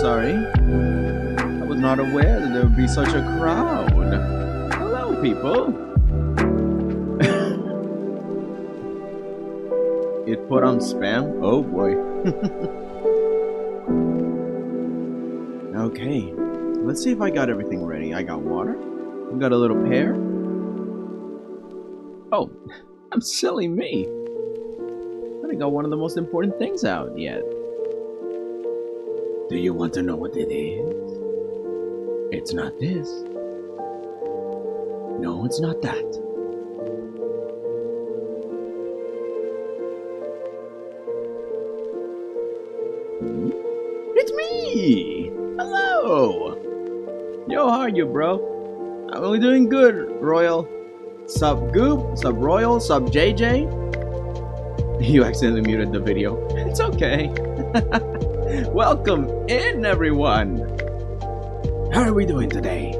sorry. I was not aware that there would be such a crowd. Hello, people. It put on spam? Oh boy. Okay. Let's see if I got everything ready. I got water. I got a little pear. Oh, I'm silly me. I got one of the most important things out yet. Do you want to know what it is? It's not this. No, it's not that. It's me! Hello! Yo, how are you, bro? I'm only doing good, Royal. Sub Goop, Sub Royal, Sub JJ. You accidentally muted the video. It's okay. Welcome in, everyone. How are we doing today?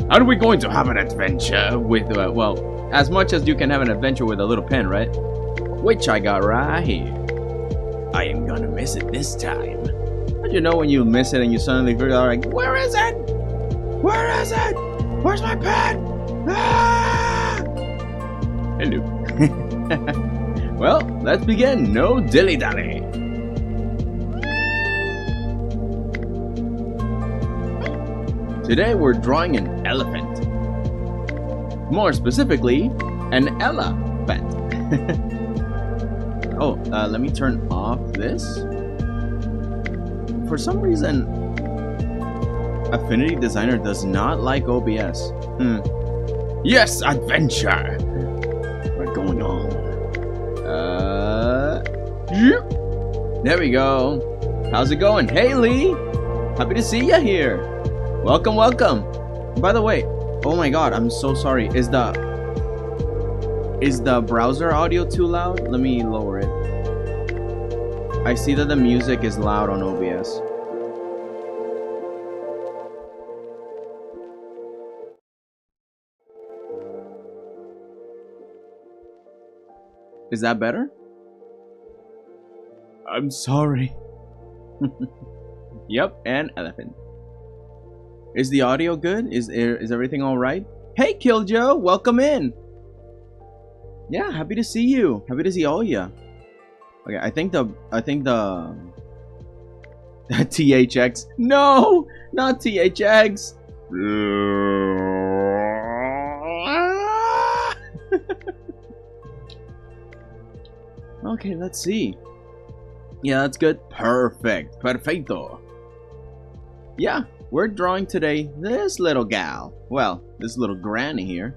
Are we going to have an adventure with, well, as much as you can have an adventure with a little pen, right? Which I got right here. I am gonna miss it this time. Don't you know when you miss it and you suddenly figure out, like, where is it? Where is it? Where's my pen? Ah! Hello. Well, let's begin. No dilly-dally. Today we're drawing an elephant. More specifically, an elephant. Oh, let me turn off this. For some reason, Affinity Designer does not like OBS. Yes, adventure. We're going on. There we go. How's it going? Hey, Lee. Happy to see you here. Welcome, welcome. By the way, oh my god, I'm so sorry. Is the browser audio too loud? Let me lower it. I see that the music is loud on OBS. Is that better? I'm sorry. Yep, an elephant. Is the audio good? Is everything all right? Hey, Killjoe, welcome in. Yeah, happy to see you. Happy to see all ya. Okay, I think the THX. No, not THX. Okay, let's see. Yeah, that's good. Perfect. Perfecto. Yeah, we're drawing today this little gal. Well, this little granny here.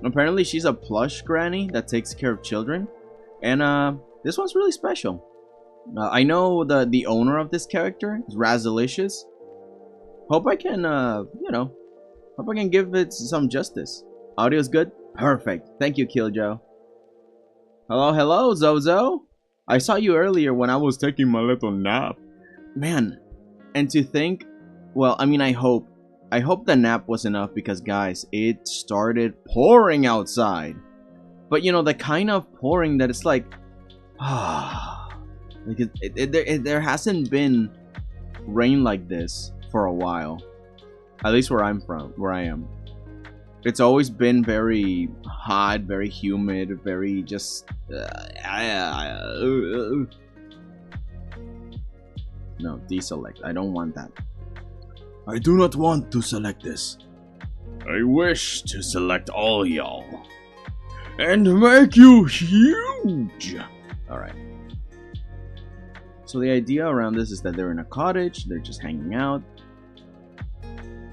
Apparently, she's a plush granny that takes care of children. And, this one's really special. I know the owner of this character is Razalicious. Hope I can, you know, hope I can give it some justice. Audio's good? Perfect. Thank you, Killjoe. Hello, hello, Zozo. I saw you earlier when I was taking my little nap. Man, and to think, well, I mean, I hope the nap was enough because, guys, it started pouring outside. But, you know, the kind of pouring that it's like, like there hasn't been rain like this for a while. At least where I'm from, where I am. It's always been very hot, very humid, very just... No, deselect. I don't want that. I do not want to select this. I wish to select all y'all. And make you huge! Alright. So the idea around this is that they're in a cottage, they're just hanging out.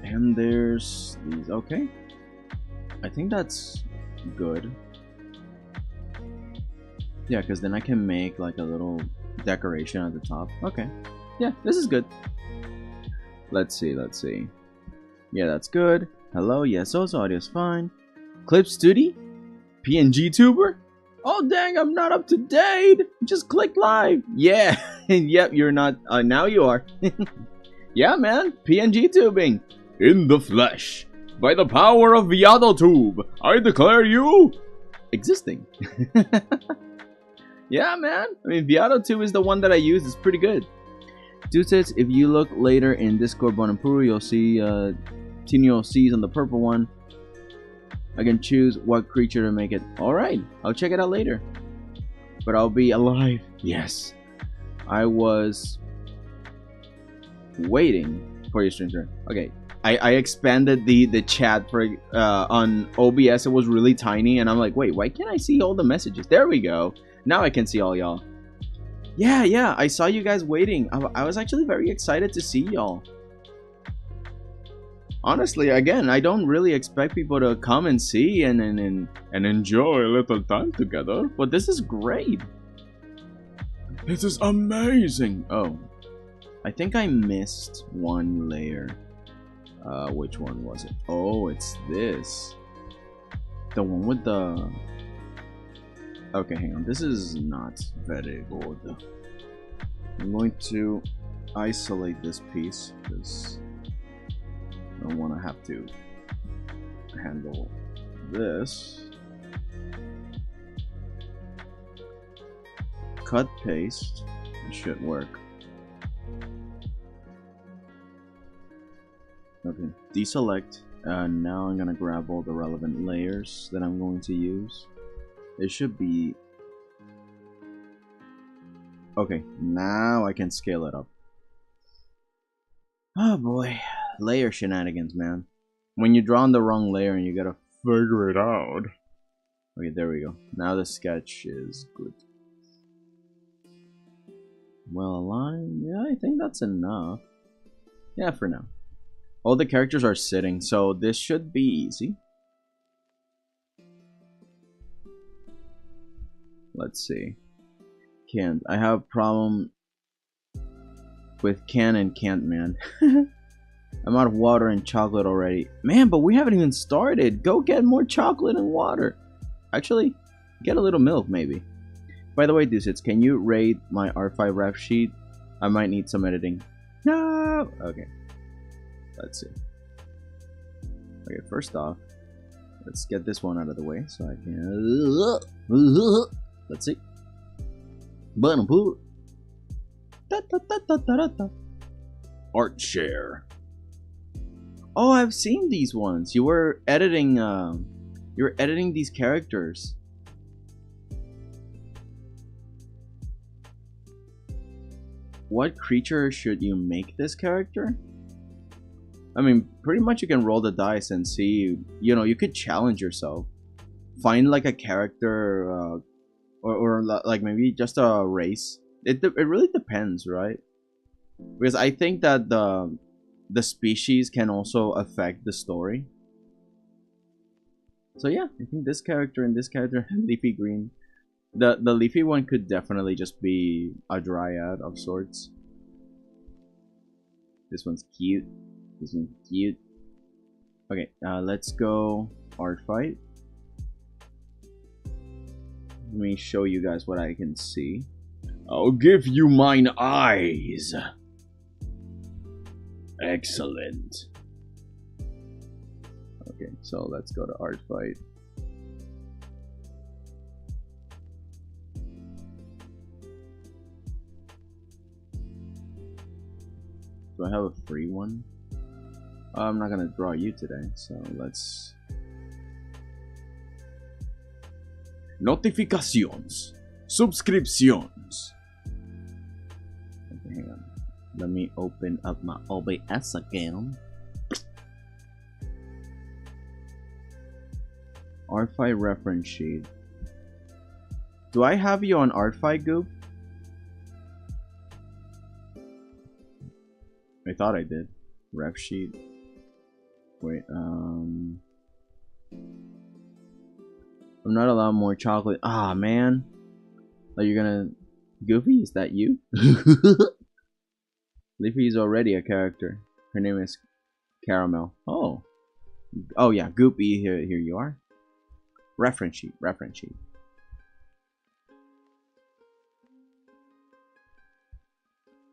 And there's these... Okay. I think that's good. Yeah, because then I can make like a little decoration at the top. Okay. Yeah, this is good. Let's see, let's see. Yeah, that's good. Hello, yes, also audio's fine. Clip Studio? PNG tuber? Oh dang, I'm not up to date. Just click live. Yeah, yep, you're not. Now you are. Yeah, man, PNG tubing. In the flesh. By the power of 𝐏𝐿𝐷𝐿, I declare you existing. Yeah, man. I mean, 𝐏𝐿𝐷𝐿 is the one that I use. It's pretty good. Dudes, if you look later in Discord Bonapuru, you'll see Tinio C's on the purple one. I can choose what creature to make it. Alright, I'll check it out later. But I'll be alive. Yes. I was waiting for your stream. Okay. I expanded the chat for on OBS. It was really tiny and I'm like, wait, why can't I see all the messages? There we go. Now I can see all y'all. Yeah, I saw you guys waiting. I was actually very excited to see y'all. Honestly, again, I don't really expect people to come and see and enjoy a little time together, but this is great. This is amazing. Oh, I think I missed one layer. Which one was it? Oh, it's this. The one with the... Okay, hang on. This is not very good. I'm going to isolate this piece because I don't want to have to handle this. Cut, paste. It should work. Okay, deselect. Now I'm gonna grab all the relevant layers that I'm going to use. It should be... Okay, now I can scale it up. Oh boy, layer shenanigans, man. When you draw on the wrong layer and you gotta figure it out. Okay, there we go. Now the sketch is good. Well aligned. Yeah, I think that's enough. Yeah, for now. All the characters are sitting, so this should be easy. Let's see. Can't. I have a problem with can and can't, man. I'm out of water and chocolate already. Man, but we haven't even started. Go get more chocolate and water. Actually, get a little milk, maybe. By the way, Deucets, can you rate my 𝐅𝐵 ref sheet? I might need some editing. No! Okay. Let's see. Okay, first off, let's get this one out of the way so I can... Let's see. Art share. Oh, I've seen these ones. You were editing these characters. What creature should you make this character? I mean, pretty much you can roll the dice and see, you know, you could challenge yourself. Find like a character, or like maybe just a race. It really depends, right? Because I think that the species can also affect the story. So yeah, I think this character and this character, leafy green. The leafy one could definitely just be a dryad of sorts. This one's cute. This one's cute. Okay, let's go art fight. Let me show you guys what I can see. I'll give you mine eyes. Excellent. Okay, so let's go to art fight. Do I have a free one? I'm not gonna draw you today, so let's... Notificaciones. Subscriptions. Okay, hang on. Let me open up my OBS again. 𝐅𝐵 reference sheet. Do I have you on 𝐅𝐵, Goop? I thought I did. Ref sheet. Wait, I'm not allowed more chocolate. Ah, man. Are you gonna... Goofy, is that you? Leafy is already a character. Her name is Caramel. Oh. Oh, yeah. Goopy, here you are. Reference sheet. Reference sheet.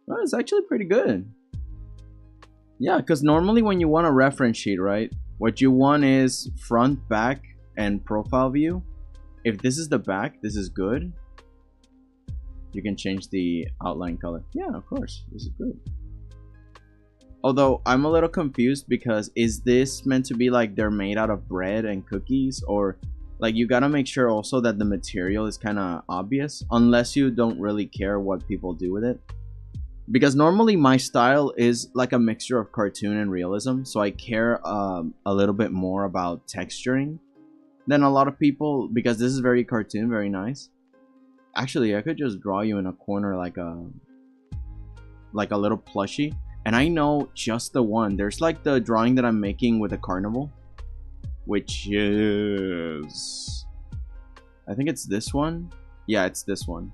Oh, it's actually pretty good. Yeah, because normally when you want a reference sheet, right? What you want is front, back, and profile view. If this is the back, this is good. You can change the outline color. Yeah, of course. This is good. Although I'm a little confused because is this meant to be like they're made out of bread and cookies, or like you gotta make sure also that the material is kind of obvious, unless you don't really care what people do with it. Because normally my style is like a mixture of cartoon and realism, so I care a little bit more about texturing than a lot of people, because this is very cartoon, very nice. Actually, I could just draw you in a corner like a little plushie. And I know just the one. There's like the drawing that I'm making with a carnival, which is, I think it's this one. Yeah, it's this one.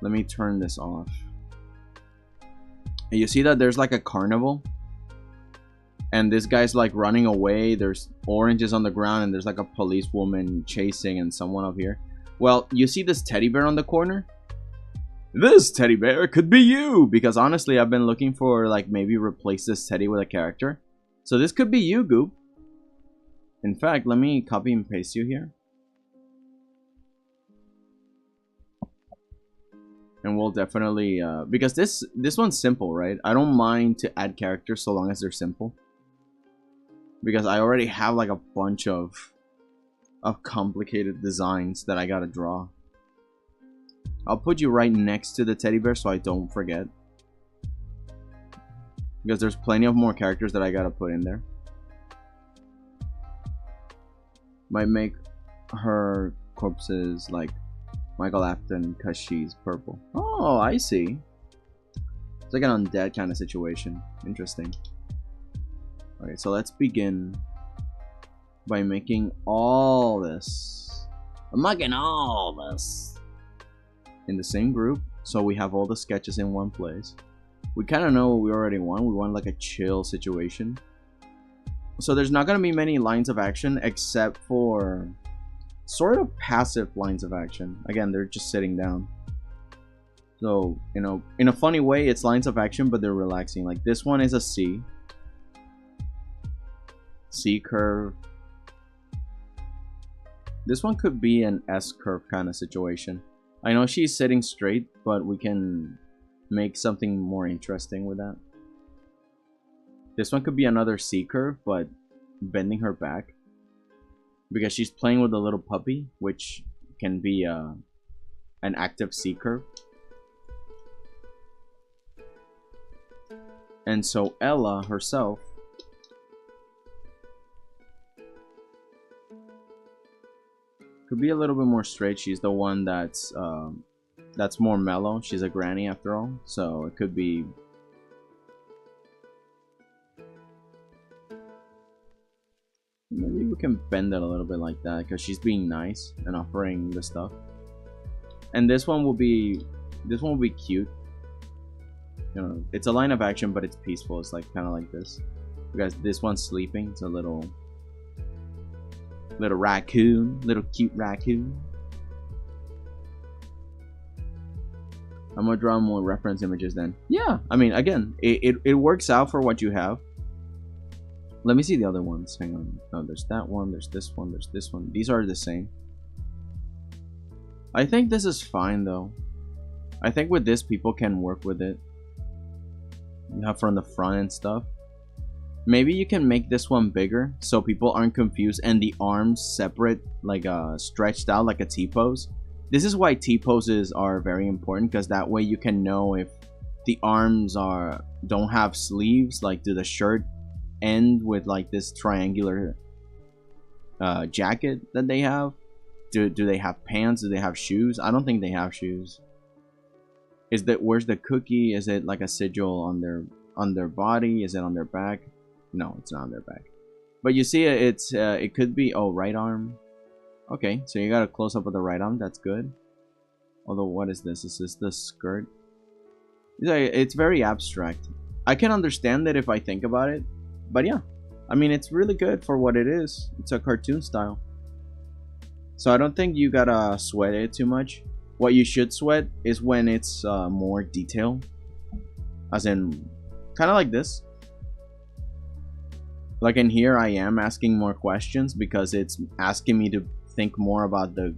Let me turn this off. And you see that there's like a carnival, and this guy's like running away. There's oranges on the ground, and there's like a policewoman chasing and someone up here. Well, you see this teddy bear on the corner? This teddy bear could be you, because honestly I've been looking for like maybe replace this teddy with a character. So this could be you, Goop. In fact, let me copy and paste you here. And we'll definitely because this one's simple, right? I don't mind to add characters so long as they're simple. Because I already have like a bunch of complicated designs that I gotta draw. I'll put you right next to the teddy bear so I don't forget. Because there's plenty of more characters that I gotta put in there. Might make her corpses like Michael Afton because she's purple. Oh, I see. It's like an undead kind of situation. Interesting. Alright, so let's begin by making all this. I'm making all this in the same group, so we have all the sketches in one place. We kind of know what we already want. We want like a chill situation. So there's not going to be many lines of action except for sort of passive lines of action. Again, they're just sitting down. So, you know, in a funny way, it's lines of action, but they're relaxing. Like this one is a C curve. This one could be an S curve kind of situation. I know she's sitting straight, but we can make something more interesting with that. This one could be another C curve, but bending her back. Because she's playing with a little puppy, which can be an active C curve. And so Ella herself could be a little bit more straight. She's the one that's more mellow. She's a granny after all, so it could be. Maybe we can bend it a little bit like that because she's being nice and offering the stuff. And this one will be cute. You know, it's a line of action, but it's peaceful. It's like kind of like this. Because this one's sleeping. It's a little raccoon, little cute raccoon. I'm gonna draw more reference images then. Yeah, I mean, again, it works out for what you have. Let me see the other ones. Hang on. Oh, there's that one. There's this one. There's this one. These are the same. I think this is fine though. I think with this, people can work with it. You have from the front and stuff. Maybe you can make this one bigger so people aren't confused and the arms separate, like stretched out like a T-pose. This is why T-poses are very important, because that way you can know if the arms don't have sleeves. Like, do the shirt end with like this triangular jacket that they have? Do they have pants? Do they have shoes? I don't think they have shoes. Where's the cookie? Is it like a sigil on their body? Is it on their back? No, it's not on their back. But you see, it could be, oh, right arm. Okay, so you got a close up of the right arm. That's good. Although, what is this? Is this the skirt? It's very abstract. I can understand it if I think about it. But yeah, I mean, it's really good for what it is. It's a cartoon style. So I don't think you gotta sweat it too much. What you should sweat is when it's more detailed. As in, kind of like this. Like in here, I am asking more questions because it's asking me to think more about the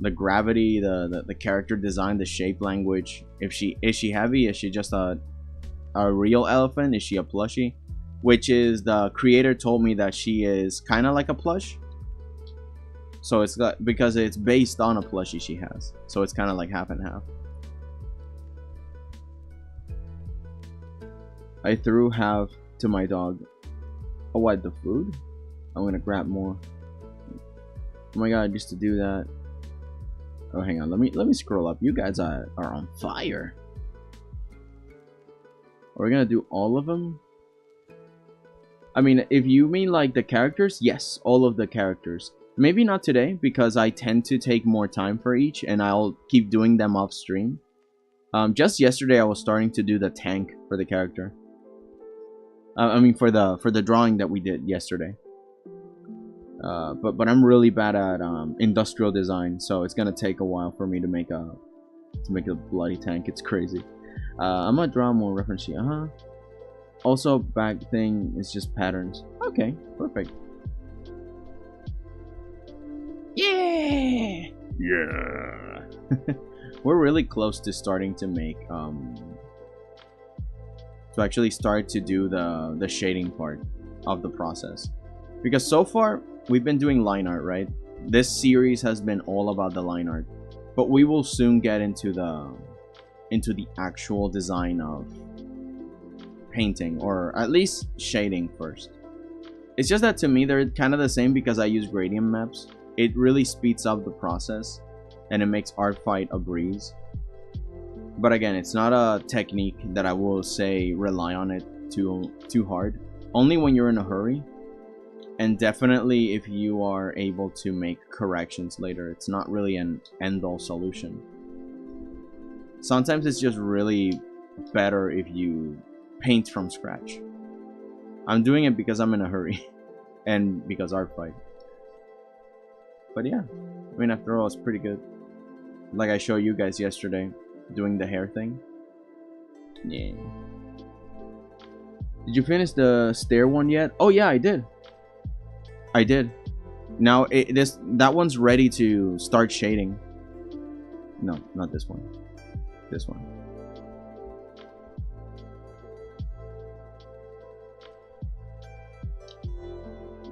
the gravity, the character design, the shape, language. If she is she heavy? Is she just a real elephant? Is she a plushie? Which is, the creator told me that she is kind of like a plush. So it's got, because it's based on a plushie she has. So it's kind of like half and half. I threw half to my dog. Oh, what, the food? I'm gonna grab more. Oh my god, just to do that. Oh, hang on. Let me scroll up. You guys are on fire. Are we gonna do all of them? I mean, if you mean like the characters, yes, all of the characters. Maybe not today, because I tend to take more time for each, and I'll keep doing them off stream. Just yesterday, I was starting to do the tank for the character. I mean, for the drawing that we did yesterday. But I'm really bad at industrial design, so it's gonna take a while for me to make a bloody tank. It's crazy. I'm gonna draw more reference sheet. Also, back thing is just patterns. Okay, perfect. Yeah. Yeah. We're really close to starting to make to actually start to do the shading part of the process, because so far we've been doing line art, right? This series has been all about the line art, but we will soon get into the actual design of painting, or at least shading first. It's just that to me they're kind of the same, because I use gradient maps. It really speeds up the process and it makes art fight a breeze. But again, it's not a technique that I will say rely on it too hard. Only when you're in a hurry, and definitely if you are able to make corrections later. It's not really an end-all solution. Sometimes it's just really better if you paint from scratch. I'm doing it because I'm in a hurry and because art fight. But yeah, I mean, after all, it's pretty good. Like I showed you guys yesterday, doing the hair thing. Yeah. Did you finish the stair one yet? Oh yeah, I did. I did. Now that one's ready to start shading. No, not this one. This one.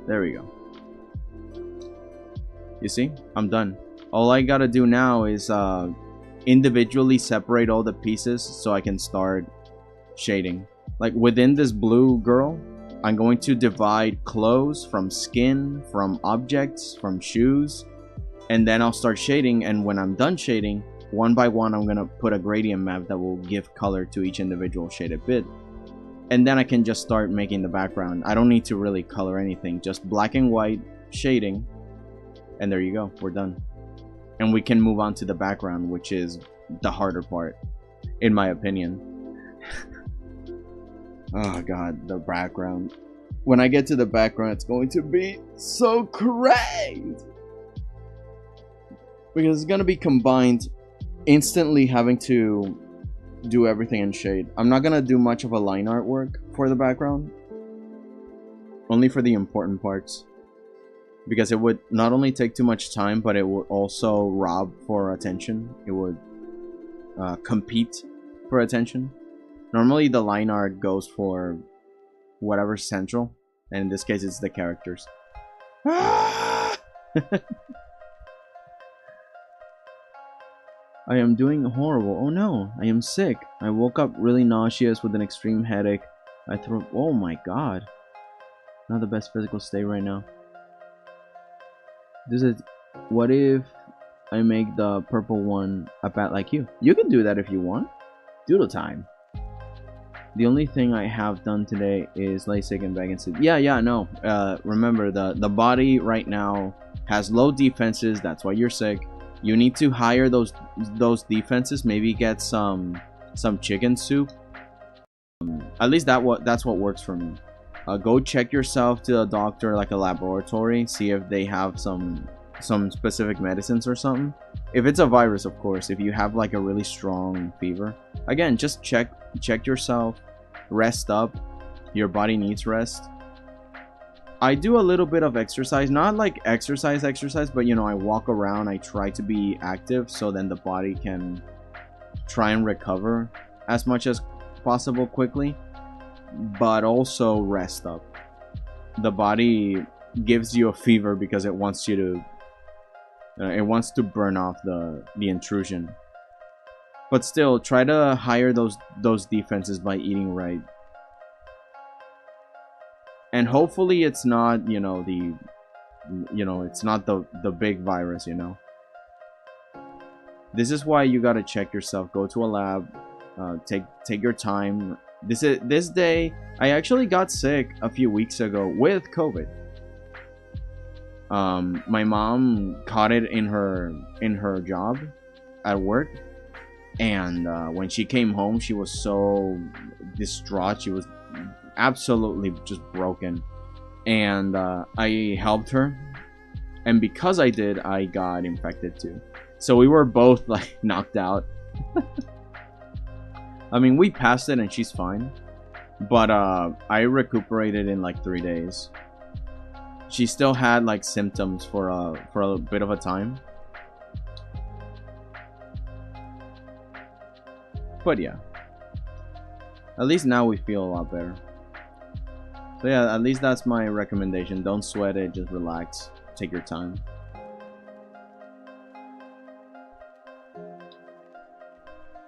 There we go. You see? I'm done. All I gotta do now is individually separate all the pieces so I can start shading. Like within this blue girl, I'm going to divide clothes from skin, from objects, from shoes, and then I'll start shading. And when I'm done shading, one by one, I'm gonna put a gradient map that will give color to each individual shaded bit. And then I can just start making the background. I don't need to really color anything, just black and white shading. And there you go, we're done. And we can move on to the background, which is the harder part, in my opinion. Oh god, the background. When I get to the background, it's going to be so great! Because it's going to be combined, instantly having to do everything in shade. I'm not going to do much of a line artwork for the background. Only for the important parts. Because it would not only take too much time, but it would also rob for attention. It would compete for attention. Normally the line art goes for whatever's central, and in this case it's the characters. I am doing horrible. Oh no, I am sick. I woke up really nauseous with an extreme headache. I threw. Oh my god. Not the best physical state right now. This is. What if I make the purple one a bat like you? You can do that if you want. Doodle time. The only thing I have done today is lay sick and beg and sleep. Yeah, no. Remember, the body right now has low defenses. That's why you're sick. You need to higher those defenses. Maybe get some chicken soup. At least that's what works for me. Go check yourself to a doctor, like a laboratory. See if they have some specific medicines or something. If it's a virus, of course. If you have like a really strong fever, again, just check yourself. Rest up. Your body needs rest. I do a little bit of exercise, not like exercise, but you know, I walk around, I try to be active so then the body can try and recover as much as possible quickly, but also rest up. The body gives you a fever because it wants you to it wants to burn off the intrusion. But still, try to hire those defenses by eating right. And hopefully it's not, you know, it's not the big virus, you know. This is why you gotta check yourself. Go to a lab. Take your time. This day, I actually got sick a few weeks ago with COVID. My mom caught it in her job at work, and when she came home, she was so distraught. She was absolutely just broken, and I helped her, and because I did, I got infected too. So we were both like knocked out. I mean, we passed it and she's fine, but I recuperated in like 3 days. She still had like symptoms for a bit of a time, but yeah, at least now we feel a lot better. So yeah, at least that's my recommendation. Don't sweat it, just relax, take your time.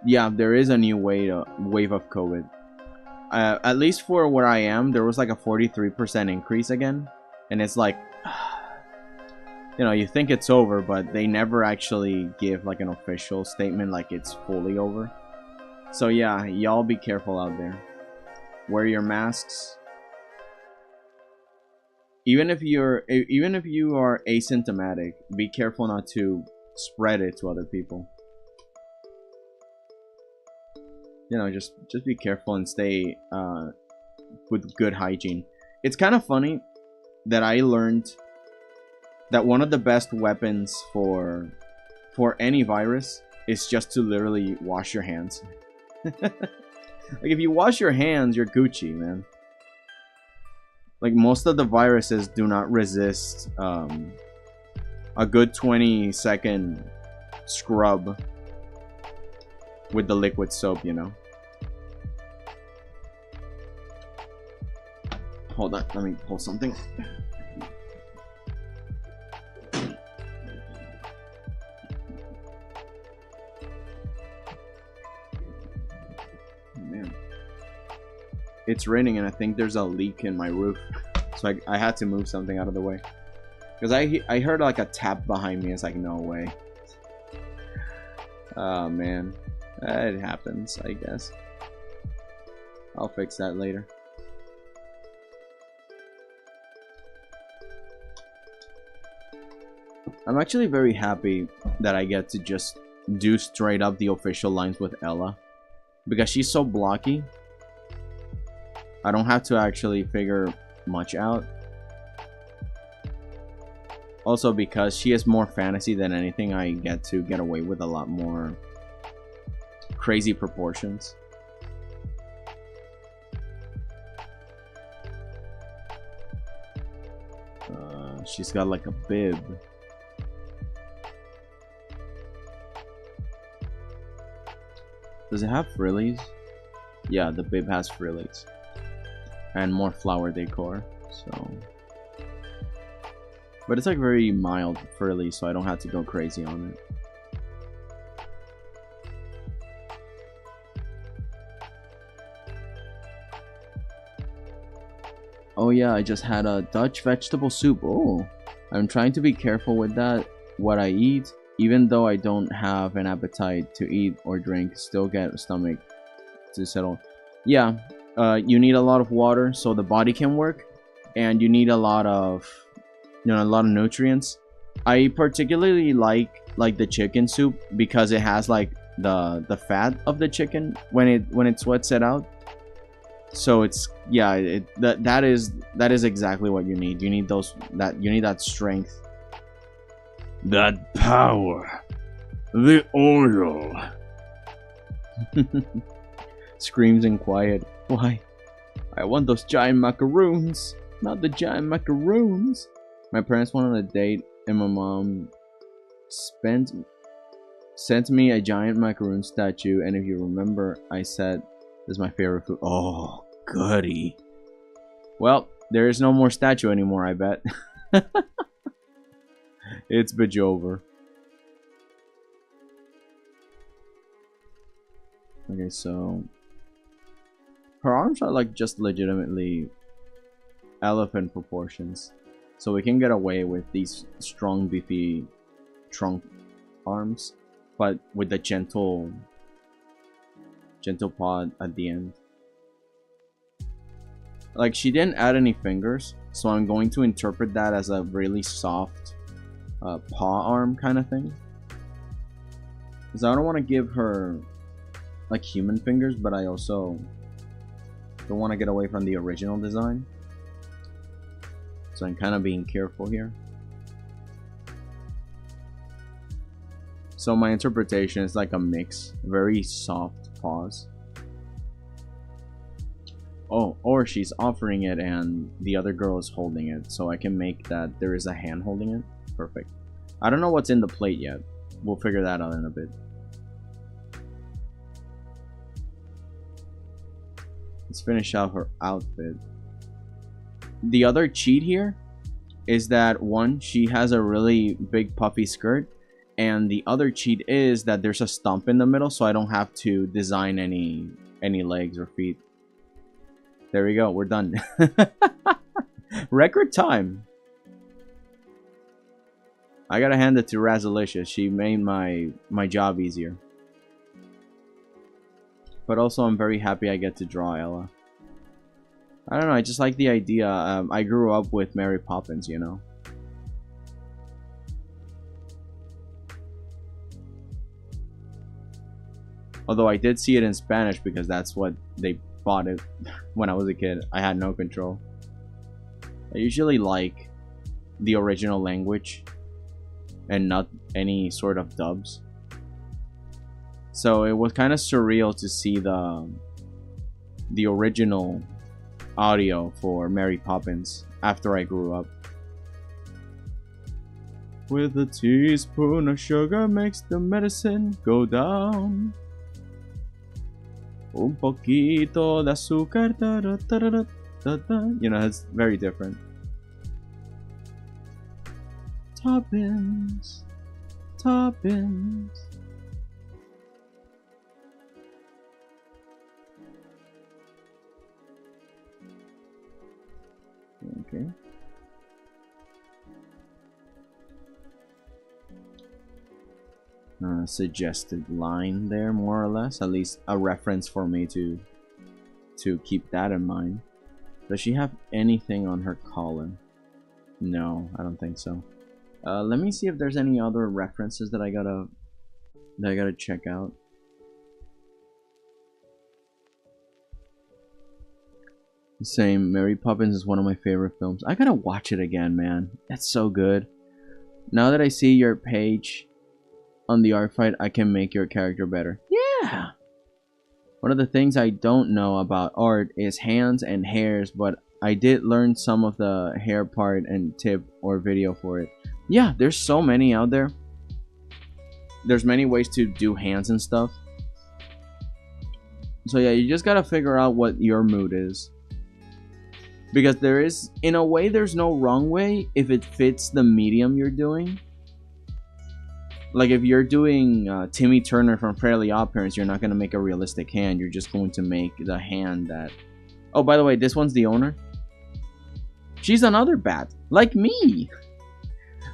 Yeah, there is a new wave of COVID. At least for where I am, there was like a 43% increase again. And it's like, you know, you think it's over, but they never actually give like an official statement like it's fully over. So yeah, y'all be careful out there. Wear your masks. Even if you are asymptomatic, be careful not to spread it to other people. You know, just be careful and stay with good hygiene. It's kind of funny that I learned that one of the best weapons for any virus is just to literally wash your hands. Like if you wash your hands, you're Gucci, man. Like most of the viruses do not resist a good 20-second scrub with the liquid soap, you know. Hold on, let me pull something. Man, it's raining and I think there's a leak in my roof, so I had to move something out of the way because I heard like a tap behind me. It's like, no way. Oh man, it happens, I guess. I'll fix that later. I'm actually very happy that I get to just do straight up the official lines with Ella, because she's so blocky. I don't have to actually figure much out. Also, because she is more fantasy than anything, I get to get away with a lot more crazy proportions. She's got like a bib. Does it have frillies? Yeah, the bib has frillies. And more flower decor, so... But it's like very mild frilly, so I don't have to go crazy on it. Oh yeah, I just had a Dutch vegetable soup. Oh, I'm trying to be careful with that, what I eat. Even though I don't have an appetite to eat or drink, still get a stomach to settle. Yeah, you need a lot of water so the body can work, and you need a lot of, you know, a lot of nutrients. I particularly like the chicken soup because it has like the fat of the chicken when it sweats it out. So it's, yeah, that is exactly what you need. You need that strength. That power. The oil. Screams in quiet. Why? I want those giant macaroons. Not the giant macaroons. My parents went on a date and my mom sent me a giant macaroon statue, and if you remember, I said this is my favorite food. Oh, goody. Well, there is no more statue anymore, I bet. It's Bejover. Okay, so her arms are like just legitimately elephant proportions, so we can get away with these strong, beefy trunk arms, but with the gentle pod at the end. Like, she didn't add any fingers, so I'm going to interpret that as a really soft paw arm kind of thing, because I don't want to give her like human fingers, but I also don't want to get away from the original design, so I'm kind of being careful here. So my interpretation is like a mix, very soft paws. Oh, or she's offering it and the other girl is holding it, so I can make that there is a hand holding it. Perfect. I don't know what's in the plate yet. We'll figure that out in a bit. Let's finish out her outfit. The other cheat here is that, one, she has a really big puffy skirt, and the other cheat is that there's a stump in the middle, so I don't have to design any legs or feet. There we go, we're done. Record time. I gotta hand it to Razalicious. She made my job easier. But also, I'm very happy I get to draw Ella. I don't know, I just like the idea. I grew up with Mary Poppins, you know. Although I did see it in Spanish because that's what they bought it when I was a kid. I had no control. I usually like the original language and not any sort of dubs. So it was kind of surreal to see the original audio for Mary Poppins after I grew up. With a teaspoon of sugar makes the medicine go down. Un poquito de azúcar. Da, da, da, da, da, da. You know, it's very different. Toppins. Toppins. Okay. Suggested line there, more or less. At least a reference for me to keep that in mind. Does she have anything on her collar? No, I don't think so. Let me see if there's any other references that I gotta check out. Same. Mary Poppins is one of my favorite films. I gotta watch it again, man. That's so good. Now that I see your page on the art fight, I can make your character better. Yeah! One of the things I don't know about art is hands and hairs, but I did learn some of the hair part and tip or video for it. Yeah, there's so many out there. There's many ways to do hands and stuff. So yeah, you just gotta figure out what your mood is. Because there is, in a way, there's no wrong way if it fits the medium you're doing. Like if you're doing Timmy Turner from Fairly Odd Parents, you're not going to make a realistic hand. You're just going to make the hand that... Oh, by the way, this one's the owner. She's another bat, like me.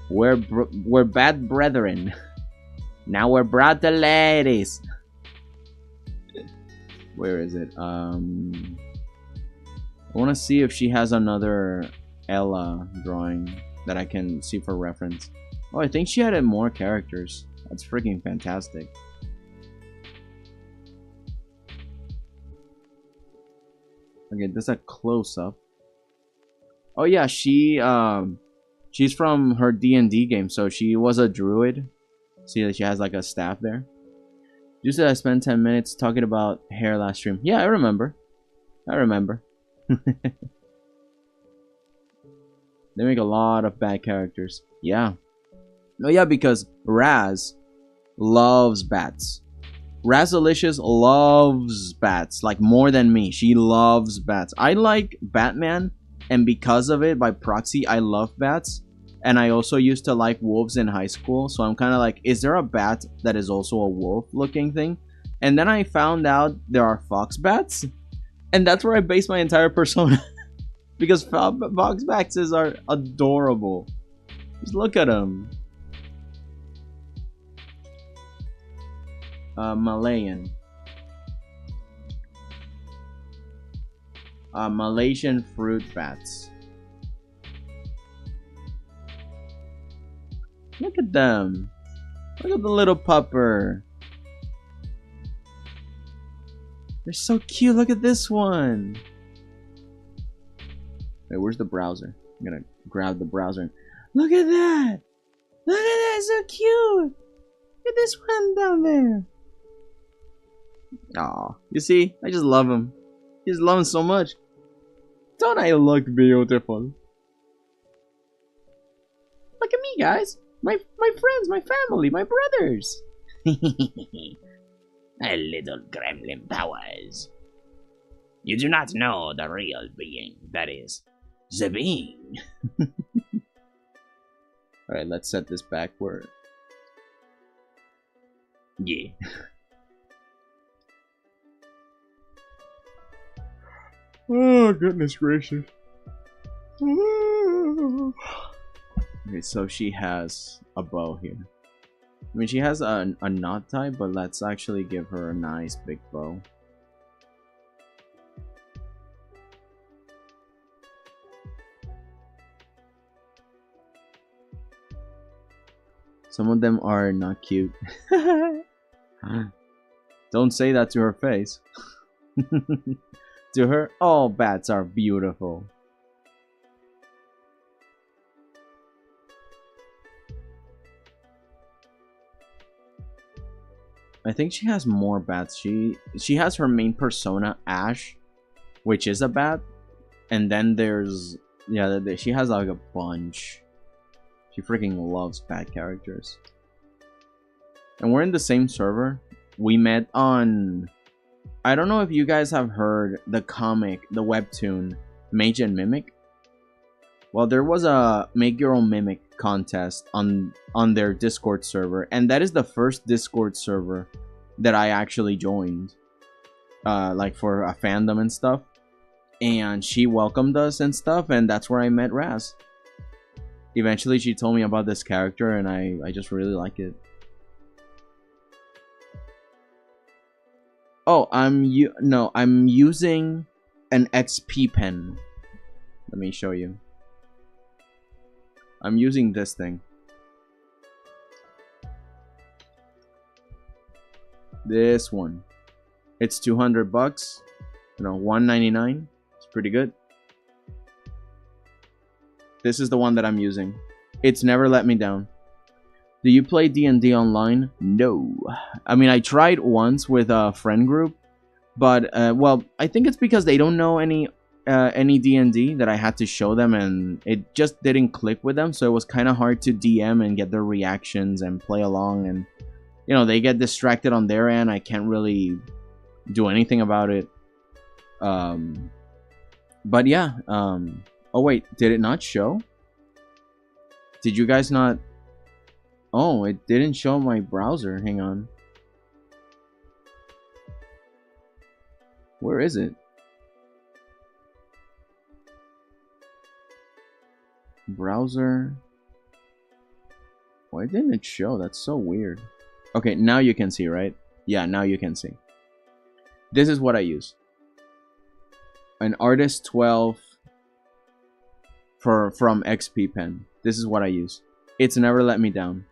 We're bad brethren. Now we're brother ladies. Where is it? I want to see if she has another Ella drawing that I can see for reference. Oh, I think she added more characters. That's freaking fantastic. Okay, this is a close-up. Oh yeah, she's from her D&D game, so she was a druid. See that she has like a staff there. You said I spent 10 minutes talking about hair last stream. Yeah, I remember. They make a lot of bad characters. Yeah. No, yeah, because Raz loves bats. Razalicious loves bats, like more than me. She loves bats. I like Batman, and because of it, by proxy, I love bats. And I also used to like wolves in high school, so I'm kind of like, is there a bat that is also a wolf-looking thing? And then I found out there are fox bats, and that's where I base my entire persona. Because fox bats are adorable. Just look at them. Malayan. Malaysian fruit bats. Look at them. Look at the little pupper. They're so cute. Look at this one. Wait, where's the browser? I'm gonna grab the browser. Look at that. Look at that. So cute. Look at this one down there. Aw, you see? I just love him. I just love him so much. Don't I look beautiful? Look at me, guys. My friends, my family, my brothers. A little gremlin powers. You do not know the real being that is the being. Alright, let's set this backward. Yeah. Oh, goodness gracious. Okay, so she has a bow here. I mean, she has a knot tie, but let's actually give her a nice big bow. Some of them are not cute. Don't say that to her face. To her, all bats are beautiful. I think she has more bats. She has her main persona, Ash, which is a bat. And then there's, yeah, she has like a bunch. She freaking loves bat characters. And we're in the same server. We met on... I don't know if you guys have heard the comic, the webtoon, Mage and Mimic. Well, there was a Make Your Own Mimic contest on their Discord server. And that is the first Discord server that I actually joined. Like for a fandom and stuff. And she welcomed us and stuff. And that's where I met Raz. Eventually she told me about this character and I just really like it. Oh, I'm using an XP pen. Let me show you. I'm using this thing. This one. It's 200 bucks. You know, 199. It's pretty good. This is the one that I'm using. It's never let me down. Do you play D&D online? No. I mean, I tried once with a friend group, but well, I think it's because they don't know any D&D that I had to show them, and it just didn't click with them. So it was kind of hard to DM and get their reactions and play along, and you know, they get distracted on their end. I can't really do anything about it. But yeah. Oh wait, did it not show? Did you guys not? Oh, it didn't show my browser. Hang on. Where is it? Browser. Why didn't it show? That's so weird. Okay, now you can see, right? Yeah, now you can see. This is what I use. An Artist 12 from XP Pen. This is what I use. It's never let me down.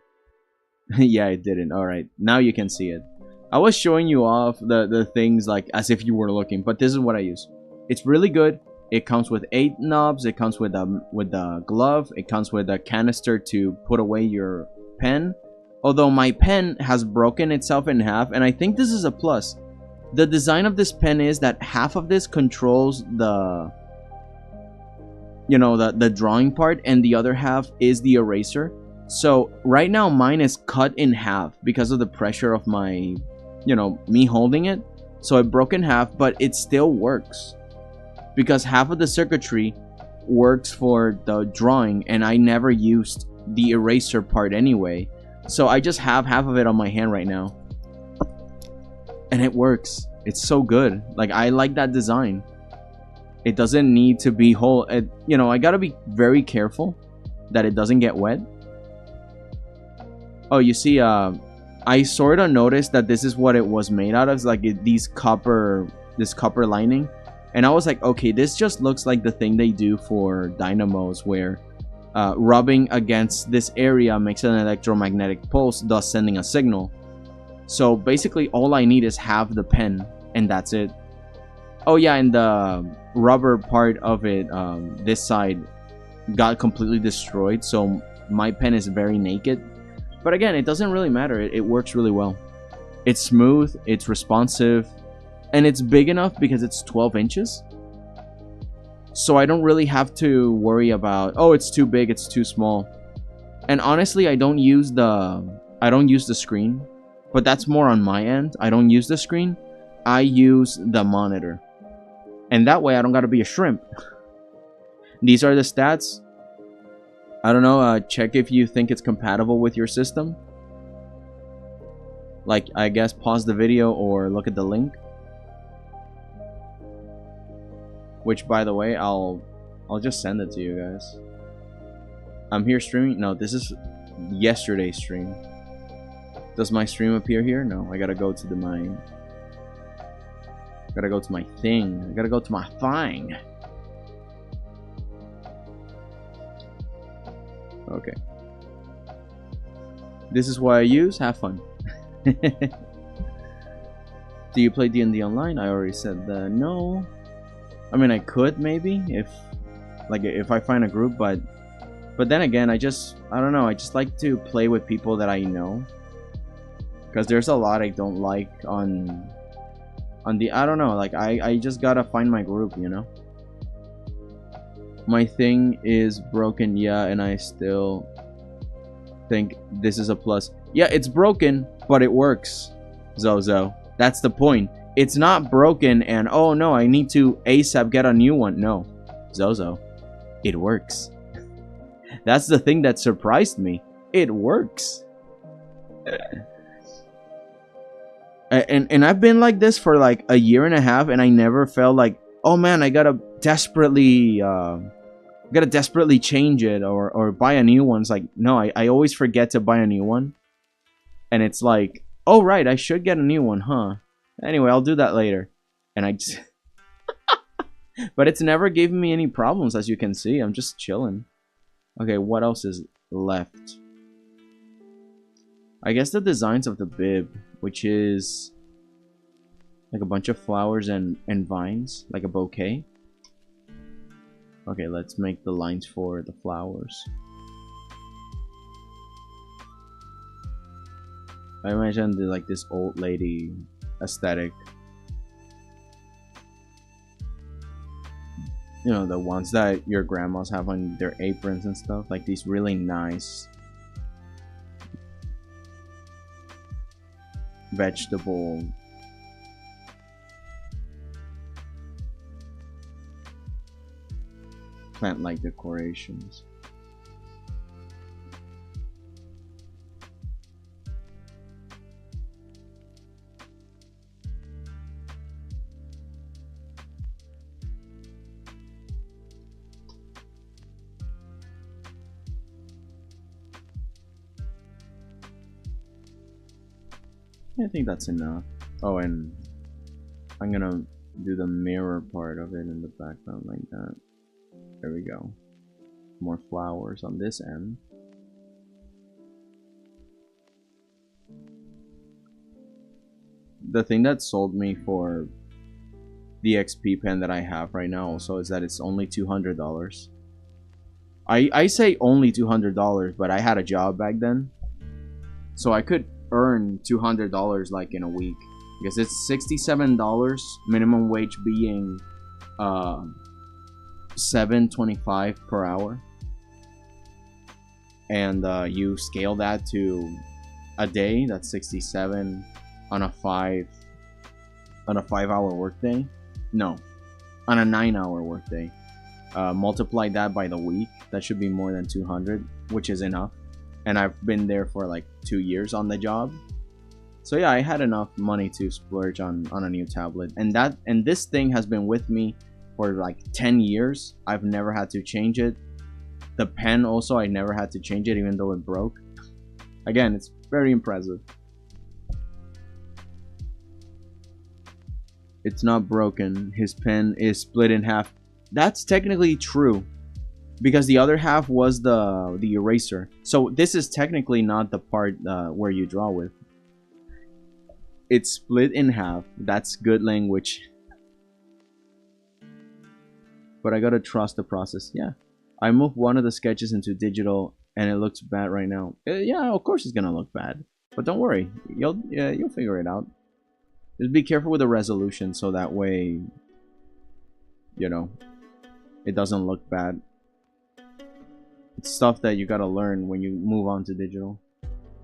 Yeah, it didn't. Alright, now you can see it. I was showing you off the things like as if you were looking, but this is what I use. It's really good. It comes with 8 knobs. It comes with a glove. It comes with a canister to put away your pen. Although my pen has broken itself in half, and I think this is a plus. The design of this pen is that half of this controls the you know, the drawing part, and the other half is the eraser. So right now mine is cut in half because of the pressure of my, you know, me holding it. So it broke in half, but it still works because half of the circuitry works for the drawing, and I never used the eraser part anyway. So I just have half of it on my hand right now, and it works. It's so good. Like, I like that design. It doesn't need to be whole. You know, I gotta be very careful that it doesn't get wet. Oh, you see, I sort of noticed that this is what it was made out of. It's like this copper lining. And I was like, okay, this just looks like the thing they do for dynamos, where rubbing against this area makes an electromagnetic pulse, thus sending a signal. So basically all I need is half the pen, and that's it. Oh yeah, and the rubber part of it, this side, got completely destroyed, so my pen is very naked. But again, it doesn't really matter. It works really well. It's smooth, it's responsive, and it's big enough because it's 12 inches. So I don't really have to worry about, oh, it's too big, it's too small. And honestly, I don't use the screen, but that's more on my end. I don't use the screen. I use the monitor. And that way I don't gotta be a shrimp. These are the stats. I don't know, check if you think it's compatible with your system. Like, I guess pause the video or look at the link. Which, by the way, I'll just send it to you guys. I'm here streaming. No, this is yesterday's stream. Does my stream appear here? No, I gotta go to the mine. Gotta go to my thing. I gotta go to my thing. Okay. This is what I use. Have fun. Do you play D&D online? I already said that. No. I mean, I could maybe if I find a group, but then again, I don't know. I just like to play with people that I know, because there's a lot I don't like on the, I don't know, like I just gotta find my group, you know. My thing is broken, yeah, and I still think this is a plus. Yeah, it's broken, but it works, Zozo. That's the point. It's not broken and, oh no, I need to ASAP get a new one. No, Zozo, it works. That's the thing that surprised me. It works. And I've been like this for like a year and a half, and I never felt like, oh man, I gotta desperately change it or buy a new one. It's like, no, I always forget to buy a new one, and it's like, oh right, I should get a new one, huh? Anyway, I'll do that later. And I just but it's never given me any problems, as you can see. I'm just chilling. Okay, what else is left? I guess the designs of the bib, which is like a bunch of flowers and vines, like a bouquet. Okay, let's make the lines for the flowers. I imagine like this old lady aesthetic. You know, the ones that your grandmas have on their aprons and stuff, like these really nice vegetable plant-like decorations. I think that's enough. Oh, and I'm gonna do the mirror part of it in the background like that. There we go. More flowers on this end. The thing that sold me for the XP pen that I have right now also is that it's only $200. I say only $200, but I had a job back then, so I could earn $200 like in a week, because it's $67 minimum wage being 725 per hour, and you scale that to a day, that's 67 on a 5-hour workday. No, on a 9-hour workday. Multiply that by the week, that should be more than 200, which is enough. And I've been there for like 2 years on the job. So yeah, I had enough money to splurge on a new tablet. And this thing has been with me for like 10 years. I've never had to change it. The pen also, I never had to change it even though it broke. Again, it's very impressive. It's not broken. His pen is split in half. That's technically true, because the other half was the eraser. So this is technically not the part where you draw with. It's split in half. That's good language. But I gotta trust the process. Yeah, I moved one of the sketches into digital, and it looks bad right now. Yeah, of course it's gonna look bad, but don't worry. You'll figure it out. Just be careful with the resolution, so that way, you know, it doesn't look bad. It's stuff that you gotta learn when you move on to digital.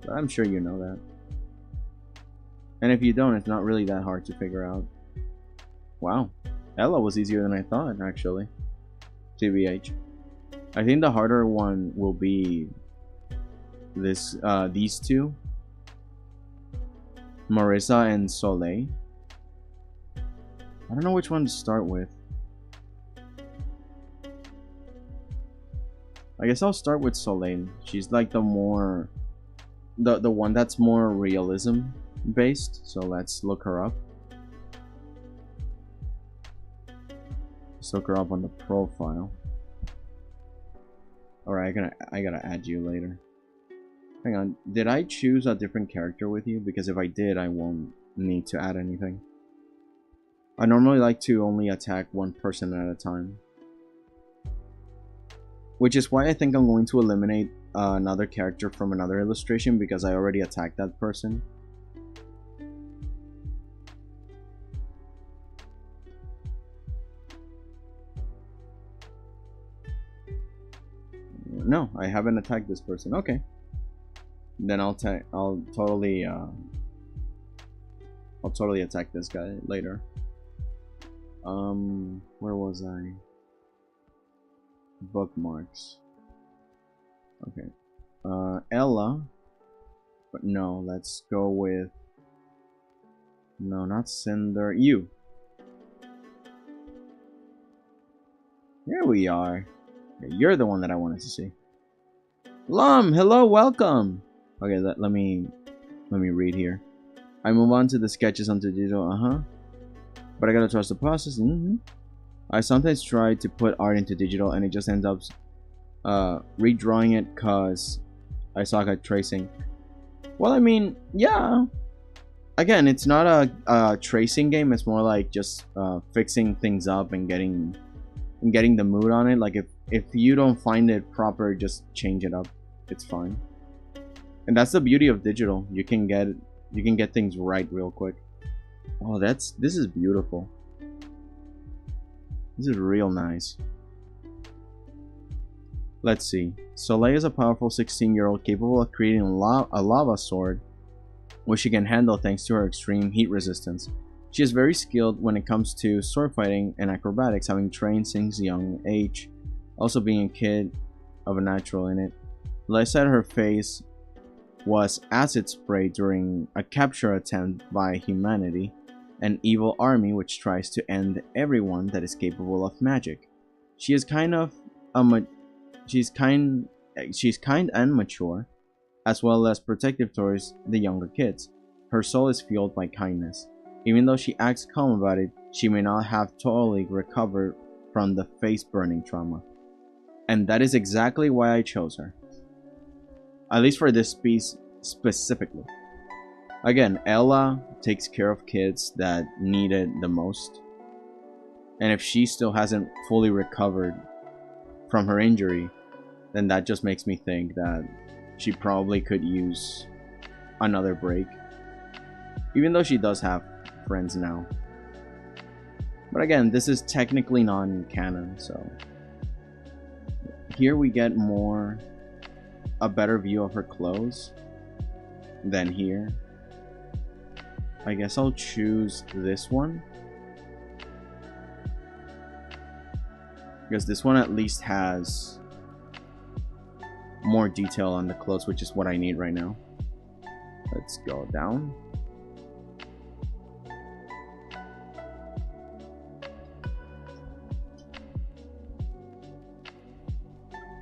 But I'm sure you know that. And if you don't, it's not really that hard to figure out. Wow. Ella was easier than I thought, actually. TBH. I think the harder one will be these two. Marissa and Soleil. I don't know which one to start with. I guess I'll start with Soleil. She's like the one that's more realism based. So let's look her up. Let's look her up on the profile. Alright, I gotta add you later. Hang on, did I choose a different character with you? Because if I did, I won't need to add anything. I normally like to only attack one person at a time. Which is why I think I'm going to eliminate another character from another illustration, because I already attacked that person. No, I haven't attacked this person. Okay. Then I'll totally attack this guy later. Where was I? Bookmarks. Okay. Ella. But no, let's go with, no, not Cinder. You. Here we are. You're the one that I wanted to see. Lum, hello, welcome. Okay, let me read here. I move on to the sketches onto digital, but I gotta trust the process. I sometimes try to put art into digital and it just ends up redrawing it cause I suck at tracing. Well, I mean, yeah. Again, it's not a tracing game. It's more like just fixing things up and getting the mood on it. Like if you don't find it proper, just change it up. It's fine. And that's the beauty of digital. You can get things right real quick. Oh, this is beautiful. This is real nice. Let's see. Soleil is a powerful 16-year-old capable of creating a lava sword, which she can handle thanks to her extreme heat resistance. She is very skilled when it comes to sword fighting and acrobatics, having trained since a young age, also being a kid of a natural in it. The left side of her face was acid spray during a capture attempt by humanity, an evil army which tries to end everyone that is capable of magic. She is kind and mature, as well as protective towards the younger kids. Her soul is fueled by kindness. Even though she acts calm about it, she may not have totally recovered from the face burning trauma. And that is exactly why I chose her. At least for this piece specifically. Again, Ella takes care of kids that need it the most. And if she still hasn't fully recovered from her injury, then that just makes me think that she probably could use another break. Even though she does have friends now. But again, this is technically non-canon, so here we get a better view of her clothes than here. I guess I'll choose this one, because this one at least has more detail on the clothes, which is what I need right now. Let's go down.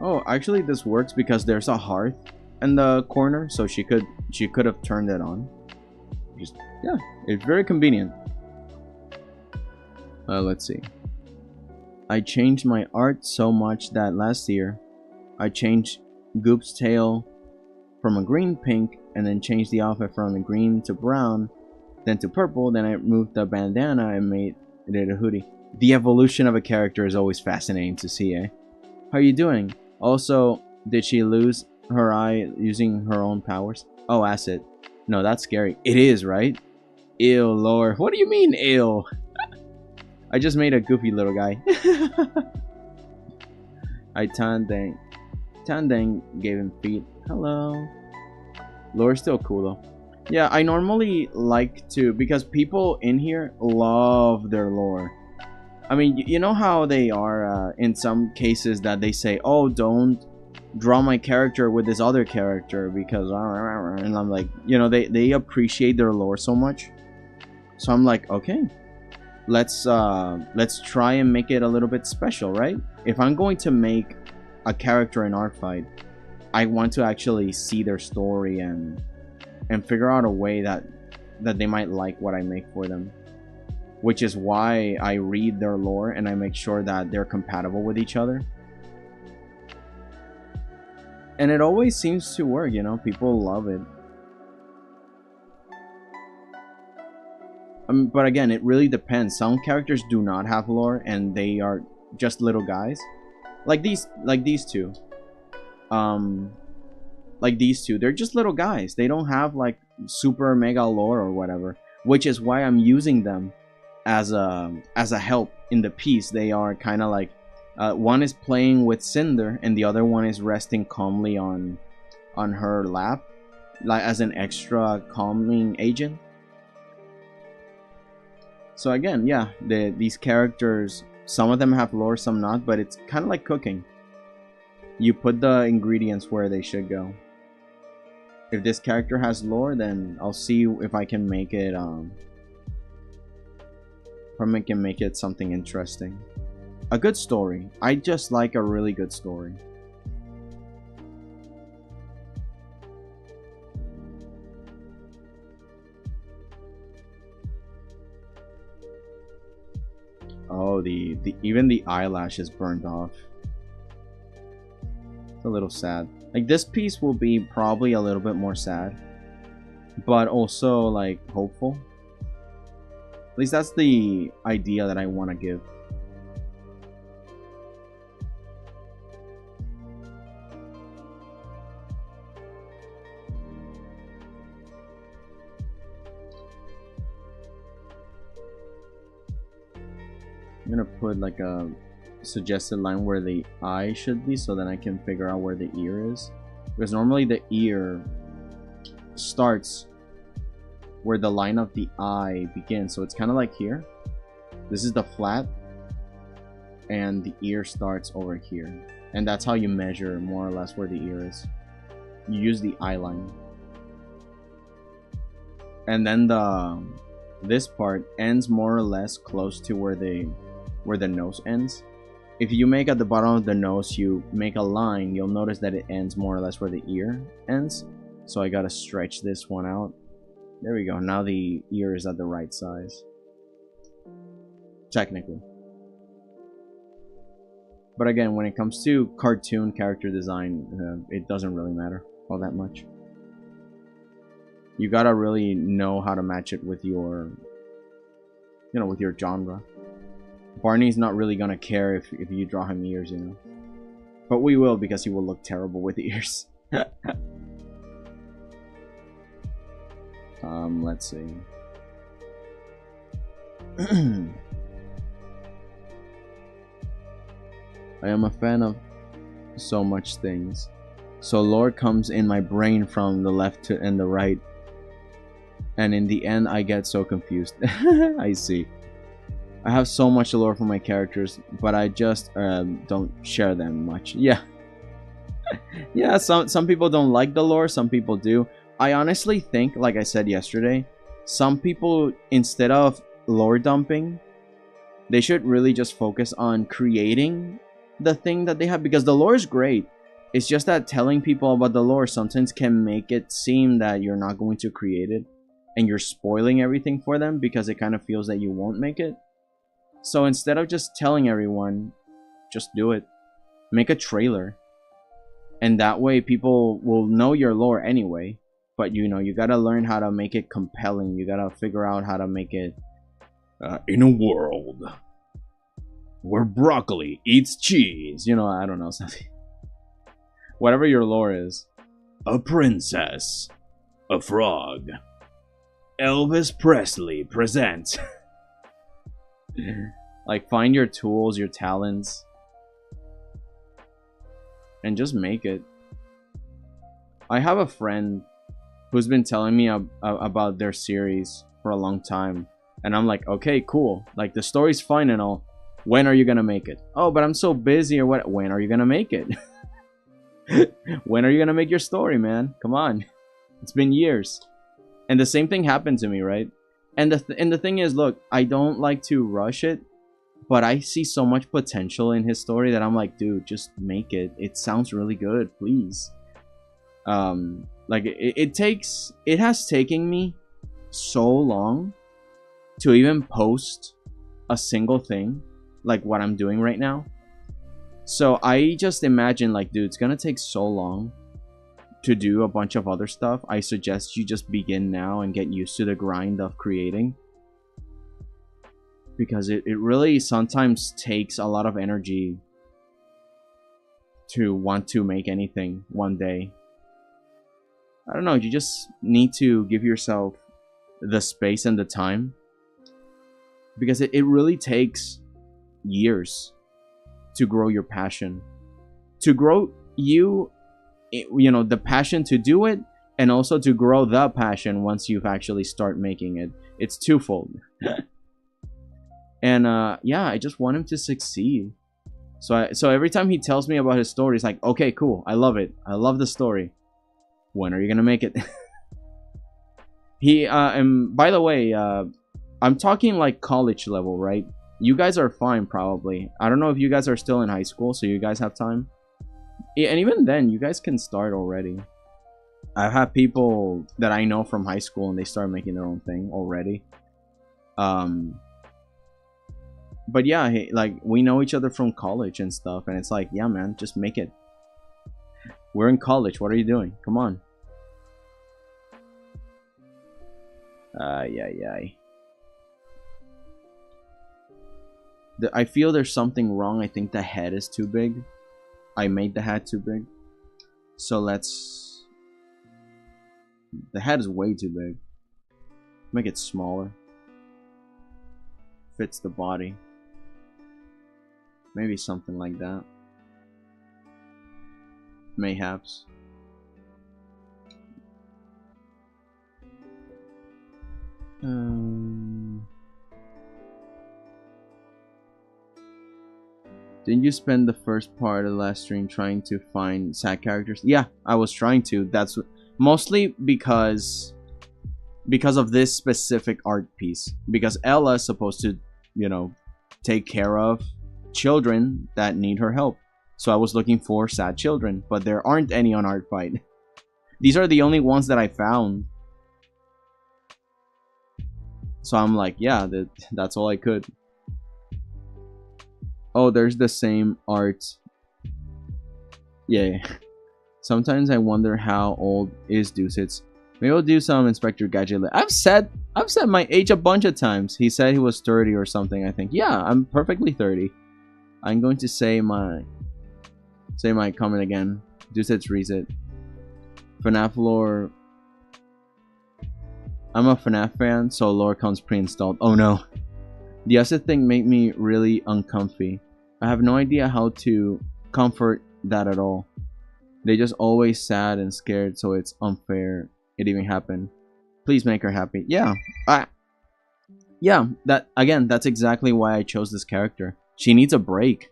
Oh, actually this works because there's a hearth in the corner, so she could have turned it on. Just, yeah, it's very convenient. Let's see. I changed my art so much that last year I changed Goop's tail from a green pink, and then changed the outfit from the green to brown, then to purple, then I removed the bandana and made it a hoodie. The evolution of a character is always fascinating to see, eh? How are you doing? Also, did she lose her eye using her own powers? Oh, acid. No, that's scary. It is, right? Ew, Lord. What do you mean, ew? I just made a goofy little guy. I Tandang gave him feet. Hello. Lore's still cool though. Yeah, I normally like to, because people in here love their lore. I mean, you know how they are in some cases that they say, oh, don't draw my character with this other character because, and I'm like, you know, they appreciate their lore so much. So I'm like, okay, let's try and make it a little bit special, right? If I'm going to make a character in art-fight, I want to actually see their story and figure out a way that they might like what I make for them. Which is why I read their lore and I make sure that they're compatible with each other. And it always seems to work, you know, people love it. But again, it really depends. Some characters do not have lore and they are just little guys. Like these two. Like these two, they're just little guys. They don't have like super mega lore or whatever, which is why I'm using them as a help in the piece. They are kind of like one is playing with Cinder and the other one is resting calmly on her lap, like as an extra calming agent. So again, yeah, these characters, some of them have lore, some not, but it's kind of like cooking. You put the ingredients where they should go. If this character has lore, then I'll see if I can make it make it something interesting. A good story. I just like a really good story. Oh, even the eyelash is burned off. It's a little sad. Like, this piece will be probably a little bit more sad, but also like hopeful. At least that's the idea that I want to give. I'm gonna put like a suggested line where the eye should be, so then I can figure out where the ear is, because normally the ear starts where the line of the eye begins, so it's kind of like here. This is the flat and the ear starts over here, and that's how you measure more or less where the ear is. You use the eye line, and then this part ends more or less close to where the nose ends. If you make at the bottom of the nose, you make a line, you'll notice that it ends more or less where the ear ends. So I gotta stretch this one out. There we go. Now the ear is at the right size, technically. But again, when it comes to cartoon character design, it doesn't really matter all that much. You gotta really know how to match it with your, you know, with your genre. Barney's not really gonna care if you draw him ears, you know. But we will, because he will look terrible with ears. Let's see. I am a fan of so much things. So lore comes in my brain from the left to and the right. And in the end, I get so confused. I see. I have so much lore for my characters, but I just don't share them much. Yeah. Yeah, some people don't like the lore, some people do. I honestly think, like I said yesterday, some people, instead of lore dumping, they should really just focus on creating the thing that they have, because the lore is great. It's just that telling people about the lore sometimes can make it seem that you're not going to create it and you're spoiling everything for them because it kind of feels that you won't make it. So instead of just telling everyone, just do it. Make a trailer. And that way people will know your lore anyway. But you know, you gotta learn how to make it compelling. You gotta figure out how to make it in a world where broccoli eats cheese. You know, I don't know, something. Whatever your lore is. A princess. A frog. Elvis Presley presents. Like, find your tools, your talents, and just make it. I have a friend who's been telling me about their series for a long time, and I'm like, okay, cool, like the story's fine and all, when are you gonna make it? Oh, but I'm so busy, or what? When are you gonna make it? When are you gonna make your story, man? Come on. It's been years. And the same thing happened to me, right? And the thing is, look, I don't like to rush it, but I see so much potential in his story that I'm like, dude, just make it. It sounds really good, please. Like it has taken me so long to even post a single thing like what I'm doing right now. So I just imagine, like, dude, it's gonna take so long to do a bunch of other stuff. I suggest you just begin now and get used to the grind of creating, because it really sometimes takes a lot of energy to want to make anything one day. I don't know, you just need to give yourself the space and the time, because it really takes years to grow your passion, to grow you know, the passion to do it, and also to grow the passion once you've actually start making it. It's twofold. And yeah, I just want him to succeed. So every time he tells me about his story, it's like, okay, cool, I love it, I love the story. When are you gonna make it? He and by the way, I'm talking like college level, right? You guys are fine, probably. I don't know if you guys are still in high school, so you guys have time. Yeah, and even then, you guys can start already. I've had people that I know from high school, and they start making their own thing already. But yeah, like, we know each other from college and stuff, and it's like, yeah, man, just make it. We're in college. What are you doing? Come on. Yeah. I feel there's something wrong. I think the head is too big. I made the head too big. So let's... The head is way too big. Make it smaller. Fits the body. Maybe something like that. Mayhaps. Didn't you spend the first part of the last stream trying to find sad characters? Yeah, I was trying to. That's mostly because of this specific art piece. Because Ella is supposed to, you know, take care of children that need her help. So I was looking for sad children, but there aren't any on Artfight. These are the only ones that I found. So I'm like, yeah, that's all I could. Oh, there's the same art. Yeah. Sometimes I wonder how old is Deucits. Maybe I'll do some Inspector Gadget. I've said my age a bunch of times. He said he was 30 or something, I think. Yeah, I'm perfectly 30. I'm going to say my comment again. Deucits reset. FNAF lore. I'm a FNAF fan, so lore comes pre-installed. Oh no. The acid thing made me really uncomfy. I have no idea how to comfort that at all. They just always sad and scared, so it's unfair it even happened. Please make her happy. Yeah. Yeah, that's exactly why I chose this character. She needs a break.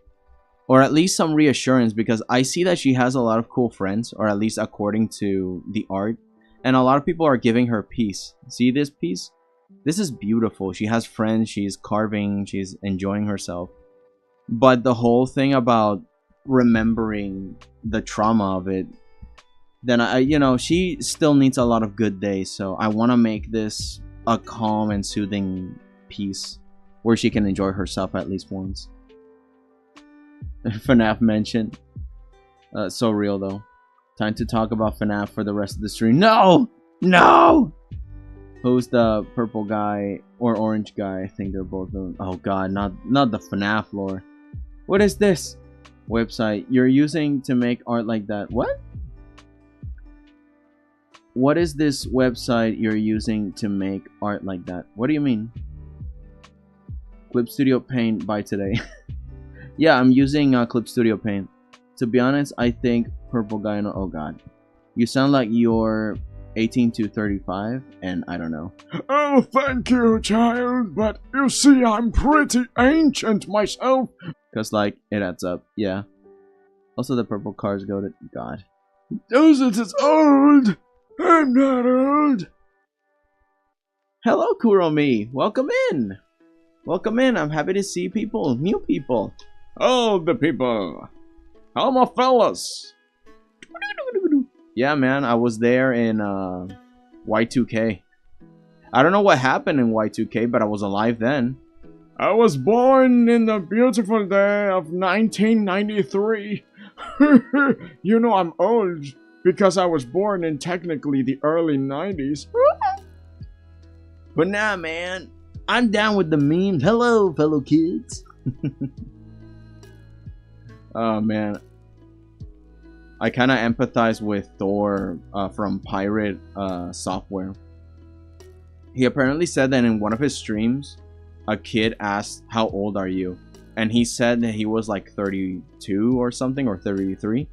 Or at least some reassurance, because I see that she has a lot of cool friends, or at least according to the art. And a lot of people are giving her peace. See this piece? This is beautiful. She has friends, she's carving, she's enjoying herself. But the whole thing about remembering the trauma of it, then she still needs a lot of good days. So I want to make this a calm and soothing piece where she can enjoy herself at least once. FNAF mentioned. So real though. Time to talk about FNAF for the rest of the stream. No! No! Who's the purple guy or orange guy? I think they're both. Oh god, not the FNAF lore. What is this website you're using to make art like that? What? What is this website you're using to make art like that? What do you mean? Clip Studio Paint by today. Yeah, I'm using Clip Studio Paint. To be honest, I think purple guy. Oh god, you sound like you're 18 to 35, and I don't know. Oh, thank you, child. But you see, I'm pretty ancient myself. Cause like it adds up. Yeah. Also, the purple cars go to God. Those is old. I'm not old. Hello, Kuromi. Welcome in. Welcome in. I'm happy to see people, new people. Oh, the people. How my fellas? Yeah, man. I was there in Y2K. I don't know what happened in Y2K, but I was alive then. I was born in the beautiful day of 1993. You know I'm old because I was born in technically the early 90s. But nah, man. I'm down with the memes. Hello, fellow kids. Oh, man. I kind of empathize with Thor from Pirate Software. He apparently said that in one of his streams, a kid asked, "How old are you?" And he said that he was like 32 or something, or 33.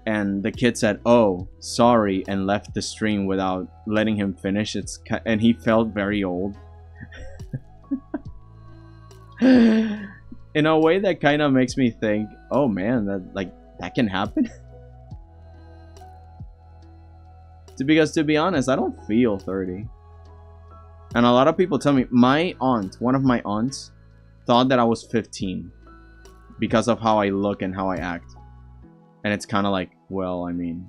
And the kid said, "Oh, sorry," and left the stream without letting him finish. And he felt very old. In a way that kind of makes me think, oh man, that can happen. Because to be honest, I don't feel 30. And a lot of people tell me, one of my aunts, thought that I was 15 because of how I look and how I act. And it's kind of like, well, I mean,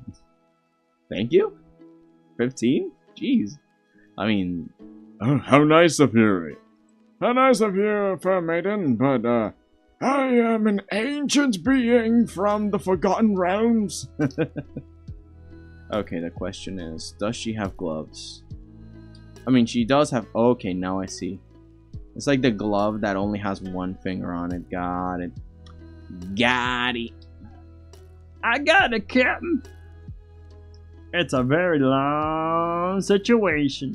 thank you? 15? Jeez. I mean, oh, how nice of you. How nice of you, fair maiden, but I am an ancient being from the Forgotten Realms. Okay, the question is, does she have gloves? I mean, she does have... Okay, now I see. It's like the glove that only has one finger on it. Got it. Got it. I got it, Captain. It's a very long situation.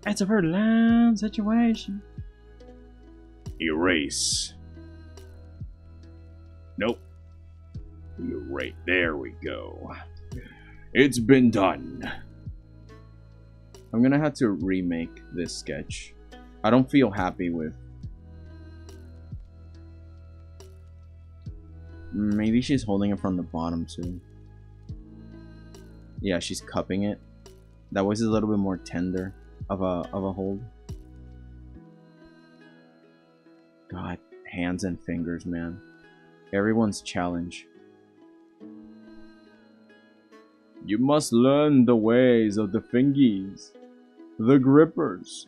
It's a very long situation. Erase. Nope. Right, there we go. It's been done. I'm gonna have to remake this sketch. I don't feel happy with... Maybe she's holding it from the bottom too. Yeah, she's cupping it. That was a little bit more tender of a hold. God, hands and fingers, man. Everyone's challenge. You must learn the ways of the fingies, the grippers.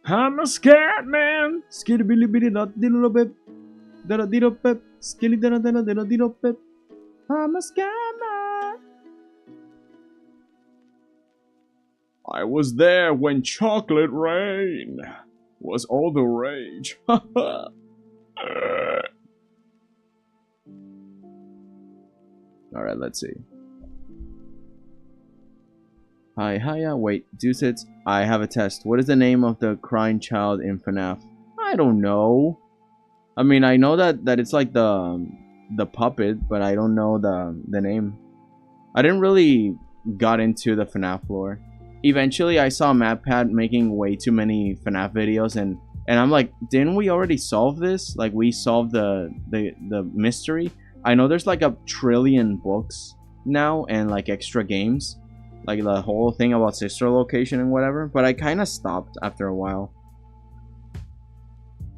I'm a scat man. Skitty billy billy dot diddle pip. Dada diddle pip. Skilly dada dada dada diddle pip. I'm a scat man. I was there when chocolate rain was all the rage. Alright, let's see. Hi, hiya, wait, Deucits, I have a test. What is the name of the crying child in FNAF? I don't know. I mean, I know that it's like the puppet, but I don't know the name. I didn't really got into the FNAF lore. Eventually, I saw MatPat making way too many FNAF videos, and I'm like, didn't we already solve this? Like, we solved the mystery. I know there's like 1,000,000,000,000 books now and like extra games, like the whole thing about sister location and whatever. But I kind of stopped after a while.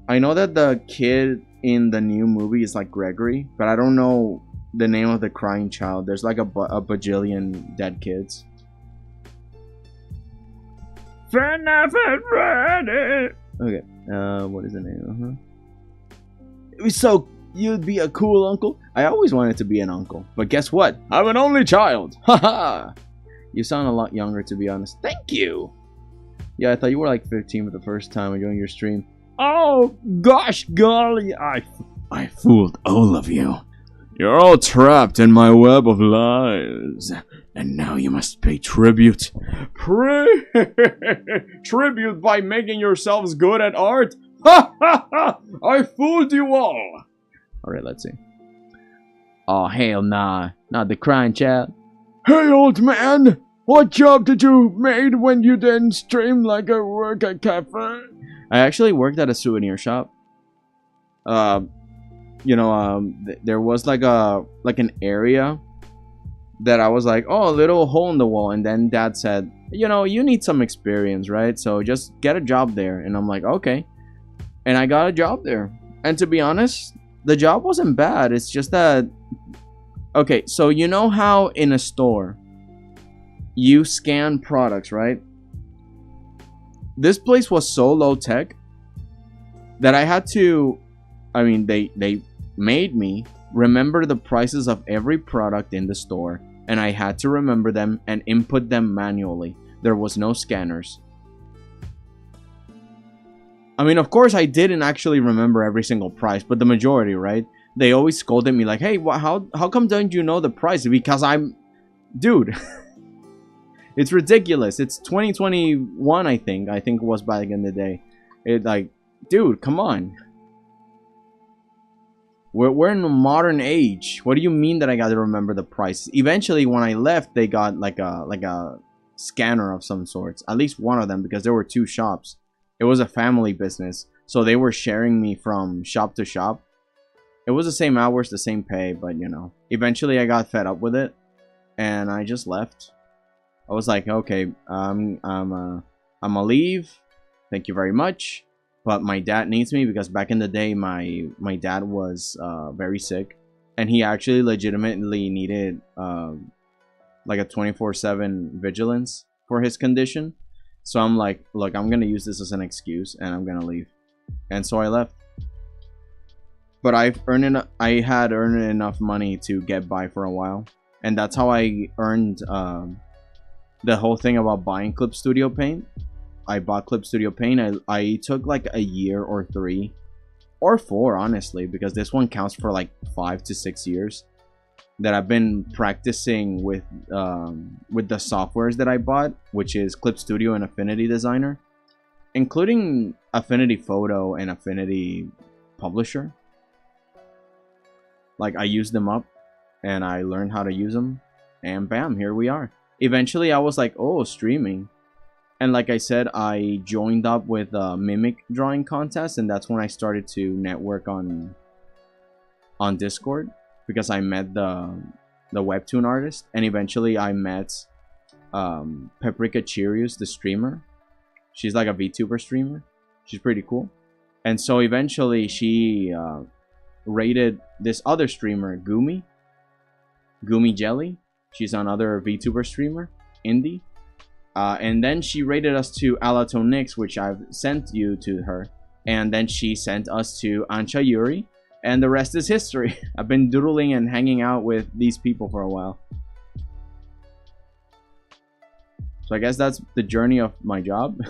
I know that the kid in the new movie is like Gregory, but I don't know the name of the crying child. There's like a bajillion dead kids. FNAF is ready. Okay, what is the name? It was so you'd be a cool uncle. I always wanted to be an uncle, but guess what? I'm an only child. Haha. You sound a lot younger, to be honest. Thank you. Yeah, I thought you were like 15 for the first time I joined your stream. Oh gosh golly, I fooled all of you. you're all trapped in my web of lies, and now you must pay tribute. Tribute by making yourselves good at art. Ha ha ha! I fooled you all. Alright, let's see. Oh, hell nah. Not the crying child. Hey, old man! What job did you made when you didn't stream like I work at cafe? I actually worked at a souvenir shop. You know, there was like an area that I was like, oh, a little hole in the wall. And then Dad said, you know, you need some experience, right? So just get a job there. And I'm like, okay. And I got a job there. And to be honest, the job wasn't bad. It's just that... Okay, so you know how in a store, you scan products, right? This place was so low tech that I had to... I mean, they made me remember the prices of every product in the store. And I had to remember them and input them manually. There was no scanners. I mean, of course, I didn't actually remember every single price, but the majority, right? They always scolded me like, hey, how come don't you know the price? Because I'm... Dude. It's ridiculous. It's 2021, I think. I think it was back in the day. It like, dude, come on. We're in a modern age. What do you mean that I got to remember the prices? Eventually, when I left, they got like a scanner of some sorts. At least one of them, because there were 2 shops. It was a family business, so they were sharing me from shop to shop. It was the same hours, the same pay, but you know. Eventually, I got fed up with it, and I just left. I was like, okay, I'm gonna leave. Thank you very much. But my dad needs me because back in the day, my dad was very sick, and he actually legitimately needed like a 24/7 vigilance for his condition. So I'm like, look, I'm gonna use this as an excuse, and I'm gonna leave. And so I left. But I had earned enough money to get by for a while, and that's how I earned the whole thing about buying Clip Studio Paint. I bought Clip Studio Paint. I took like a year or 3 or 4, honestly, because this one counts for like 5 to 6 years that I've been practicing with the softwares that I bought, which is Clip Studio and Affinity Designer, including Affinity Photo and Affinity Publisher. Like, I used them up and I learned how to use them, and bam, here we are. Eventually I was like, oh, streaming. And like I said, I joined up with a mimic drawing contest, and that's when I started to network on Discord, because I met the webtoon artist, and eventually I met 𝐏𝐚𝐫𝐭, the streamer. She's like a VTuber streamer. She's pretty cool. And so eventually she rated this other streamer, 𝐏𝐚𝐫𝐭 Jelly. She's another VTuber streamer, indie. And then she rated us to 𝐼𝐆𝐇𝐓, which I've sent you to her. And then she sent us to Ancha Yuri. And the rest is history. I've been doodling and hanging out with these people for a while. So I guess that's the journey of my job.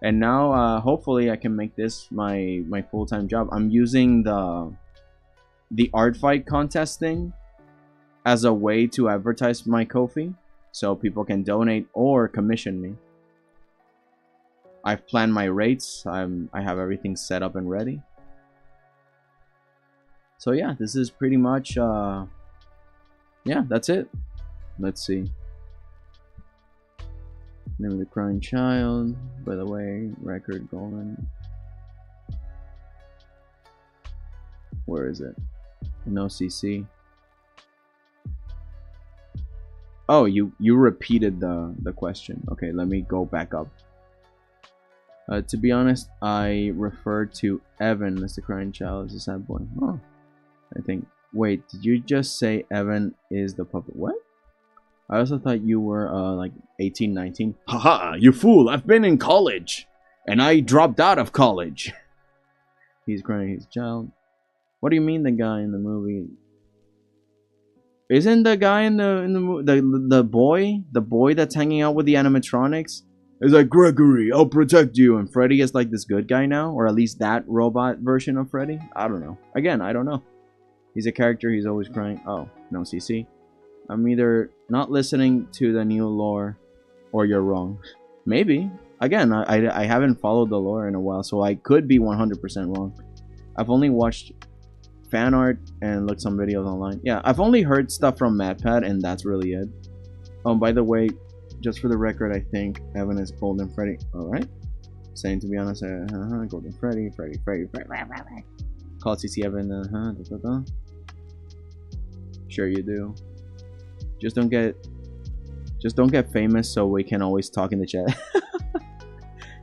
And now, hopefully, I can make this my full-time job. I'm using the art fight contest thing as a way to advertise my Ko-fi, so people can donate or commission me. I've planned my rates. I have everything set up and ready. So yeah, this is pretty much yeah, that's it. Let's see. Name of the Crying Child, by the way, record golden. Where is it? No CC. Oh, you repeated the question. Okay, let me go back up. To be honest, I referred to Evan as the crying child as a sad boy. Oh, I think. Wait, did you just say Evan is the puppet? What? I also thought you were like 18, 19. Haha, you fool! I've been in college, and I dropped out of college. He's crying. He's a child. What do you mean the guy in the movie? Isn't the guy in the boy that's hanging out with the animatronics? It's like, Gregory, I'll protect you, and Freddy is like this good guy now, or at least that robot version of Freddy. I don't know. Again, I don't know. He's a character. He's always crying. Oh, no CC. I'm either not listening to the new lore, or you're wrong. Maybe. Again, I haven't followed the lore in a while, so I could be 100% wrong. I've only watched fan art and looked some videos online. Yeah, I've only heard stuff from MadPat, and that's really it. By the way, just for the record, I think Evan is Golden Freddy. Alright. Saying, to be honest, Golden Freddy. Call CC Evan, Sure you do. Just don't get famous so we can always talk in the chat.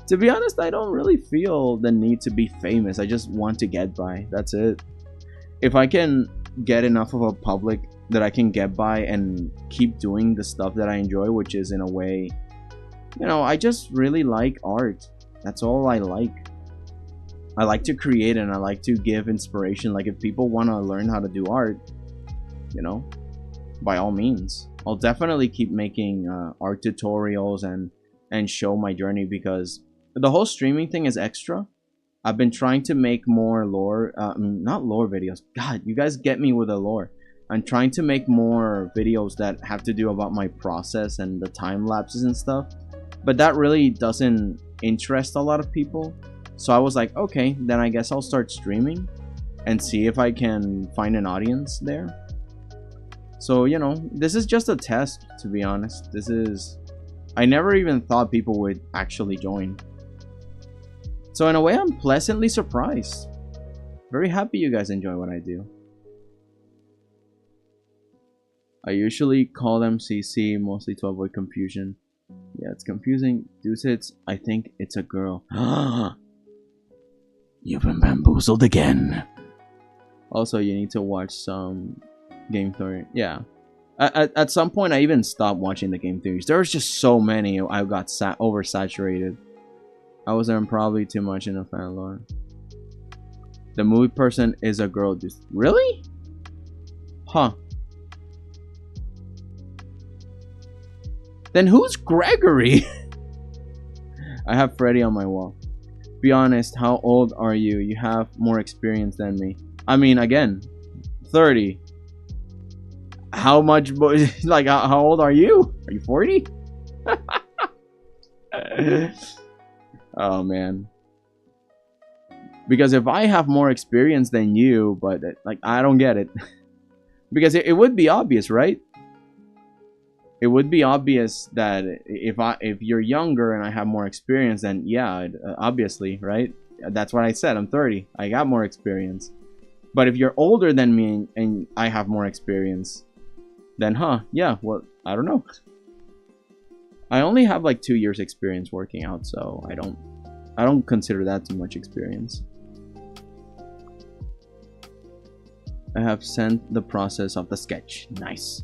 To be honest, I don't really feel the need to be famous. I just want to get by. That's it. If I can get enough of a public that I can get by and keep doing the stuff that I enjoy, which is in a way, you know, I just really like art. That's all I like. I like to create and I like to give inspiration. Like if people want to learn how to do art, you know, by all means. I'll definitely keep making art tutorials and show my journey, because the whole streaming thing is extra. I've been trying to make more lore, not lore videos. God, you guys get me with the lore. I'm trying to make more videos that have to do about my process and the time lapses and stuff. But that really doesn't interest a lot of people. So I was like, okay, then I guess I'll start streaming and see if I can find an audience there. So, you know, this is just a test, to be honest. This is... I never even thought people would actually join. So in a way, I'm pleasantly surprised. Very happy you guys enjoy what I do. I usually call them CC, mostly to avoid confusion. Yeah, it's confusing. Deucits, I think it's a girl. You've been bamboozled again. Also, you need to watch some game theory. Yeah. At some point, I even stopped watching the game theories. There was just so many. I got oversaturated. I was probably too much in a fan lore. The movie person is a girl. Just really? Huh. Then who's Gregory? I have Freddy on my wall. Be honest, how old are you? You have more experience than me. I mean, again, 30. How much? Like, how old are you? Are you 40? Oh man. Because if I have more experience than you, but like I don't get it. Because it would be obvious, right? It would be obvious that if you're younger and I have more experience, then yeah, obviously, right? That's what I said. I'm 30. I got more experience. But if you're older than me and I have more experience, then yeah, well, I don't know. I only have like 2 years experience working out, so I don't consider that too much experience. I have sent the process of the sketch. Nice.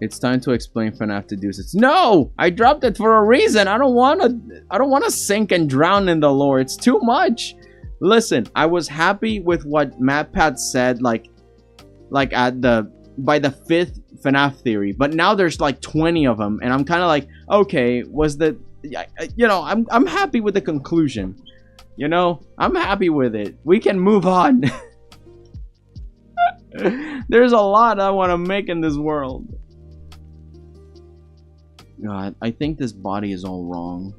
It's time to explain FNAF to Deucits. No! I dropped it for a reason. I don't wanna sink and drown in the lore. It's too much. Listen, I was happy with what MadPat said like by the 5th FNAF theory, but now there's like 20 of them, and I'm kind of like, okay, you know, I'm happy with the conclusion. You know, I'm happy with it. We can move on. There's a lot I want to make in this world. God, I think this body is all wrong.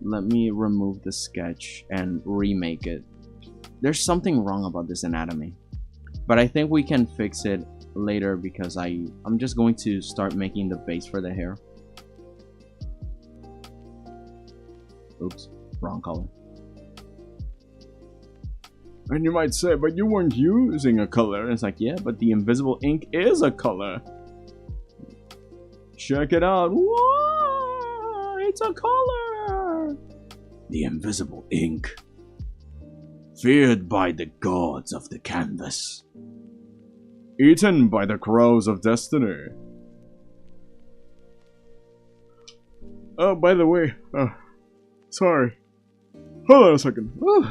Let me remove the sketch and remake it. there's something wrong about this anatomy. But I think we can fix it later because I'm just going to start making the base for the hair. Oops, wrong color. And you might say, but you weren't using a color. And it's like, yeah, but the invisible ink is a color. Check it out. Whoa, it's a color. The invisible ink. Feared by the gods of the canvas. Eaten by the crows of destiny. Oh, by the way, sorry. Hold on a second. Whew.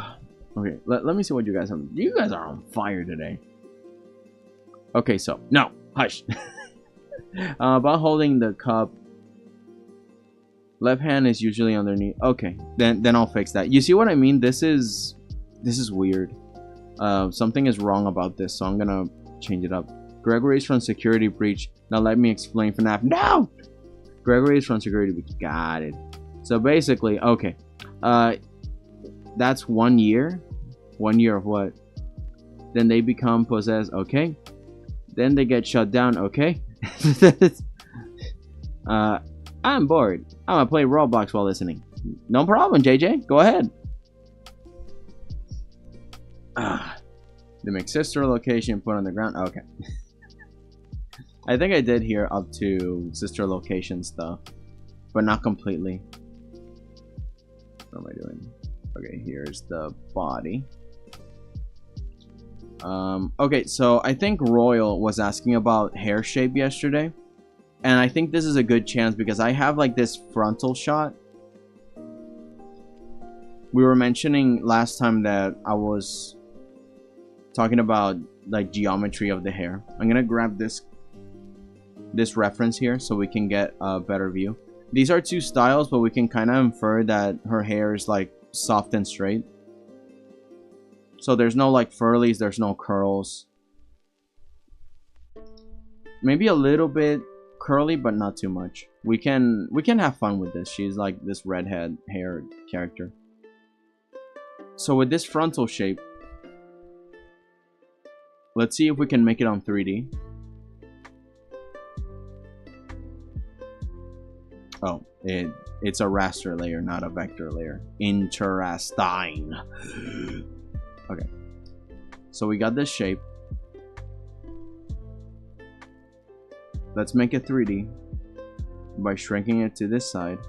Okay, let me see what you guys have. You guys are on fire today. Okay, so no, hush. About holding the cup. Left hand is usually underneath. Okay, then I'll fix that. You see what I mean? This is weird. Something is wrong about this, so I'm gonna change it up. Gregory is from security breach. Now let me explain FNAF. No! Gregory is from security breach. Got it. So basically, okay. That's 1 year. 1 year of what? Then they become possessed. Okay. Then they get shut down. Okay. I'm bored. I'm gonna play Roblox while listening. No problem, JJ. Go ahead. The McSister location put on the ground. Okay. I think I did here up to sister location stuff, but not completely. What am I doing? Okay, here's the body. Okay, so I think Royal was asking about hair shape yesterday, and I think this is a good chance because I have like this frontal shot. We were mentioning last time that I was talking about like geometry of the hair. I'm gonna grab this reference here so we can get a better view. These are two styles, but we can kind of infer that her hair is like soft and straight. So there's no like furlies, there's no curls. Maybe a little bit curly, but not too much. We can have fun with this. She's like this redhead hair character. So with this frontal shape, let's see if we can make it on 3D. Oh, it's a raster layer, not a vector layer. Interesting. Okay. So we got this shape. Let's make it 3D by shrinking it to this side.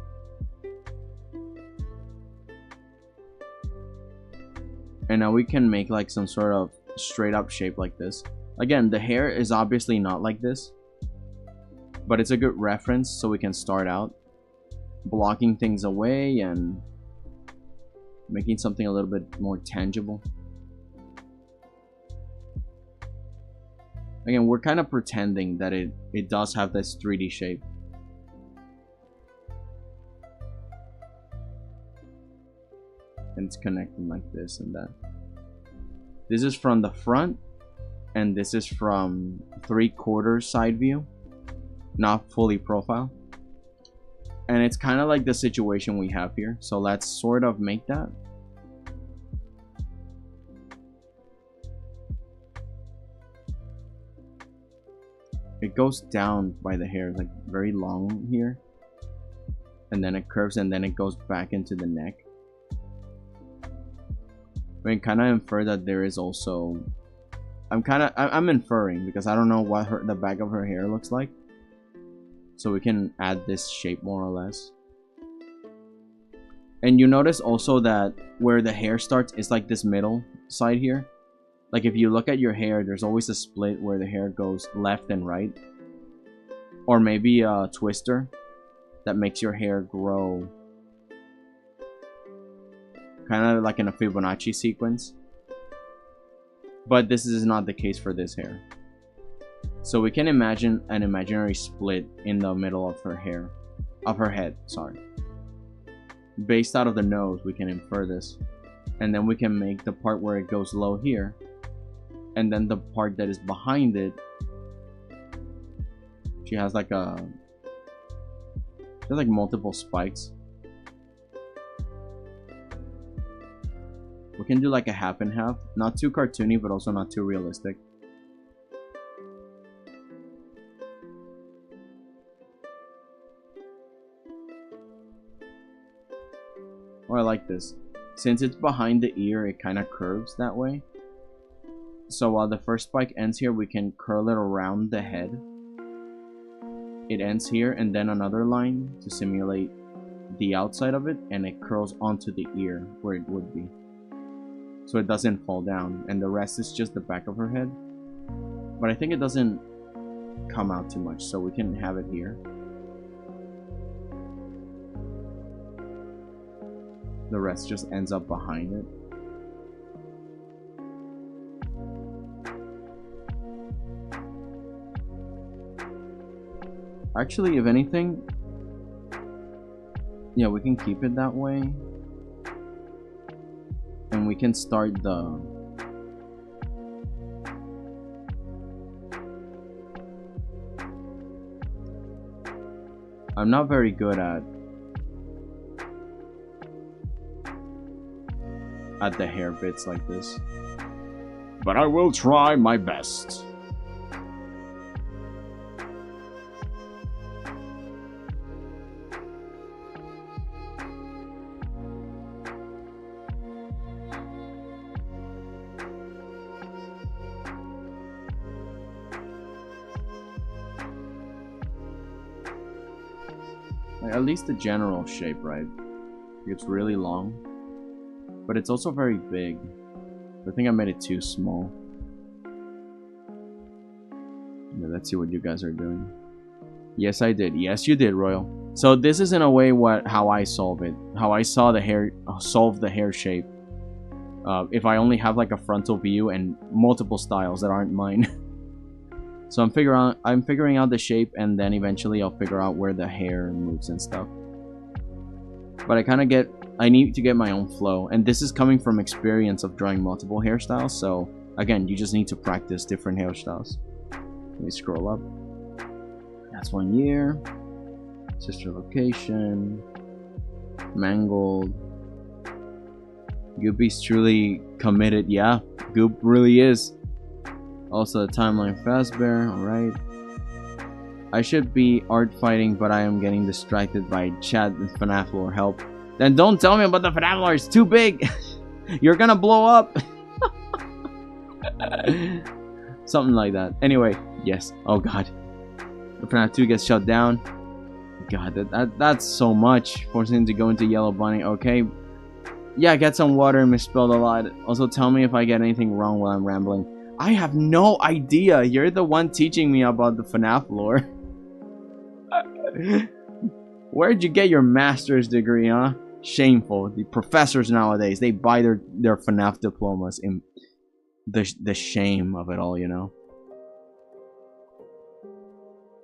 And now we can make like some sort of straight up shape like this. Again, the hair is obviously not like this, but it's a good reference so we can start out blocking things away and making something a little bit more tangible. Again, we're kind of pretending that it does have this 3D shape. And it's connecting like this and that. This is from the front, and this is from 3/4 side view, not fully profile. And it's kind of like the situation we have here. So let's sort of make that. It goes down by the hair, like very long here. And then it curves and then it goes back into the neck. I mean, kind of infer that there is also... I'm inferring because I don't know what the back of her hair looks like. So we can add this shape more or less. And you notice also that where the hair starts is like this middle side here. Like if you look at your hair, there's always a split where the hair goes left and right. Or maybe a twister that makes your hair grow kind of like in a Fibonacci sequence. But this is not the case for this hair. So we can imagine an imaginary split in the middle of her hair, of her head, sorry. Based out of the nose, we can infer this. And then we can make the part where it goes low here. And then the part that is behind it, she has like multiple spikes. We can do like a half and half. Not too cartoony, but also not too realistic. Oh, I like this. Since it's behind the ear, it kind of curves that way. So while the first spike ends here, we can curl it around the head. It ends here, and then another line to simulate the outside of it, and it curls onto the ear where it would be. So it doesn't fall down, and the rest is just the back of her head. But I think it doesn't come out too much, so we can have it here. The rest just ends up behind it. Actually, if anything, yeah, we can keep it that way. And we can start the... I'm not very good at the hair bits like this, but I will try my best. Like, at least the general shape, right? It's really long. But it's also very big. I think I made it too small. Yeah, let's see what you guys are doing. Yes, I did. Yes, you did, Royal. So this is in a way how I solve it. How I saw the hair solve the hair shape. If I only have like a frontal view and multiple styles that aren't mine. So I'm figuring out the shape, and then eventually I'll figure out where the hair moves and stuff. But I need to get my own flow, and this is coming from experience of drawing multiple hairstyles. So again, you just need to practice different hairstyles. Let me scroll up. That's 1 year. Sister location. Mangled. Goopy's truly committed. Yeah, Goop really is. Also the timeline Fazbear. Alright. I should be art fighting, but I am getting distracted by chat and FNAF lore. Help. Then don't tell me about the FNAF lore. It's too big. You're gonna blow up. Something like that. Anyway, yes. Oh god. The FNAF 2 gets shut down. God, that's so much. Forcing him to go into Yellow Bunny. Okay. Yeah, get some water and misspelled a lot. Also, tell me if I get anything wrong while I'm rambling. I have no idea. You're the one teaching me about the FNAF lore. Where'd you get your master's degree, huh? Shameful. The professors nowadays, they buy their FNAF diplomas in the shame of it all, you know?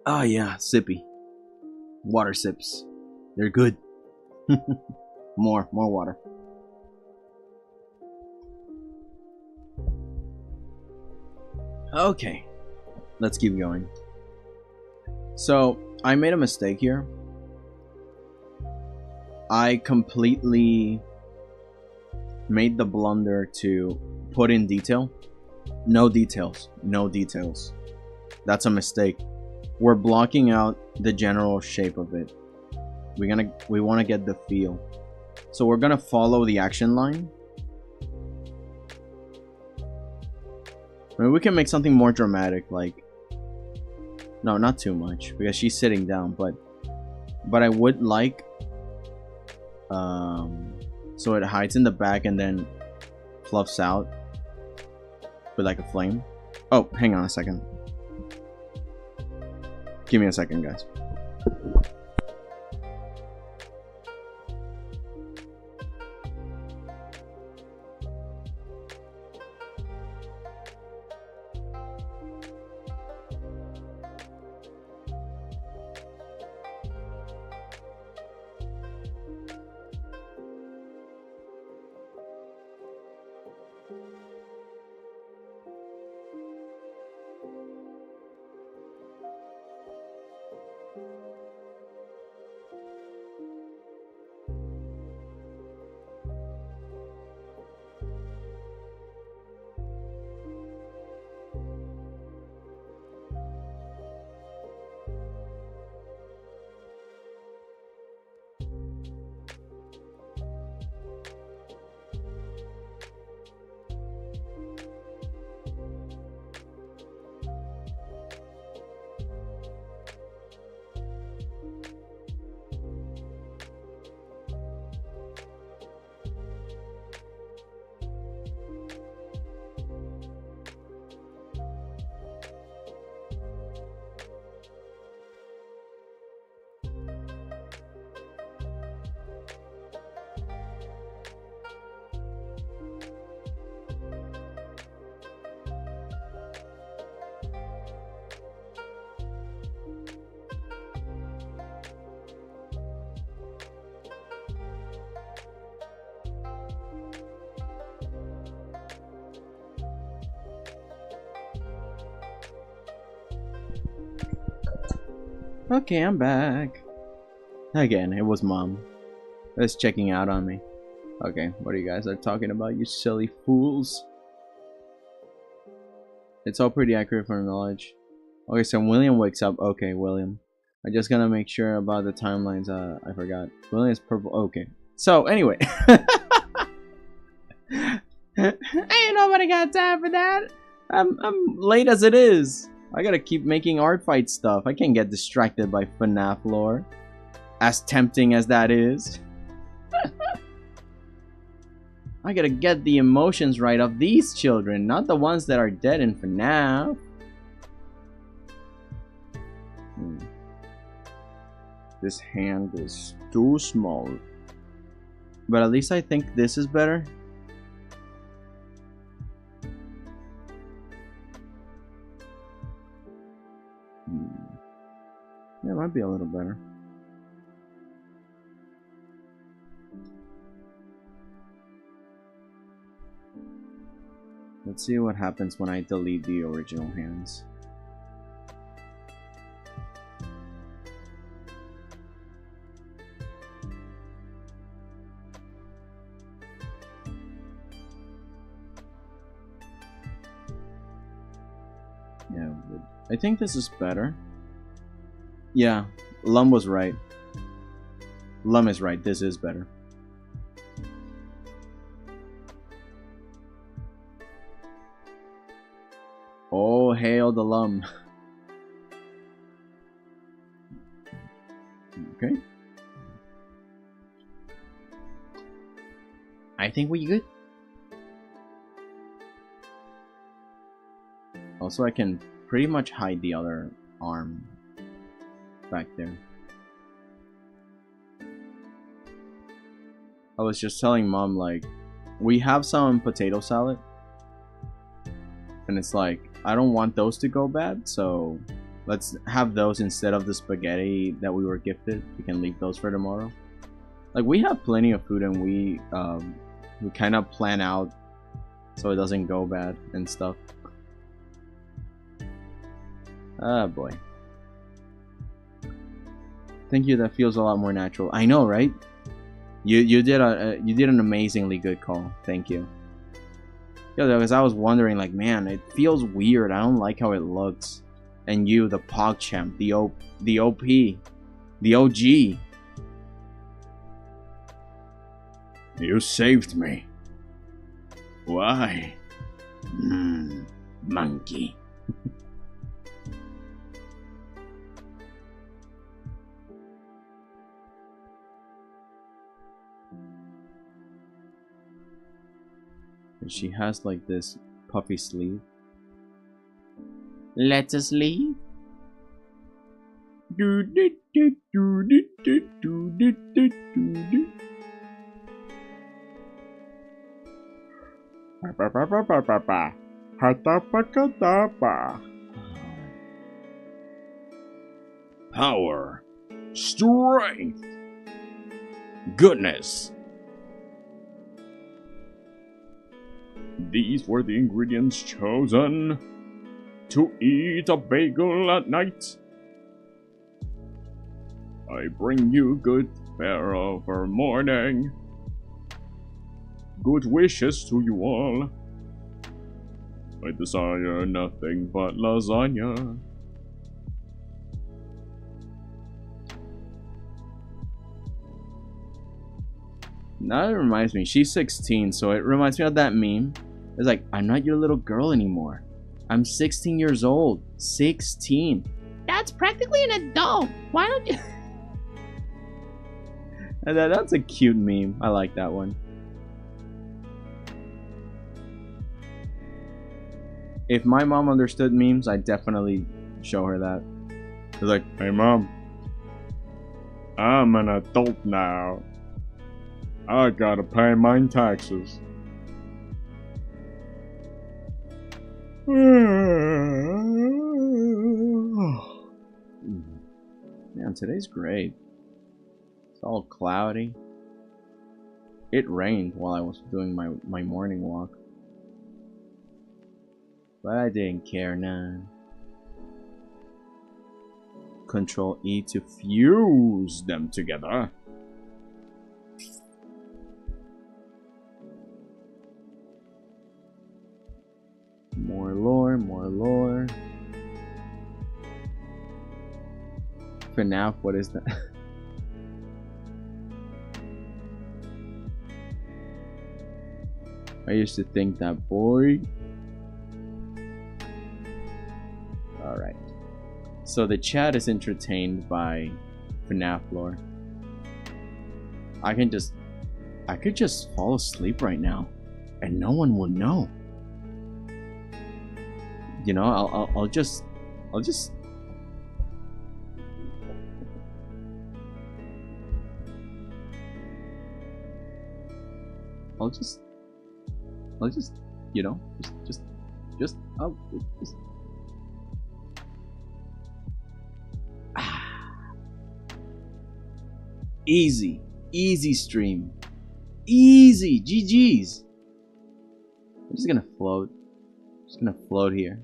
Oh yeah, sippy. Water sips. They're good. More water. Okay, let's keep going. So, I made a mistake here. I completely made the blunder to put in detail. No details. No details. That's a mistake. We're blocking out the general shape of it. We want to get the feel. So we're gonna follow the action line. I mean, we can make something more dramatic, like... No, not too much, because she's sitting down, but I would like... So it hides in the back and then fluffs out with like a flame. Oh, hang on a second. Give me a second, guys. Okay, I'm back. Again, it was Mom. That's checking out on me. Okay, what are you guys are talking about, you silly fools? It's all pretty accurate for knowledge. Okay, so William wakes up. Okay, William. I just gotta make sure about the timelines. I forgot. William's purple. Okay. So, anyway. Ain't nobody got time for that. I'm late as it is. I gotta keep making art fight stuff. I can't get distracted by FNAF lore. As tempting as that is. I gotta get the emotions right of these children, not the ones that are dead in FNAF. This hand is too small. But at least I think this is better. Yeah, it might be a little better. Let's see what happens when I delete the original hands. Yeah, I think this is better. Yeah, Lum was right. Lum is right, this is better. Oh, hail the Lum. Okay. I think we good. Also, I can pretty much hide the other arm back there. I was just telling Mom, like, we have some potato salad. And it's like, I don't want those to go bad, so let's have those instead of the spaghetti that we were gifted. We can leave those for tomorrow. Like, we have plenty of food and we kind of plan out so it doesn't go bad and stuff. Ah, boy. Thank you, that feels a lot more natural. I know, right? You did an amazingly good call. Thank you. Yeah, because I was wondering, like, man, it feels weird. I don't like how it looks. And you, the PogChamp, the OP, the OG. You saved me. Why? Monkey. And she has like this puffy sleeve. Let us leave. Power, strength, goodness. These were the ingredients chosen to eat a bagel at night. I bring you good fare over morning. Good wishes to you all. I desire nothing but lasagna. Now it reminds me, she's 16, so it reminds me of that meme. It's like, I'm not your little girl anymore. I'm 16 years old. 16. That's practically an adult. Why don't you... That's a cute meme. I like that one. If my mom understood memes, I'd definitely show her that. It's like, hey Mom, I'm an adult now. I gotta pay my taxes. Man, today's great. It's all cloudy. It rained while I was doing my morning walk. But I didn't care none. Control E to fuse them together. More lore, more lore. FNAF, what is that? I used to think that, boy. Alright. So the chat is entertained by FNAF lore. I could just fall asleep right now and no one would know. You know, I'll just you know, easy stream, easy GG's. I'm just gonna float. Just gonna float here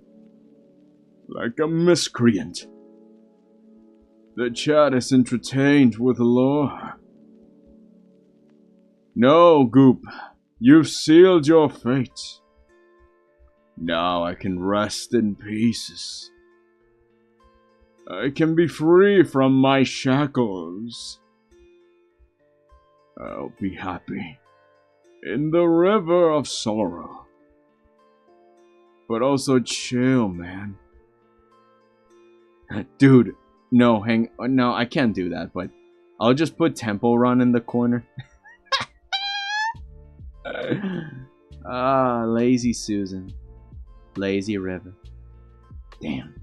like a miscreant. The chat is entertained with lore. No, Goop, you've sealed your fate. Now I can rest in pieces. I can be free from my shackles. I'll be happy in the river of sorrow. But also chill, man. Dude, no, no, I can't do that, but I'll just put Temple Run in the corner. Lazy Susan. Lazy River. Damn.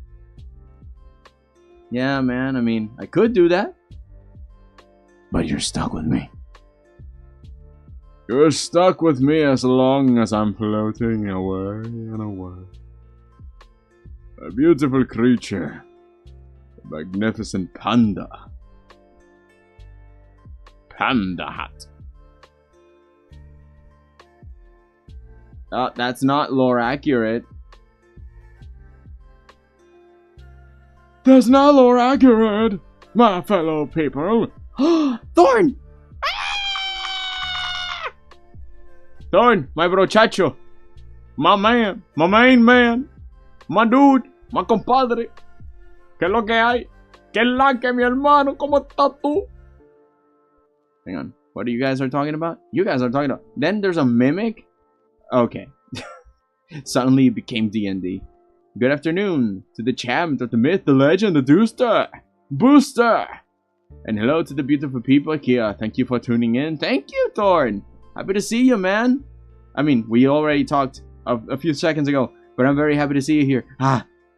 Yeah, man, I mean, I could do that. But you're stuck with me. You're stuck with me as long as I'm floating away and away. A beautiful creature. A magnificent panda. Panda hat. That's not lore accurate. That's not lore accurate, my fellow people. Thorn! Thorn, my brochacho. My man, my main man. My dude, my compadre. ¿Qué es lo que hay? ¿Qué es la que, mi hermano? ¿Cómo estás tú? Hang on. What are you guys talking about? You guys are talking about... Then there's a mimic? Okay. Suddenly it became D&D. Good afternoon to the champ, the myth, the legend, the Dooster, Booster. And hello to the beautiful people here. Thank you for tuning in. Thank you, Thorn. Happy to see you, man. I mean, we already talked a few seconds ago, but I'm very happy to see you here.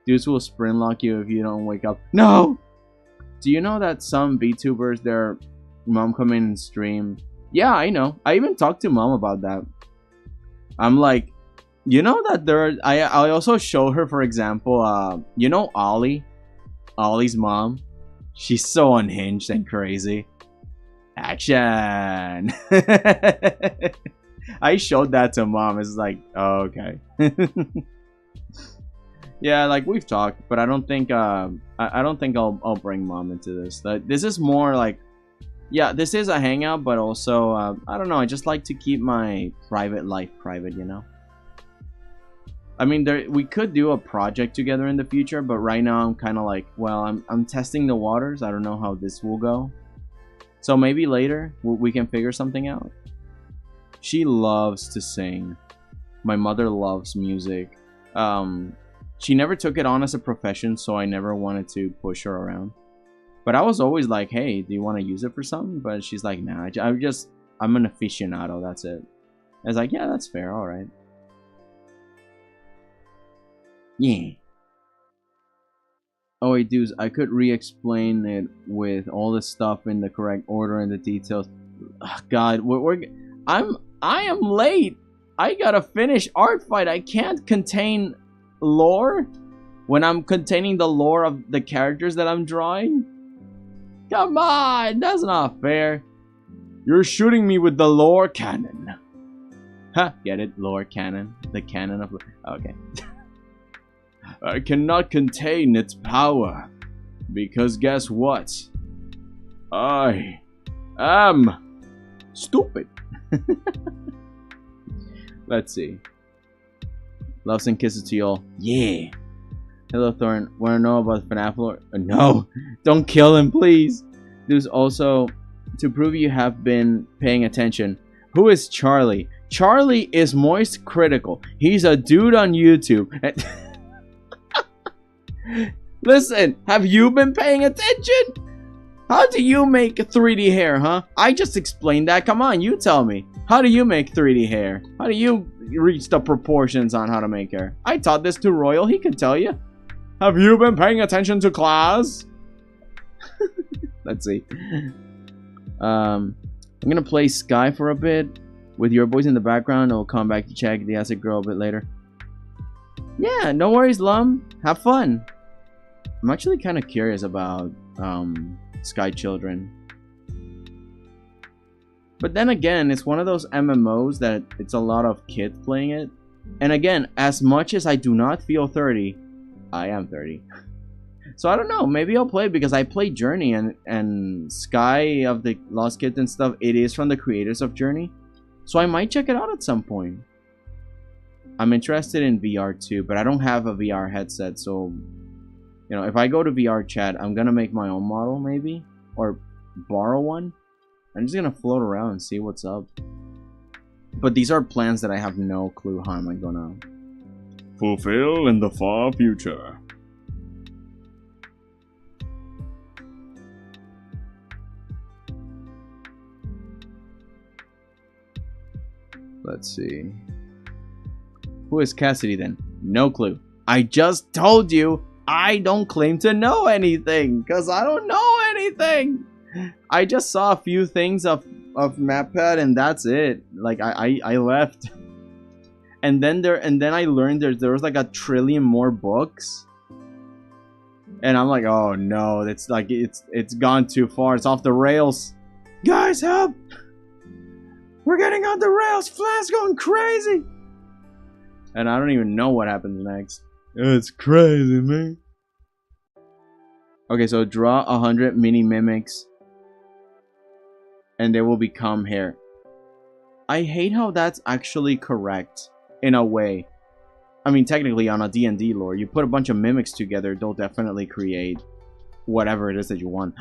Deuce will sprint lock you if you don't wake up. No! Do you know that some VTubers, their mom come in and stream? Yeah, I know. I even talked to mom about that. I'm like, you know that I also show her, for example, you know Ollie? Ollie's mom? She's so unhinged and crazy. Action! I showed that to mom. It's like, oh, okay. Yeah, like we've talked, but I don't think I don't think I'll bring mom into this. This is more like, yeah, this is a hangout, but also I don't know. I just like to keep my private life private, you know. I mean, we could do a project together in the future, but right now I'm kind of like, well, I'm testing the waters. I don't know how this will go. So maybe later we can figure something out. She loves to sing. My mother loves music. She never took it on as a profession, so I never wanted to push her around. But I was always like, hey, do you want to use it for something? But she's like, nah, I'm an aficionado, that's it. I was like, yeah, that's fair, alright. Yeah. Oh wait, dudes, I could re-explain it with all the stuff in the correct order and the details. Ugh, God, I am late. I gotta finish art fight. I can't contain lore when I'm containing the lore of the characters that I'm drawing. Come on, that's not fair. You're shooting me with the lore cannon. Huh, get it? Lore cannon. The cannon of... Okay. I cannot contain its power. Because guess what? I am stupid. Let's see. Loves and kisses to y'all. Yeah. Hello, Thorn. Want to know about FNAF lore? No. Don't kill him, please. There's also, to prove you have been paying attention, who is Charlie? Charlie is Moist Critical. He's a dude on YouTube. Listen, have you been paying attention? How do you make 3D hair, huh? I just explained that. Come on, you tell me. How do you make 3D hair? How do you reach the proportions on how to make hair? I taught this to Royal. He can tell you. Have you been paying attention to class? Let's see. I'm gonna play Sky for a bit with your voice in the background. I'll come back to check the Acid Girl a bit later. Yeah, no worries, Lum. Have fun. I'm actually kind of curious about Sky Children. But then again, it's one of those MMOs that it's a lot of kids playing it. And again, as much as I do not feel 30, I am 30. So I don't know, maybe I'll play because I play Journey and Sky of the Lost Kids and stuff. It is from the creators of Journey. So I might check it out at some point. I'm interested in VR too, but I don't have a VR headset, so you know, if I go to VR chat, I'm gonna make my own model maybe, or borrow one. I'm just gonna float around and see what's up. But these are plans that I have no clue how am I gonna fulfill in the far future. Let's see. Who is Cassidy then? No clue. I just told you I don't claim to know anything because I don't know anything. I just saw a few things of MapPad and that's it. Like I left. And then I learned there was like a trillion more books. And I'm like, oh no, it's like it's gone too far. It's off the rails. Guys, help! We're getting on the rails. Flash going crazy. And I don't even know what happens next. It's crazy, man. Okay, so draw 100 mini mimics. And they will become hair. I hate how that's actually correct. In a way. I mean, technically on a D&D lore, you put a bunch of mimics together, they'll definitely create whatever it is that you want.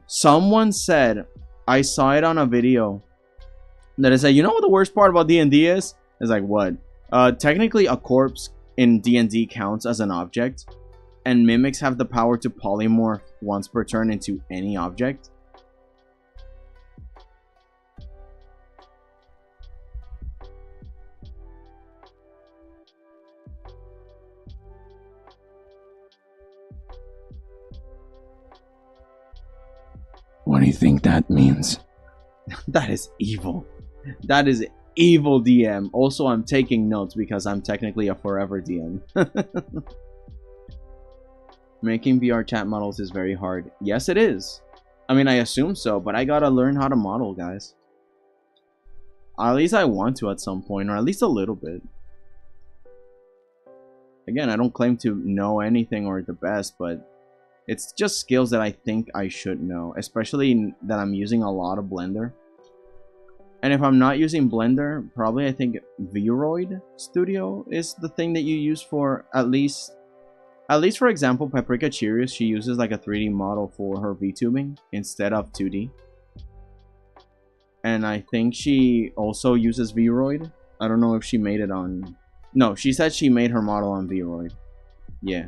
Someone said, I saw it on a video, that it said, you know what the worst part about D&D is? It's like, what? Technically, a corpse in D&D counts as an object, and mimics have the power to polymorph once per turn into any object. What do you think that means? That is evil. That is evil, DM. Also, I'm taking notes because I'm technically a forever DM. Making VR chat models is very hard. Yes, it is. I mean, I assume so, but I gotta learn how to model, guys. At least I want to at some point, or at least a little bit. Again, I don't claim to know anything or the best, but it's just skills that I think I should know, especially that I'm using a lot of Blender. And if I'm not using Blender, probably I think Vroid Studio is the thing that you use for at least for example, Paprika Cheerios, she uses like a 3D model for her VTubing instead of 2D. And I think she also uses Vroid. I don't know if she made it on... No, she said she made her model on Vroid. Yeah.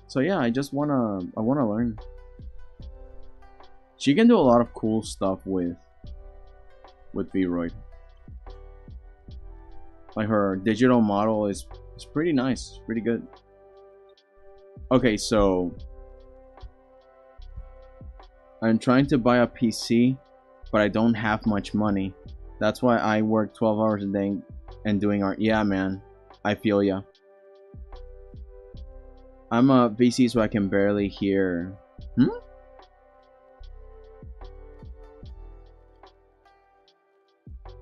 So yeah, I wanna learn. She can do a lot of cool stuff with Vroid. Like her digital model is pretty nice, pretty good. Okay, so I'm trying to buy a PC, but I don't have much money. That's why I work 12 hours a day and doing art. Yeah, man, I feel ya. I'm a VC, so I can barely hear.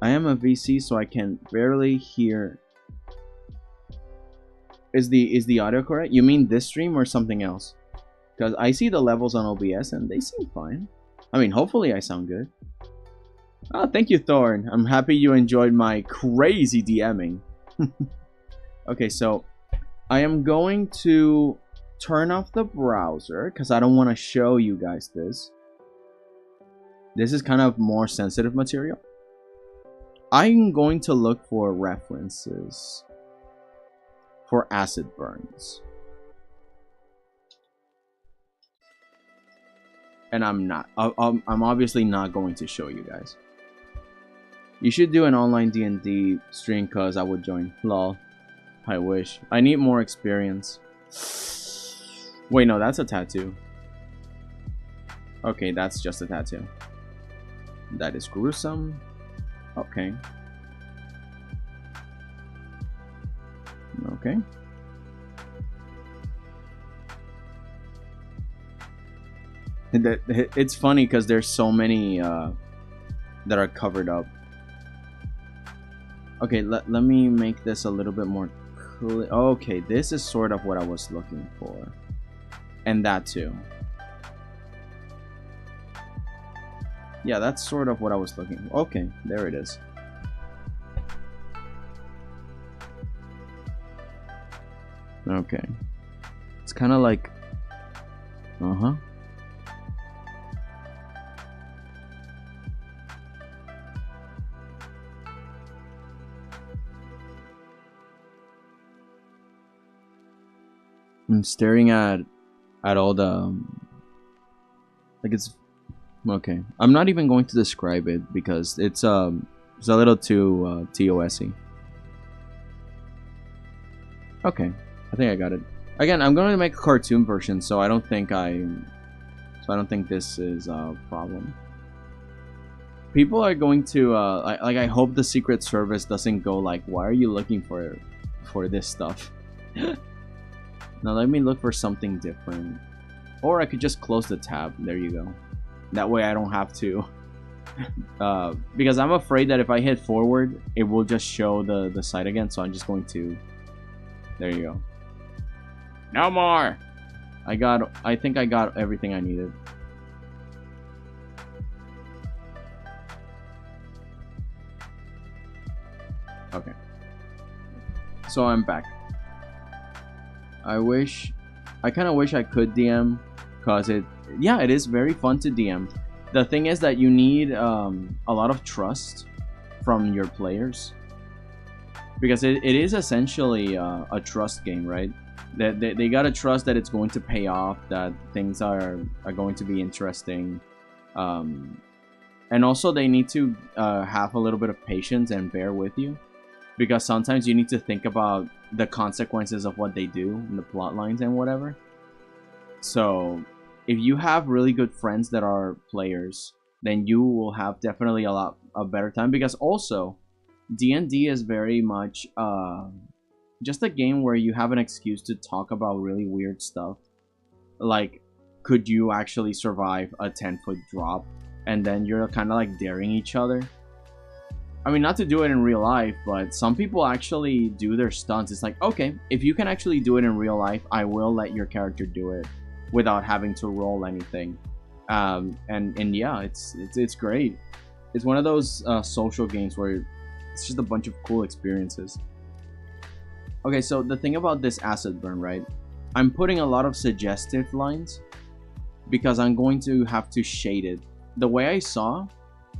I am a VC, so I can barely hear. Is the audio correct? You mean this stream or something else? Because I see the levels on OBS and they seem fine. I mean, hopefully I sound good. Oh, thank you, Thorn. I'm happy you enjoyed my crazy DMing. Okay, so I am going to turn off the browser because I don't want to show you guys this. This is kind of more sensitive material. I'm going to look for references for acid burns. And I'm obviously not going to show you guys. You should do an online D&D stream cause I would join. Lol. I wish. I need more experience. Wait, no, that's a tattoo. Okay, that's just a tattoo. That is gruesome. Okay. Okay. It's funny because there's so many that are covered up. Okay, let me make this a little bit more clear. Okay, this is sort of what I was looking for. And that too. Yeah, that's sort of what I was looking for. Okay, there it is. Okay. It's kind of like... Uh-huh. I'm staring at all the like it's okay. I'm not even going to describe it because it's a little too TOS-y. Okay, I think I got it. Again, I'm going to make a cartoon version, so I don't think this is a problem. People are going to like I hope the Secret Service doesn't go like, why are you looking for this stuff? Now let me look for something different. Or I could just close the tab. There you go. That way I don't have to. Because I'm afraid that if I hit forward, it will just show the site again. So I'm just going to... There you go. No more! I think I got everything I needed. Okay. So I'm back. I kind of wish I could DM, cause it is very fun to DM. The thing is that you need a lot of trust from your players, because it is essentially a trust game, right? They gotta trust that it's going to pay off, that things are going to be interesting, and also they need to have a little bit of patience and bear with you, because sometimes you need to think about the consequences of what they do and the plot lines and whatever. So if you have really good friends that are players, then you will have definitely a better time, because also D&D is very much just a game where you have an excuse to talk about really weird stuff, like could you actually survive a 10-foot drop, and then you're kind of like daring each other. I mean, not to do it in real life, but some people actually do their stunts. It's like, okay, if you can actually do it in real life, I will let your character do it without having to roll anything. And yeah, it's great. It's one of those social games where it's just a bunch of cool experiences. Okay, so the thing about this acid burn, right? I'm putting a lot of suggestive lines because I'm going to have to shade it. The way I saw,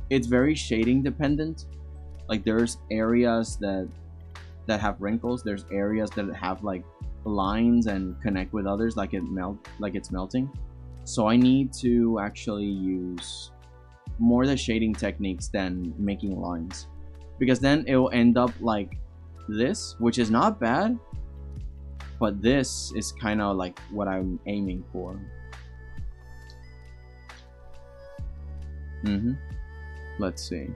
it's very shading dependent. Like there's areas that have wrinkles. There's areas that have like lines and connect with others, like it's melting. So I need to actually use more the shading techniques than making lines, because then it will end up like this, which is not bad, but this is kind of like what I'm aiming for. Let's see.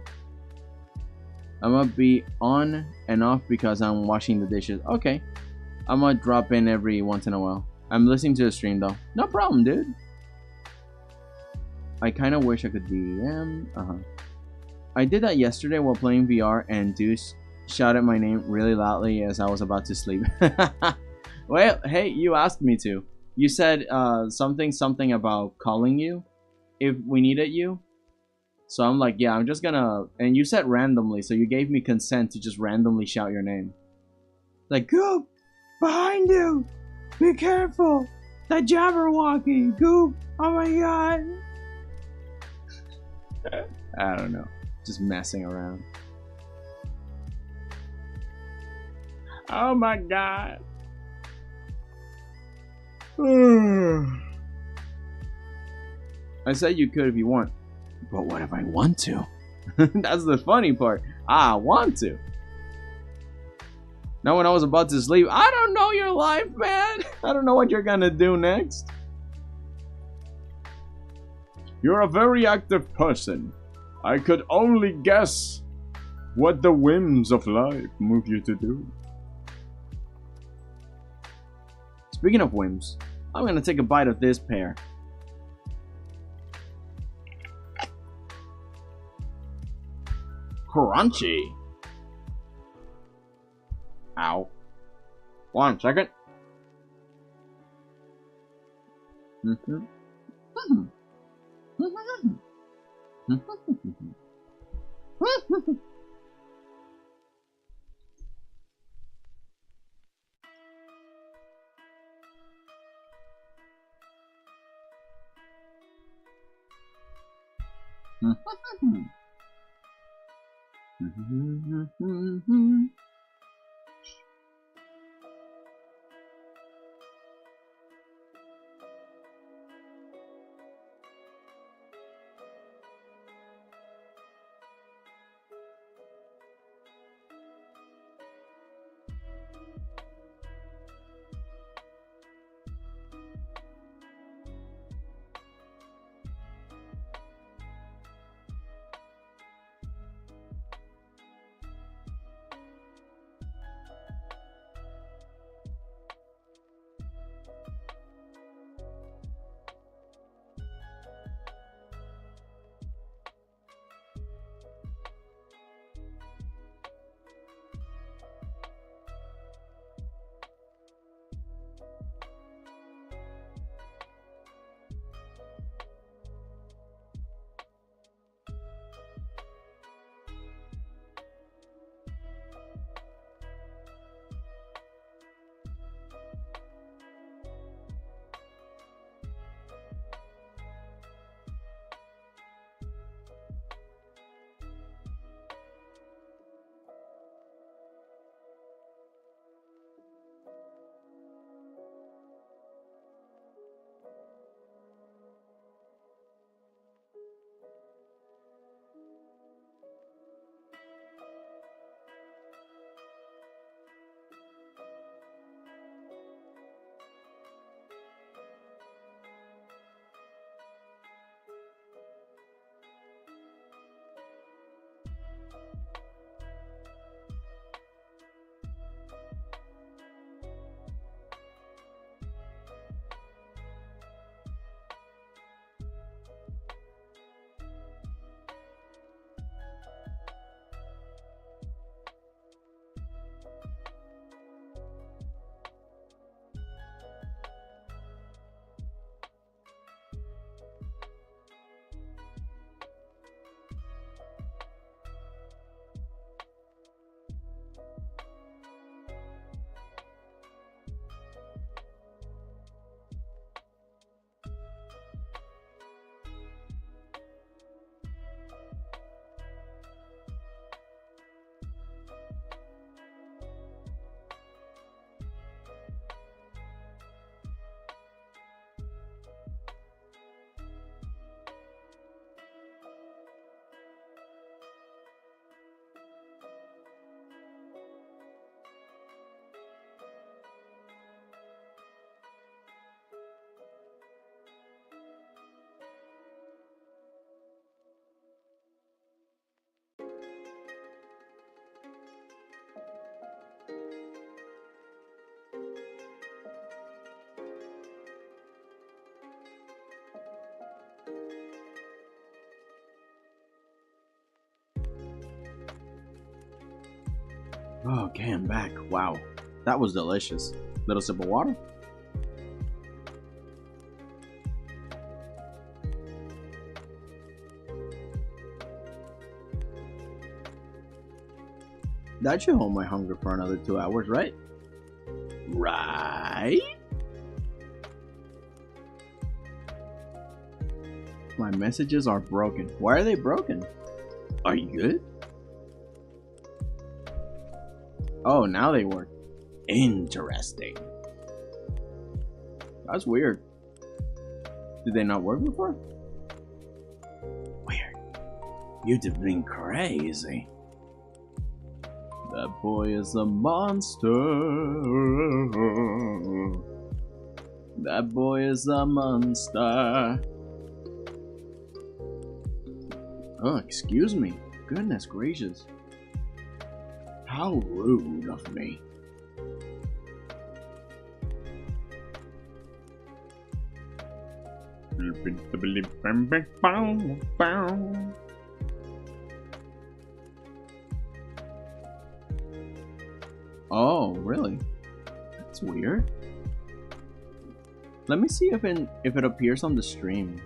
I'm gonna be on and off because I'm washing the dishes. Okay, I'm gonna drop in every once in a while. I'm listening to the stream though. No problem, dude. I kind of wish I could DM. I did that yesterday while playing VR, and Deuce shouted my name really loudly as I was about to sleep. Well, hey, you asked me to. You said something about calling you if we needed you. So I'm like, yeah, I'm just gonna. And you said randomly, so you gave me consent to just randomly shout your name. Like, Goop, behind you! Be careful! The Jabberwocky! Goop! Oh my god! I don't know. Just messing around. Oh my god. I said you could if you want. But what if I want to? That's the funny part. I want to. Now when I was about to sleep, I don't know your life, man. I don't know what you're gonna do next. You're a very active person. I could only guess what the whims of life move you to do. Speaking of whims, I'm gonna take a bite of this pear. Crunchy. Ow. 1 second. Oh, okay, I'm back. Wow, that was delicious. Little sip of water. That should hold my hunger for another 2 hours, right? Right? My messages are broken. Why are they broken? Are you good? Oh, now they work. Interesting. That's weird. Did they not work before? Weird. You've been crazy. That boy is a monster. That boy is a monster. Oh, excuse me. Goodness gracious. How rude of me. Oh, really? That's weird. Let me see if it appears on the stream.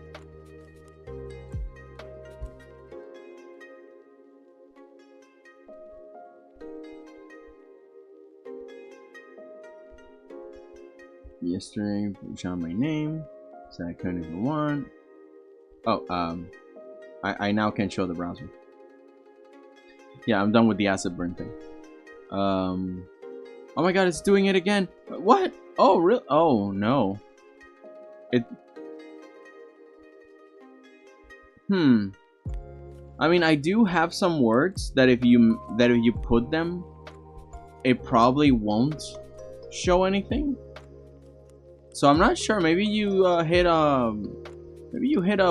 Yesterday, found my name. So I couldn't even want. Oh, I now can show the browser. Yeah, I'm done with the acid burn thing. Oh my god, it's doing it again. What? Oh, really? Oh no. It. I mean, I do have some words that if you put them, it probably won't show anything. So I'm not sure. Maybe you hit a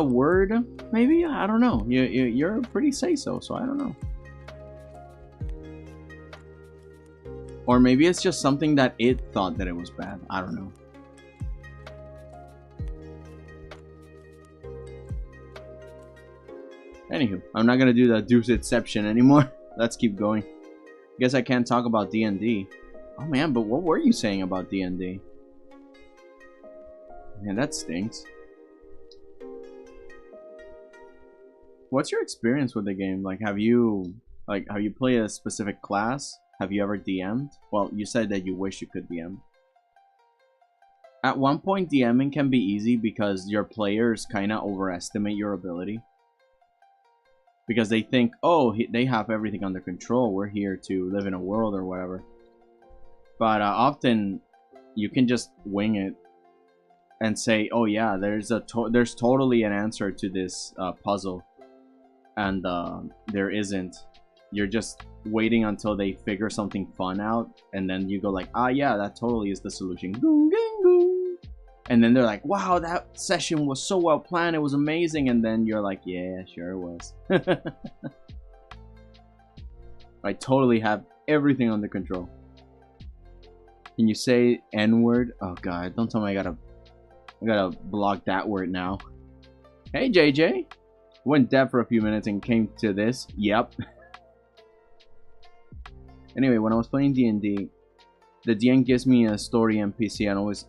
word. Maybe, I don't know. You're pretty say-so, so I don't know. Or maybe it's just something that it thought that it was bad. I don't know. Anywho, I'm not gonna do the _Deuceception anymore. Let's keep going. Guess I can't talk about D&D. Oh man, but what were you saying about D&D? Man, that stinks. What's your experience with the game? Like, have you played a specific class? Have you ever DM'd? Well, you said that you wish you could DM. At one point, DMing can be easy because your players kind of overestimate your ability. Because they think, oh, they have everything under control. We're here to live in a world or whatever. But often, you can just wing it and say, oh yeah, there's totally an answer to this puzzle. And there isn't. You're just waiting until they figure something fun out, and then you go like, ah yeah, that totally is the solution. And then they're like, wow, that session was so well planned, it was amazing. And then you're like, yeah, sure it was. I totally have everything under control. Can you say N-word? Oh god, don't tell me I gotta block that word now. Hey JJ, went deaf for a few minutes and came to this. Yep. Anyway, when I was playing D&D, the DM gives me a story NPC and always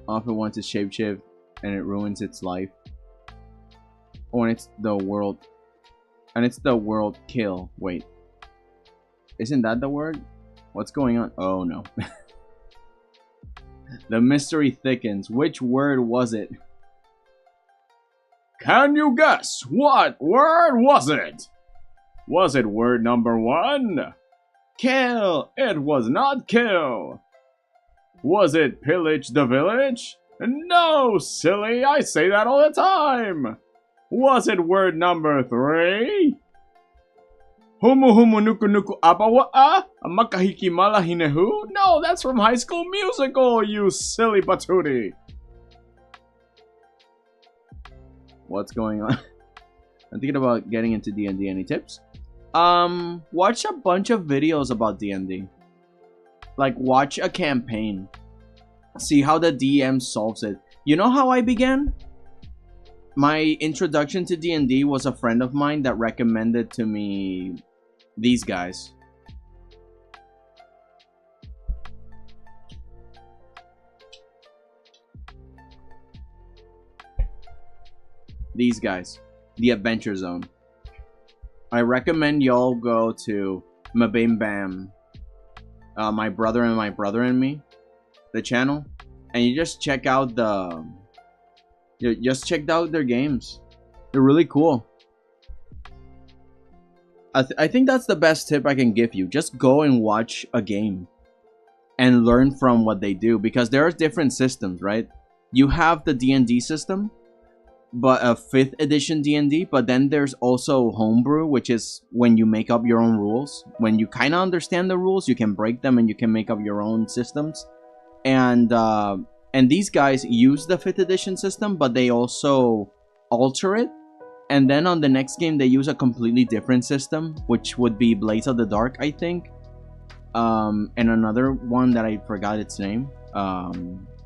often wants to shapeshift and it ruins its life. Oh, and it's the world. And it's the world kill. Wait. Isn't that the word? What's going on? Oh no. The mystery thickens. Which word was it? Can you guess what word was it? Was it word number 1? Kill. It was not kill. Was it pillage the village? No, silly. I say that all the time. Was it word number 3? Humu humu nuku nuku apawa'a makahiki malahinehu? No, that's from High School Musical, you silly patootie. What's going on? I'm thinking about getting into D&D. Any tips? Watch a bunch of videos about D&D. Like, watch a campaign. See how the DM solves it. You know how I began? My introduction to D&D was a friend of mine that recommended to me these guys. these guys, the Adventure Zone. I recommend y'all go to 𝐏𝐵𝐵, my brother and me, the channel, and you just check out their games. They're really cool. I think that's the best tip I can give you. Just go and watch a game and learn from what they do, because there are different systems, right? You have the D&D system, but a 5th edition D&D, but then there's also homebrew, which is when you make up your own rules. When you kind of understand the rules, you can break them and you can make up your own systems. And these guys use the 5th edition system, but they also alter it. And then on the next game, they use a completely different system, which would be Blades of the Dark, I think. And another one that I forgot its name.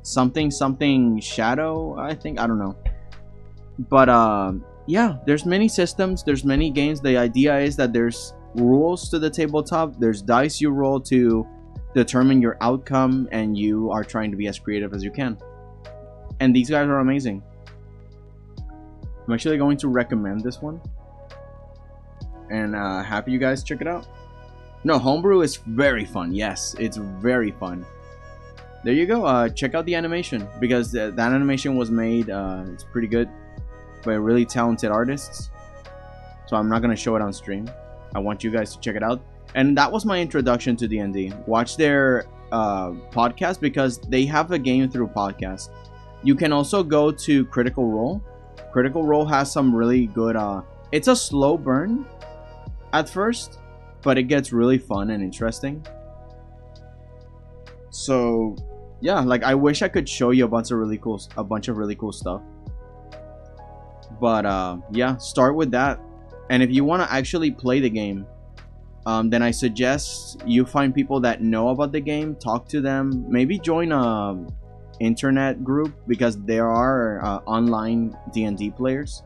Something Shadow, I think. I don't know. But yeah, there's many systems. There's many games. The idea is that there's rules to the tabletop. There's dice you roll to determine your outcome, and you are trying to be as creative as you can. And these guys are amazing. I'm actually going to recommend this one, and happy you guys check it out. No, homebrew is very fun. Yes, it's very fun. There you go. Check out the animation, because that animation was made, it's pretty good, by really talented artists. So I'm not going to show it on stream. I want you guys to check it out. And that was my introduction to D&D. Watch their podcast, because they have a game through podcast. You can also go to Critical Role. Critical Role has some really good, it's a slow burn at first, but it gets really fun and interesting. So yeah, like, I wish I could show you a bunch of really cool stuff. But yeah, start with that. And if you want to actually play the game, then I suggest you find people that know about the game, talk to them, maybe join a internet group, because there are online D&D players.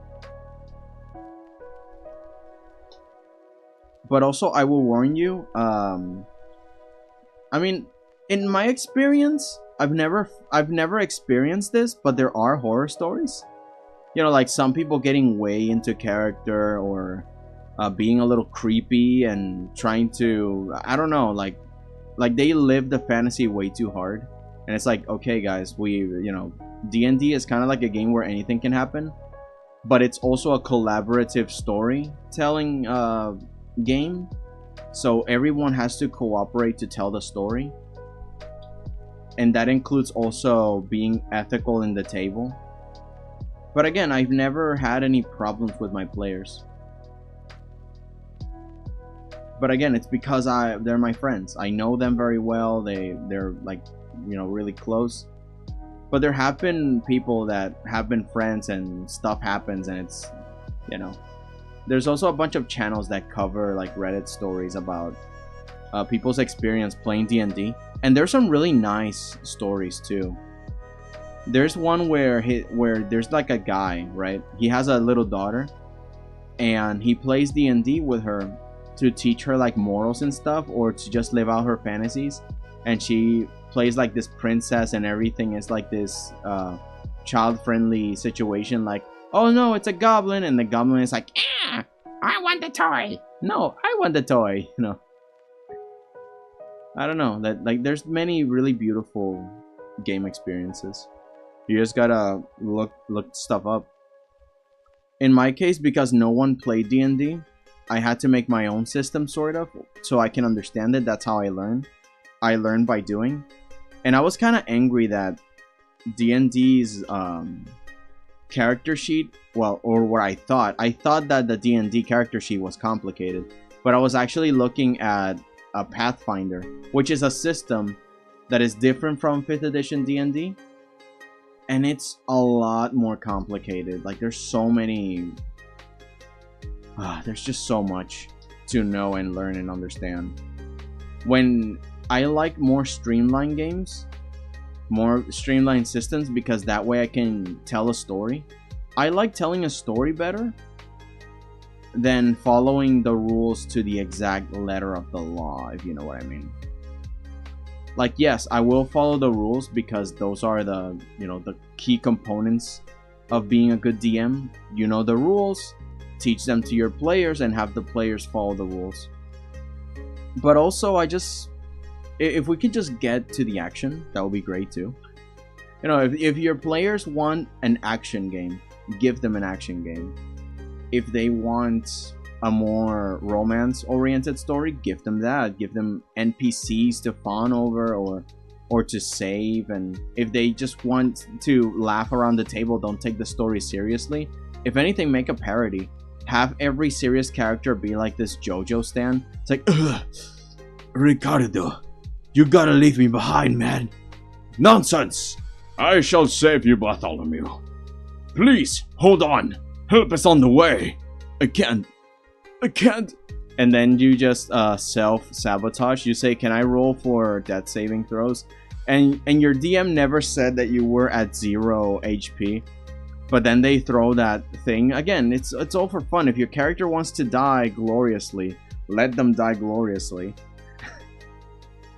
But also, I will warn you, I mean, in my experience, I've never experienced this, but there are horror stories. You know, like some people getting way into character, or being a little creepy and trying to, I don't know, like they live the fantasy way too hard. And it's like, okay guys, D&D is kind of like a game where anything can happen, but it's also a collaborative storytelling game. So everyone has to cooperate to tell the story. And that includes also being ethical in the table. But again, I've never had any problems with my players. But again, it's because they're my friends. I know them very well. They're like, really close. But there have been people that have been friends and stuff happens, and it's, there's also a bunch of channels that cover like Reddit stories about people's experience playing D&D, and there's some really nice stories too. There's one where there's like a guy, right? He has a little daughter, and he plays D&D with her to teach her like morals and stuff, or to just live out her fantasies. And she plays like this princess, and everything is like this child-friendly situation, like, oh no, it's a goblin, and the goblin is like, I want the toy. No, I want the toy. I don't know, that like there's many really beautiful game experiences. You just gotta look stuff up. In my case, because no one played D&D, I had to make my own system, sort of, so I can understand it. That's how I learned. I learned by doing. And I was kind of angry that D&D's character sheet, or what I thought that the D&D character sheet was complicated, but I was actually looking at a Pathfinder, which is a system that is different from 5th edition D&D, and it's a lot more complicated. Like, there's so many, there's just so much to know and learn and understand. When I like more streamlined games, more streamlined systems, because that way I can tell a story. I like telling a story better than following the rules to the exact letter of the law, if you know what I mean. Like, yes, I will follow the rules, because those are the, the key components of being a good DM. You know the rules, teach them to your players, and have the players follow the rules. But also, if we could just get to the action, that would be great too. You know, if your players want an action game, give them an action game. If they want a more romance-oriented story, give them that. Give them NPCs to fawn over or to save. And if they just want to laugh around the table, don't take the story seriously. If anything, make a parody. Have every serious character be like this JoJo stan. It's like, ugh, Ricardo, you gotta leave me behind, man. Nonsense! I shall save you, Bartholomew. Please, hold on. Help is on the way. I can't. And then you just self-sabotage. You say, can I roll for death saving throws? And your DM never said that you were at 0 HP. But then they throw that thing. Again, it's all for fun. If your character wants to die gloriously, let them die gloriously.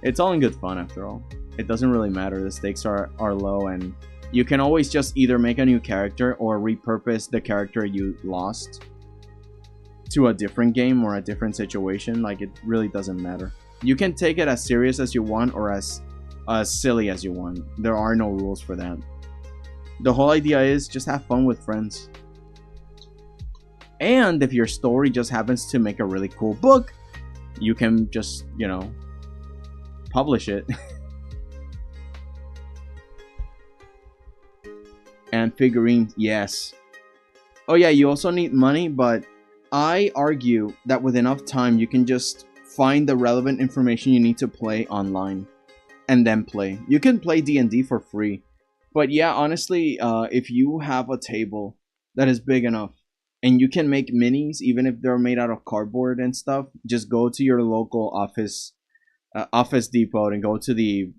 It's all in good fun after all. It doesn't really matter. The stakes are low, and you can always just either make a new character or repurpose the character you lost to a different game or a different situation. Like, it really doesn't matter. You can take it as serious as you want or as silly as you want. There are no rules for that. The whole idea is just have fun with friends. And if your story just happens to make a really cool book, you can just, you know, publish it. And figurines, yes. Oh yeah, you also need money, but I argue that with enough time, you can just find the relevant information you need to play online. And then play. You can play D&D for free. But yeah, honestly, if you have a table that is big enough, and you can make minis, even if they're made out of cardboard and stuff, just go to your local Office Depot and go to the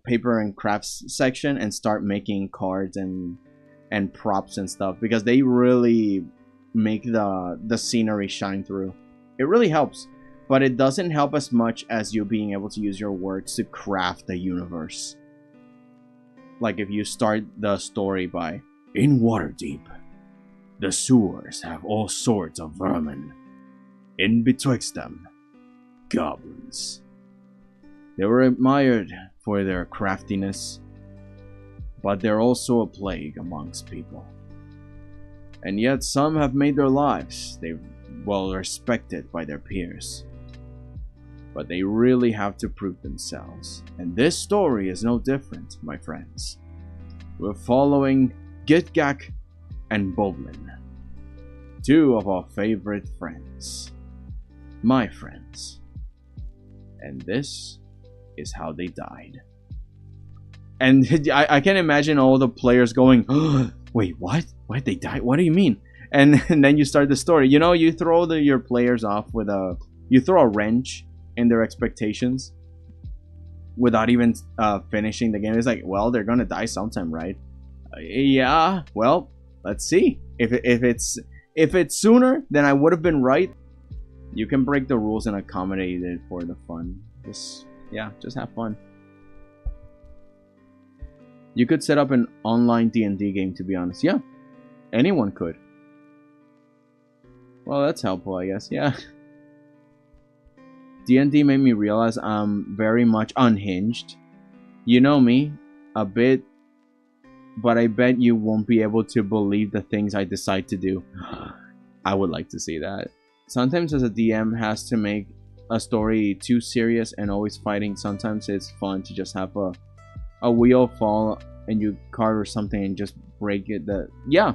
paper and crafts section and start making cards and props and stuff, because they really make the scenery shine through. It really helps, but it doesn't help as much as you being able to use your words to craft a universe. Like if you start the story by, in Waterdeep, the sewers have all sorts of vermin. In betwixt them, goblins. They were admired for their craftiness, but they're also a plague amongst people. And yet some have made their lives. They're well respected by their peers. But they really have to prove themselves. And this story is no different, my friends. We're following 𝐏𝐚𝐫𝐭 and 𝐵𝐵𝐿in, two of our favorite friends. My friends. And this is how they died. And I can imagine all the players going, oh, wait, what? Why'd they die? What do you mean? And then you start the story. You know, you throw your players off with you throw a wrench in their expectations without even finishing the game. It's like, well, they're gonna die sometime, right? Yeah, well, let's see. If it's sooner, then I would have been right. You can break the rules and accommodate it for the fun. Just have fun. You could set up an online D&D game, to be honest. Yeah, anyone could. Well, that's helpful, I guess. Yeah. D&D made me realize I'm very much unhinged. You know me, a bit, but I bet you won't be able to believe the things I decide to do. I would like to see that. Sometimes as a DM has to make a story too serious and always fighting. Sometimes it's fun to just have a wheel fall and you carve or something and just break it. Yeah,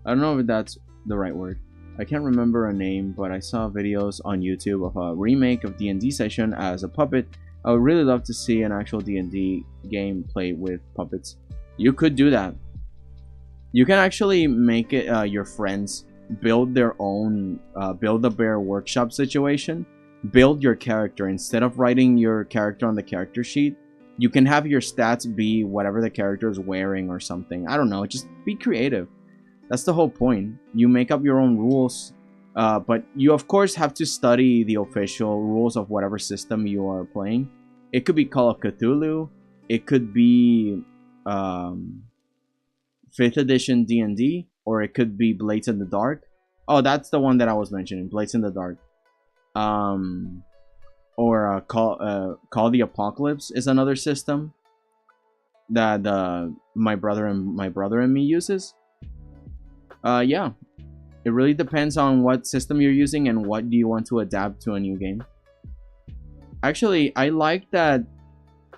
I don't know if that's the right word. I can't remember a name, but I saw videos on YouTube of a remake of D&D session as a puppet. I would really love to see an actual D&D game played with puppets. You could do that. You can actually make it your friends build their own Build-A-Bear workshop situation. Build your character. Instead of writing your character on the character sheet, you can have your stats be whatever the character is wearing or something. I don't know, just be creative. That's the whole point. You make up your own rules, but you of course have to study the official rules of whatever system you are playing. It could be Call of Cthulhu, it could be 5th edition D&D, or it could be Blades in the Dark. Oh, that's the one that I was mentioning, Blades in the Dark. Or Call the Apocalypse is another system that my brother and me uses. Yeah, it really depends on what system you're using and what do you want to adapt to a new game. Actually, I like that.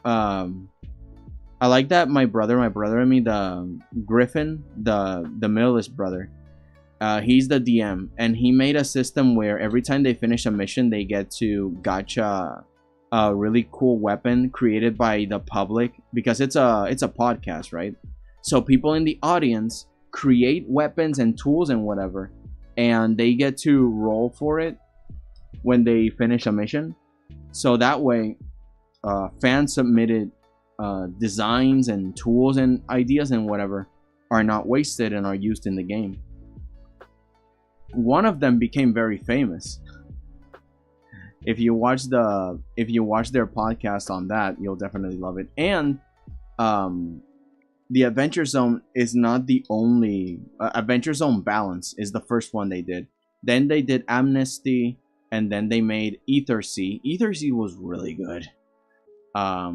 I like that my brother and me, the Griffin, the middleest brother, he's the DM, and he made a system where every time they finish a mission, they get to gacha a really cool weapon created by the public, because it's a podcast, right? So people in the audience create weapons and tools and whatever, and they get to roll for it when they finish a mission. So that way, fan submitted designs and tools and ideas and whatever are not wasted and are used in the game. One of them became very famous. If you watch their podcast on that, you'll definitely love it. And the Adventure Zone is not the only. Adventure Zone Balance is the first one they did. Then they did Amnesty, and then they made 𝐿_C. 𝐿_C was really good. I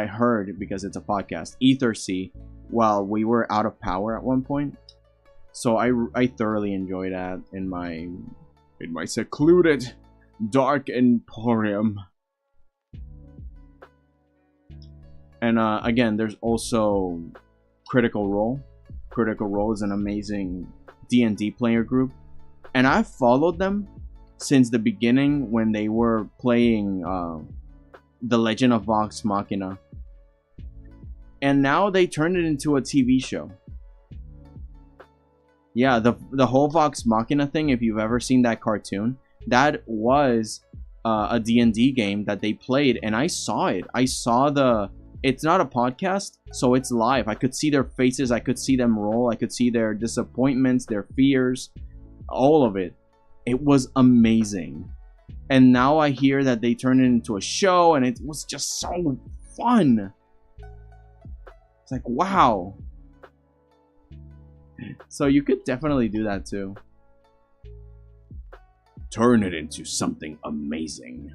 heard, because it's a podcast, 𝐿_C while we were out of power at one point. So I thoroughly enjoyed that in my secluded dark emporium. And again, there's also Critical Role. Critical Role is an amazing D&D player group, and I've followed them since the beginning when they were playing The Legend of Vox Machina, and now they turned it into a TV show. Yeah, the whole Vox Machina thing, if you've ever seen that cartoon, that was a D&D game that they played, and I saw it. It's not a podcast, so it's live. I could see their faces, I could see them roll, I could see their disappointments, their fears, all of it. It was amazing. And now I hear that they turned it into a show, and it was just so fun. It's like, wow. So you could definitely do that too. Turn it into something amazing.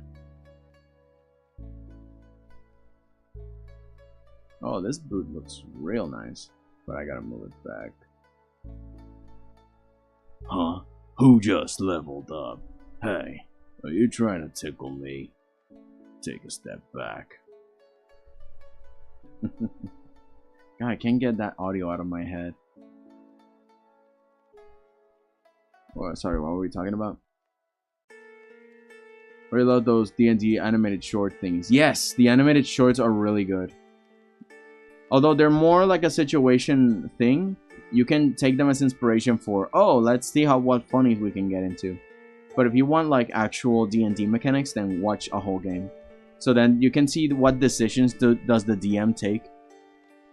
Oh, this boot looks real nice, but I gotta move it back. Huh? Who just leveled up? Hey, are you trying to tickle me? Take a step back. God, I can't get that audio out of my head. Oh, sorry, what were we talking about? I really love those D&D animated short things. Yes, the animated shorts are really good. Although they're more like a situation thing, you can take them as inspiration for, oh, let's see what funnies we can get into. But if you want like actual D&D mechanics, then watch a whole game. So then you can see what decisions does the DM take.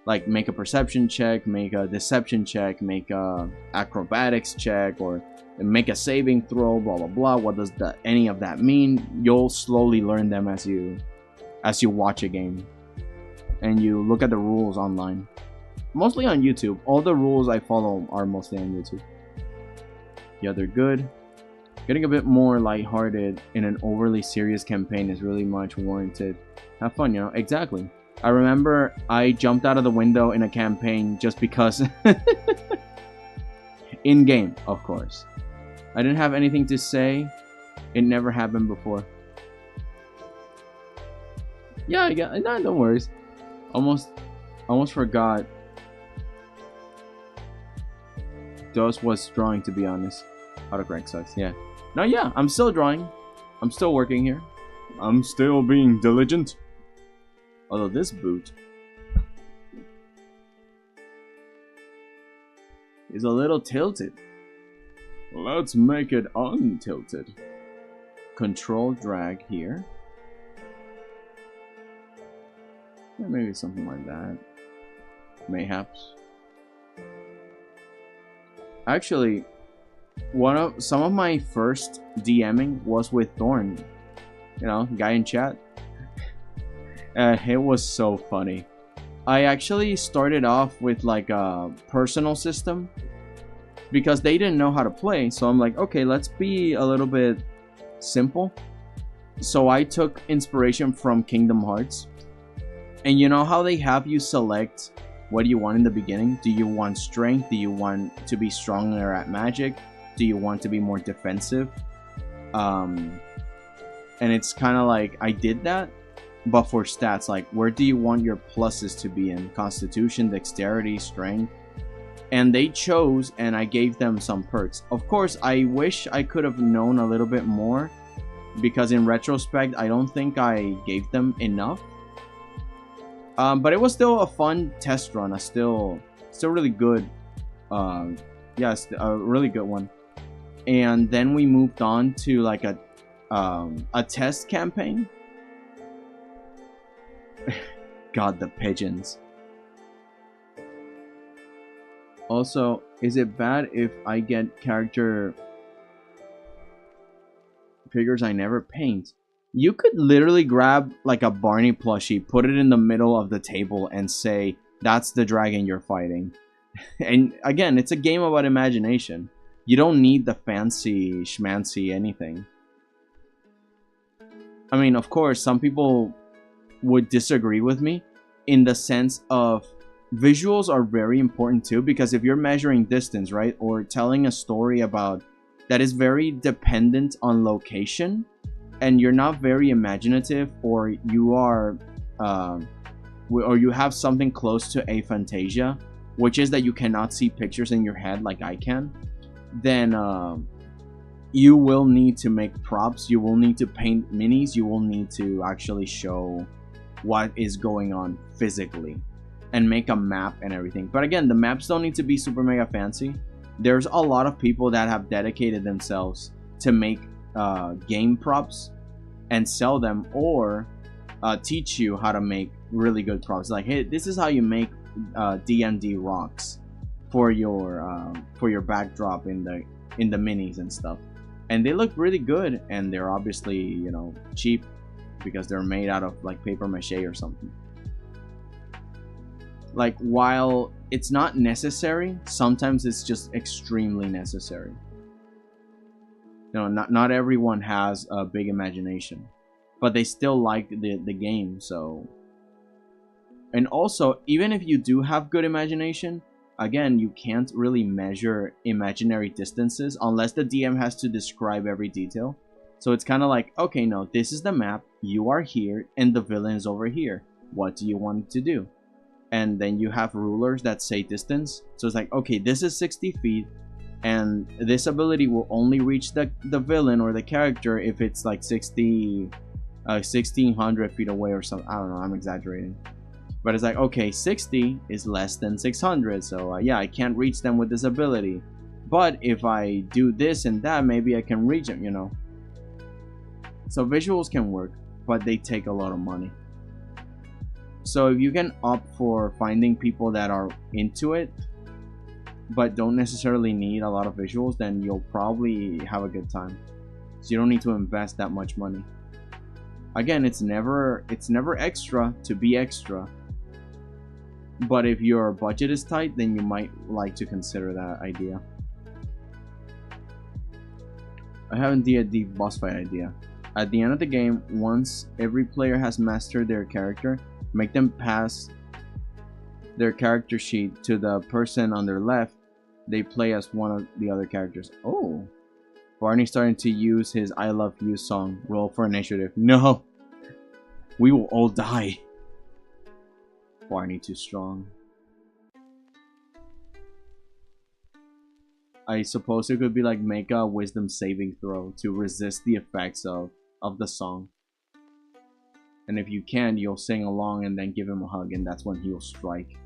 Like make a perception check, make a deception check, make a acrobatics check, or make a saving throw, blah blah blah. What does any of that mean? You'll slowly learn them as you watch a game. And you look at the rules online. Mostly on YouTube. All the rules I follow are mostly on YouTube. Yeah, they're good. Getting a bit more lighthearted in an overly serious campaign is really much warranted. Have fun, you know? Exactly. I remember I jumped out of the window in a campaign just because... In-game, of course. I didn't have anything to say. It never happened before. Yeah, no, no worries. Almost forgot. Dos was drawing, to be honest. Autocorrect sucks, yeah. No, yeah, I'm still drawing. I'm still working here. I'm still being diligent. Although this boot is a little tilted. Let's make it untilted. Control drag here. Yeah, maybe something like that. Mayhaps. Actually, some of my first DMing was with Thorn. You know, guy in chat. It was so funny. I actually started off with like a personal system because they didn't know how to play. So I'm like, okay, let's be a little bit simple. So I took inspiration from Kingdom Hearts. And you know how they have you select what do you want in the beginning? Do you want strength? Do you want to be stronger at magic? Do you want to be more defensive? And it's kind of like I did that, but for stats, like where do you want your pluses to be in? Constitution, dexterity, strength. And they chose, and I gave them some perks. Of course, I wish I could have known a little bit more, because in retrospect, I don't think I gave them enough. But it was still a fun test run. Still really good. Yes, a really good one. And then we moved on to like a test campaign. God, the pigeons. Also, is it bad if I get character figures I never paint? You could literally grab like a Barney plushie, put it in the middle of the table, and say, that's the dragon you're fighting. And again, it's a game about imagination. You don't need the fancy schmancy anything. I mean, of course, some people would disagree with me in the sense of visuals are very important too, because if you're measuring distance, right, or telling a story about that is very dependent on location, and you're not very imaginative, or you are or you have something close to aphantasia, which is that you cannot see pictures in your head like I can, then you will need to make props, you will need to paint minis, you will need to actually show what is going on physically and make a map and everything. But again, the maps don't need to be super mega fancy. There's a lot of people that have dedicated themselves to make game props and sell them, or teach you how to make really good props. Like, hey, this is how you make D&D rocks for your backdrop in the minis and stuff, and they look really good, and they're obviously, you know, cheap because they're made out of like paper mache or something. Like, while it's not necessary, sometimes it's just extremely necessary. You know, not everyone has a big imagination, but they still like the game. So, and also, even if you do have good imagination, again, you can't really measure imaginary distances unless the DM has to describe every detail. So it's kind of like, okay, no, this is the map, you are here, and the villain is over here. What do you want to do? And then you have rulers that say distance. So it's like, okay, this is 60 feet, and this ability will only reach the villain or the character if it's like 1600 feet away or something. I don't know, I'm exaggerating. But it's like, okay, 60 is less than 600, so yeah, I can't reach them with this ability. But if I do this and that, maybe I can reach them, you know. So visuals can work, but they take a lot of money. So if you can opt for finding people that are into it, but don't necessarily need a lot of visuals, then you'll probably have a good time. So you don't need to invest that much money. Again, it's never extra to be extra. But if your budget is tight, then you might like to consider that idea. I have indeed a deep boss fight idea. At the end of the game, once every player has mastered their character, make them pass their character sheet to the person on their left. They play as one of the other characters. Oh, Barney's starting to use his I Love You song. Roll for initiative. No, we will all die. Barney too strong. I suppose it could be like, make a wisdom saving throw to resist the effects of the song. And if you can, you'll sing along and then give him a hug, and that's when he'll strike.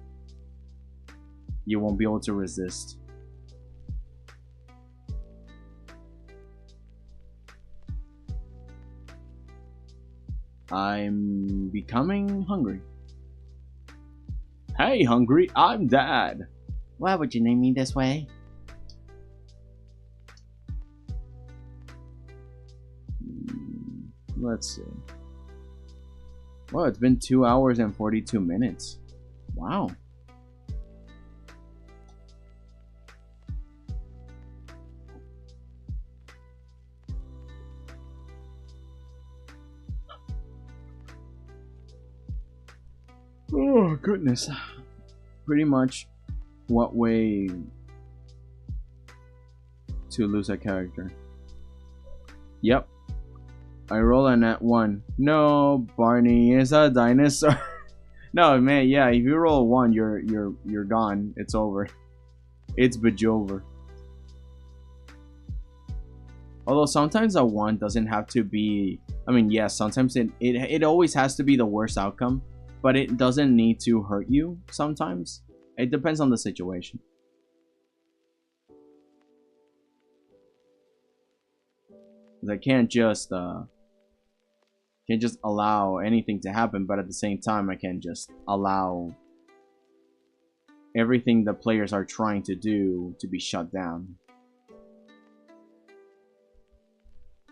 You won't be able to resist. I'm becoming hungry. Hey, hungry, I'm Dad. Why would you name me this way? Let's see. Well, it's been 2 hours and 42 minutes. Wow. Oh, goodness. Pretty much what way to lose a character. Yep. I roll a nat 1. No, Barney is a dinosaur. No, man, yeah, if you roll a 1, you're gone. It's over. It's Bajover. Although sometimes a 1 doesn't have to be, I mean, yes, sometimes it always has to be the worst outcome, but it doesn't need to hurt you sometimes. It depends on the situation. I can't just allow anything to happen, but at the same time I can't just allow everything the players are trying to do to be shut down.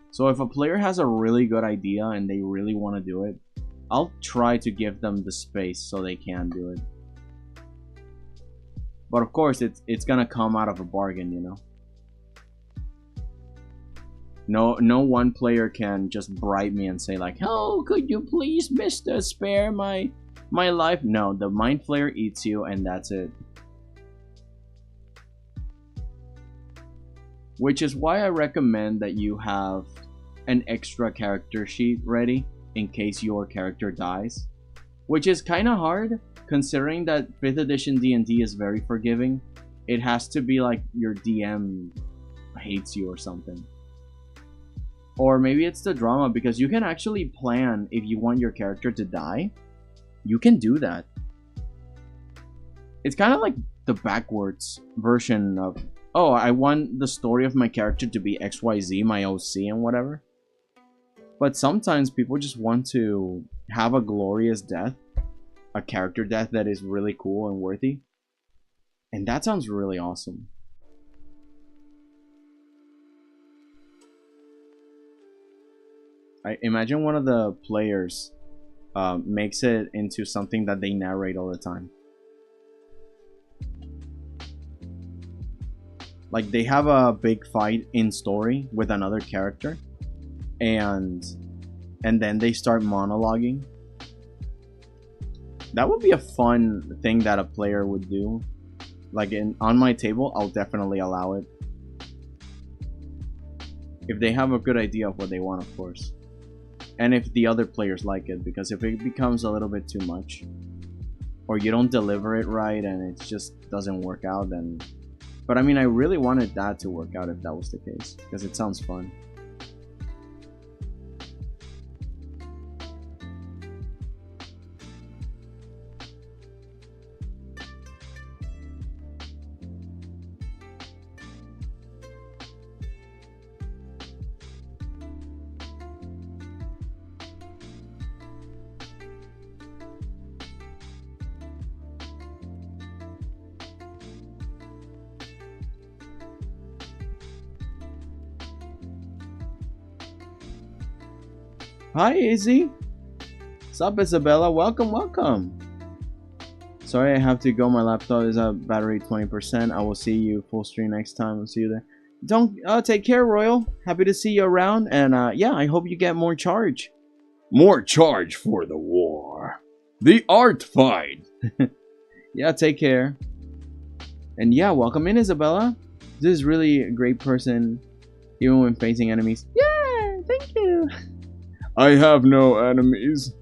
So if a player has a really good idea and they really want to do it, I'll try to give them the space so they can do it. But of course it's gonna come out of a bargain, you know. No one player can just bribe me and say like, "Oh, could you please, Mister, spare my life?" No, the mind flayer eats you and that's it. Which is why I recommend that you have an extra character sheet ready in case your character dies. Which is kind of hard, considering that 5th edition D&D is very forgiving. It has to be like your DM hates you or something. Or maybe it's the drama, because you can actually plan if you want your character to die. You can do that. It's kind of like the backwards version of, oh, I want the story of my character to be XYZ, my OC and whatever. But sometimes people just want to have a glorious death. A character death that is really cool and worthy. And that sounds really awesome. I imagine one of the players makes it into something that they narrate all the time. Like they have a big fight in story with another character, and then they start monologuing. That would be a fun thing that a player would do. Like on my table, I'll definitely allow it. If they have a good idea of what they want, of course. And if the other players like it, because if it becomes a little bit too much, or you don't deliver it right and it just doesn't work out, then... But I mean, I really wanted that to work out if that was the case, because it sounds fun. Hi, Izzy. What's up, Isabella? Welcome, welcome. Sorry, I have to go. My laptop is at battery 20%. I will see you full stream next time. I'll see you there. Don't take care, Royal. Happy to see you around. And yeah, I hope you get more charge. More charge for the war. The art fight. Yeah, take care. And yeah, welcome in, Isabella. This is really a great person, even when facing enemies. Yeah, thank you. I have no enemies.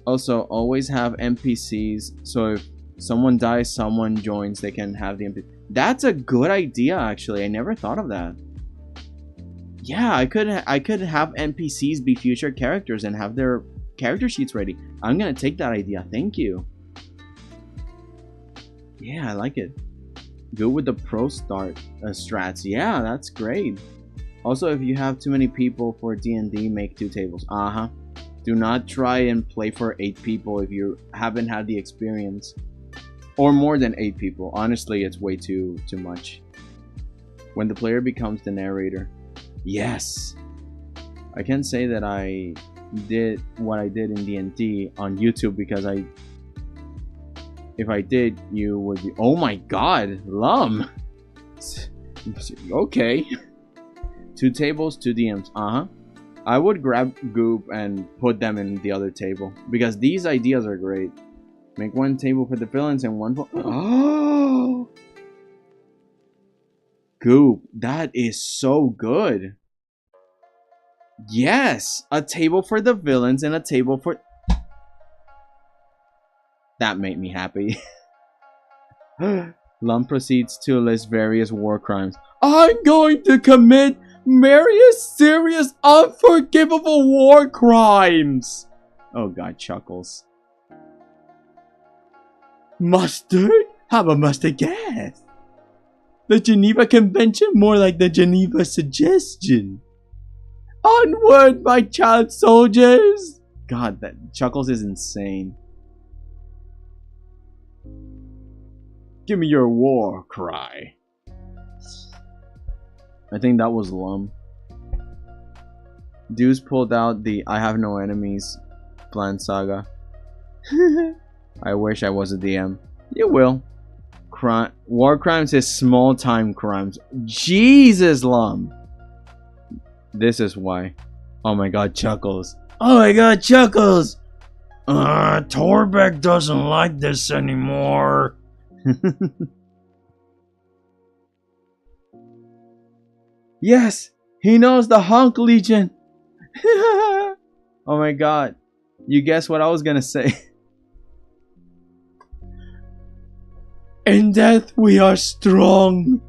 Also, always have NPCs, so if someone dies, someone joins, they can have the NPC. That's a good idea, actually. I never thought of that. Yeah, I could have NPCs be future characters and have their character sheets ready. I'm gonna take that idea. Thank you. Yeah, I like it. Go with the pro start strats. Yeah, that's great. Also, if you have too many people for D&D, make 2 tables. Do not try and play for 8 people if you haven't had the experience. Or more than 8 people. Honestly, it's way too much. When the player becomes the narrator. Yes! I can say that I did what I did in D&D on YouTube because If I did, you would be. Oh my god, Lum! Okay. 2 tables, 2 DMs. I would grab Goop and put them in the other table. Because these ideas are great. Make 1 table for the villains and 1 for. Oh! Goop, that is so good. Yes! A table for the villains and a table for. That made me happy. Lum proceeds to list various war crimes. I'm going to commit various serious, unforgivable war crimes! Oh god, Chuckles. Mustard? How about mustard gas? The Geneva Convention, more like the Geneva Suggestion. Onward, my child soldiers! God, that Chuckles is insane. Give me your war cry. I think that was Lum. Deuce pulled out the I have no enemies plan saga. I wish I was a DM. You will. War crimes is small time crimes. Jesus, Lum. This is why. Oh my god, Chuckles. Oh my god, Chuckles! Torbeck doesn't like this anymore. Yes, he knows the Honk Legion. Oh my god. You guess what I was gonna say. In death we are strong.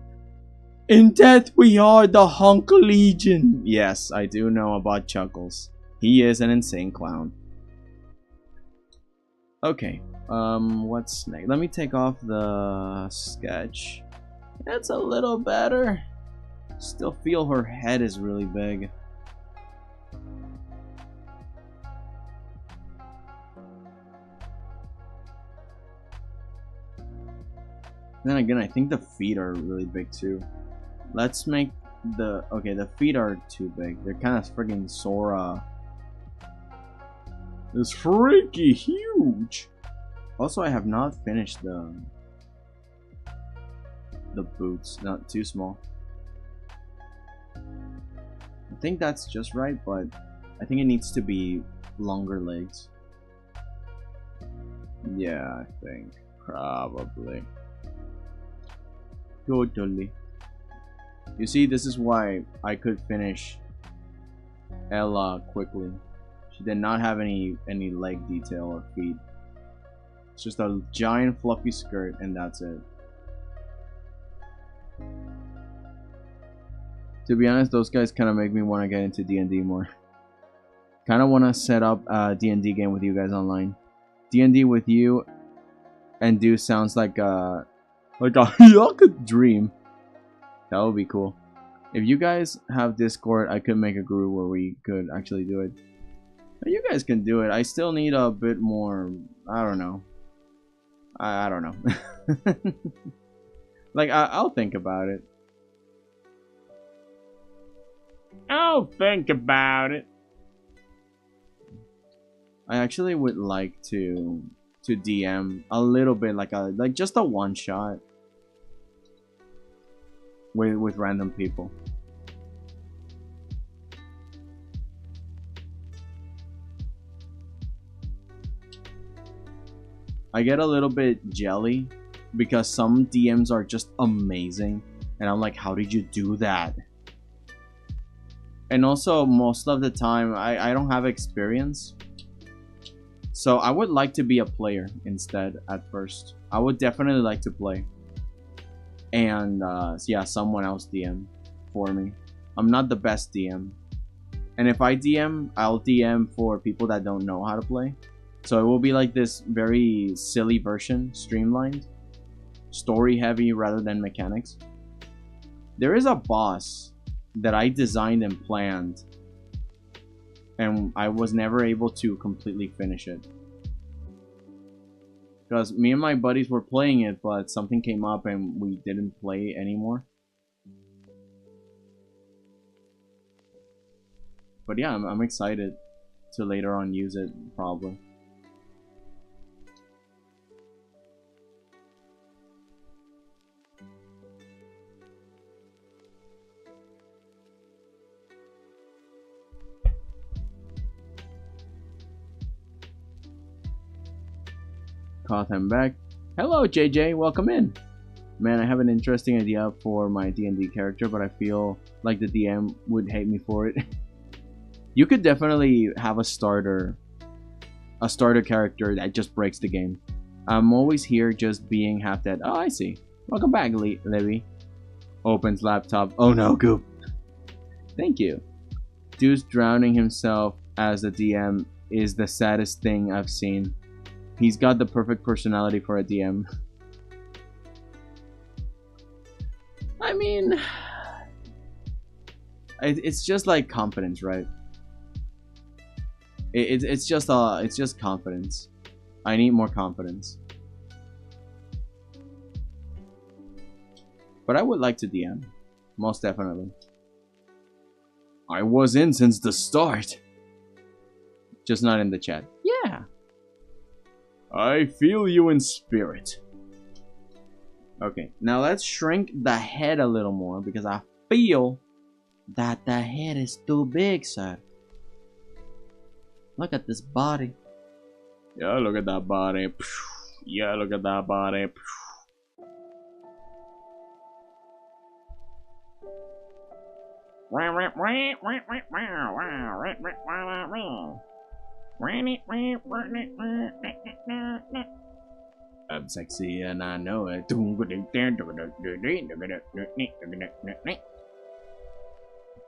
In death we are the Honk Legion. Yes, I do know about Chuckles. He is an insane clown. Okay, what's next? Let me take off the sketch. That's a little better. Still feel her head is really big. Then again, I think the feet are really big too. Let's make the... Okay, the feet are too big. They're kind of friggin' Sora. It's freaky huge. Also, I have not finished the boots. Not too small. I think that's just right, but I think it needs to be longer legs. Yeah, I think. Probably. Totally. You see, this is why I could finish Ella quickly. She did not have any leg detail or feet. It's just a giant fluffy skirt and that's it. To be honest, those guys kind of make me want to get into D&D more. Kind of want to set up a D&D game with you guys online. D&D with you and do sounds like a yuck dream. That would be cool. If you guys have Discord, I could make a group where we could actually do it. You guys can do it. I still need a bit more. I don't know. I don't know. Like I'll think about it. I'll think about it. I actually would like to DM a little bit, like just a one shot with random people. I get a little bit jelly because some DMs are just amazing and I'm like, how did you do that? And also most of the time I don't have experience, so I would like to be a player instead at first. I would definitely like to play and yeah, someone else DM for me. I'm not the best DM, and if I DM, I'll DM for people that don't know how to play. So it will be like this very silly version, streamlined, story heavy rather than mechanics. There is a boss that I designed and planned, and I was never able to completely finish it. Because me and my buddies were playing it, but something came up and we didn't play anymore. But yeah, I'm excited to later on use it, probably. I'm back. Hello, JJ. Welcome in. Man, I have an interesting idea for my D&D character, but I feel like the DM would hate me for it. You could definitely have a starter character that just breaks the game. I'm always here just being half dead. Oh, I see. Welcome back, Levy. Opens laptop. Oh no, Goop. Thank you. Deuce drowning himself as a DM is the saddest thing I've seen. He's got the perfect personality for a DM. I mean, it's just like confidence, right? It's just confidence. I need more confidence. But I would like to DM, most definitely. I was in since the start. Just not in the chat. Yeah. I feel you in spirit. Okay, now let's shrink the head a little more because I feel that the head is too big, sir. Look at this body. Yeah, look at that body. Yeah, look at that body. I'm sexy and I know it.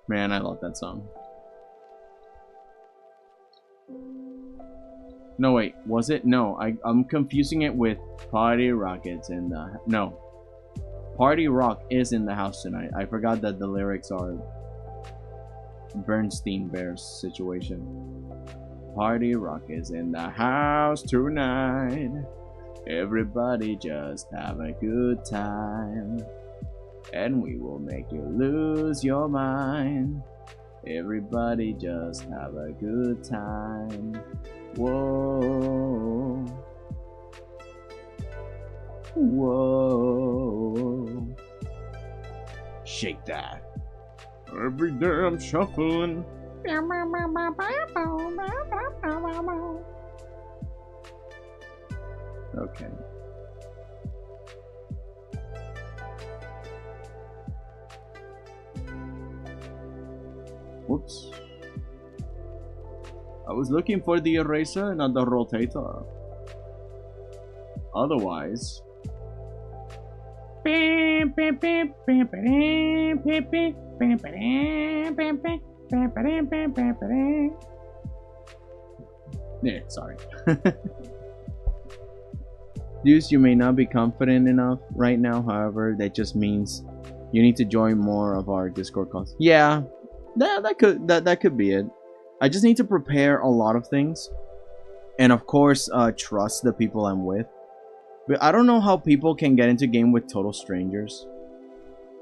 Man, I love that song. No, wait, was it? No, I'm confusing it with Party Rockets in the... No. Party Rock is in the house tonight. I forgot that the lyrics are Bernstein Bears situation. Party Rock is in the house tonight. Everybody just have a good time. And we will make you lose your mind. Everybody just have a good time. Whoa. Whoa. Shake that. Every day I'm shuffling. Okay. Whoops. I was looking for the eraser, not the rotator. Otherwise... Yeah, sorry. Deuce, you may not be confident enough right now, however, that just means you need to join more of our Discord calls. Yeah, that could be it. I just need to prepare a lot of things. And of course, trust the people I'm with. But I don't know how people can get into game with total strangers.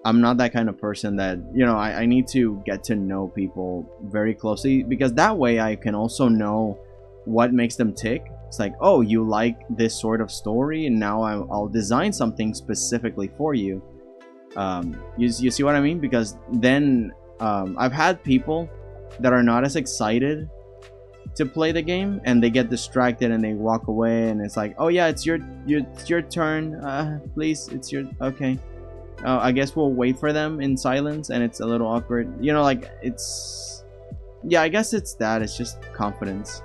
I'm not that kind of person that, you know, I need to get to know people very closely. Because that way I can also know what makes them tick. It's like, oh, you like this sort of story, and now I'll design something specifically for you. You see what I mean? Because then I've had people that are not as excited to play the game, and they get distracted and they walk away, and it's like, oh yeah, it's your turn. Please, it's your okay. I guess we'll wait for them in silence, and it's a little awkward. You know, like it's yeah. I guess it's that. It's just confidence.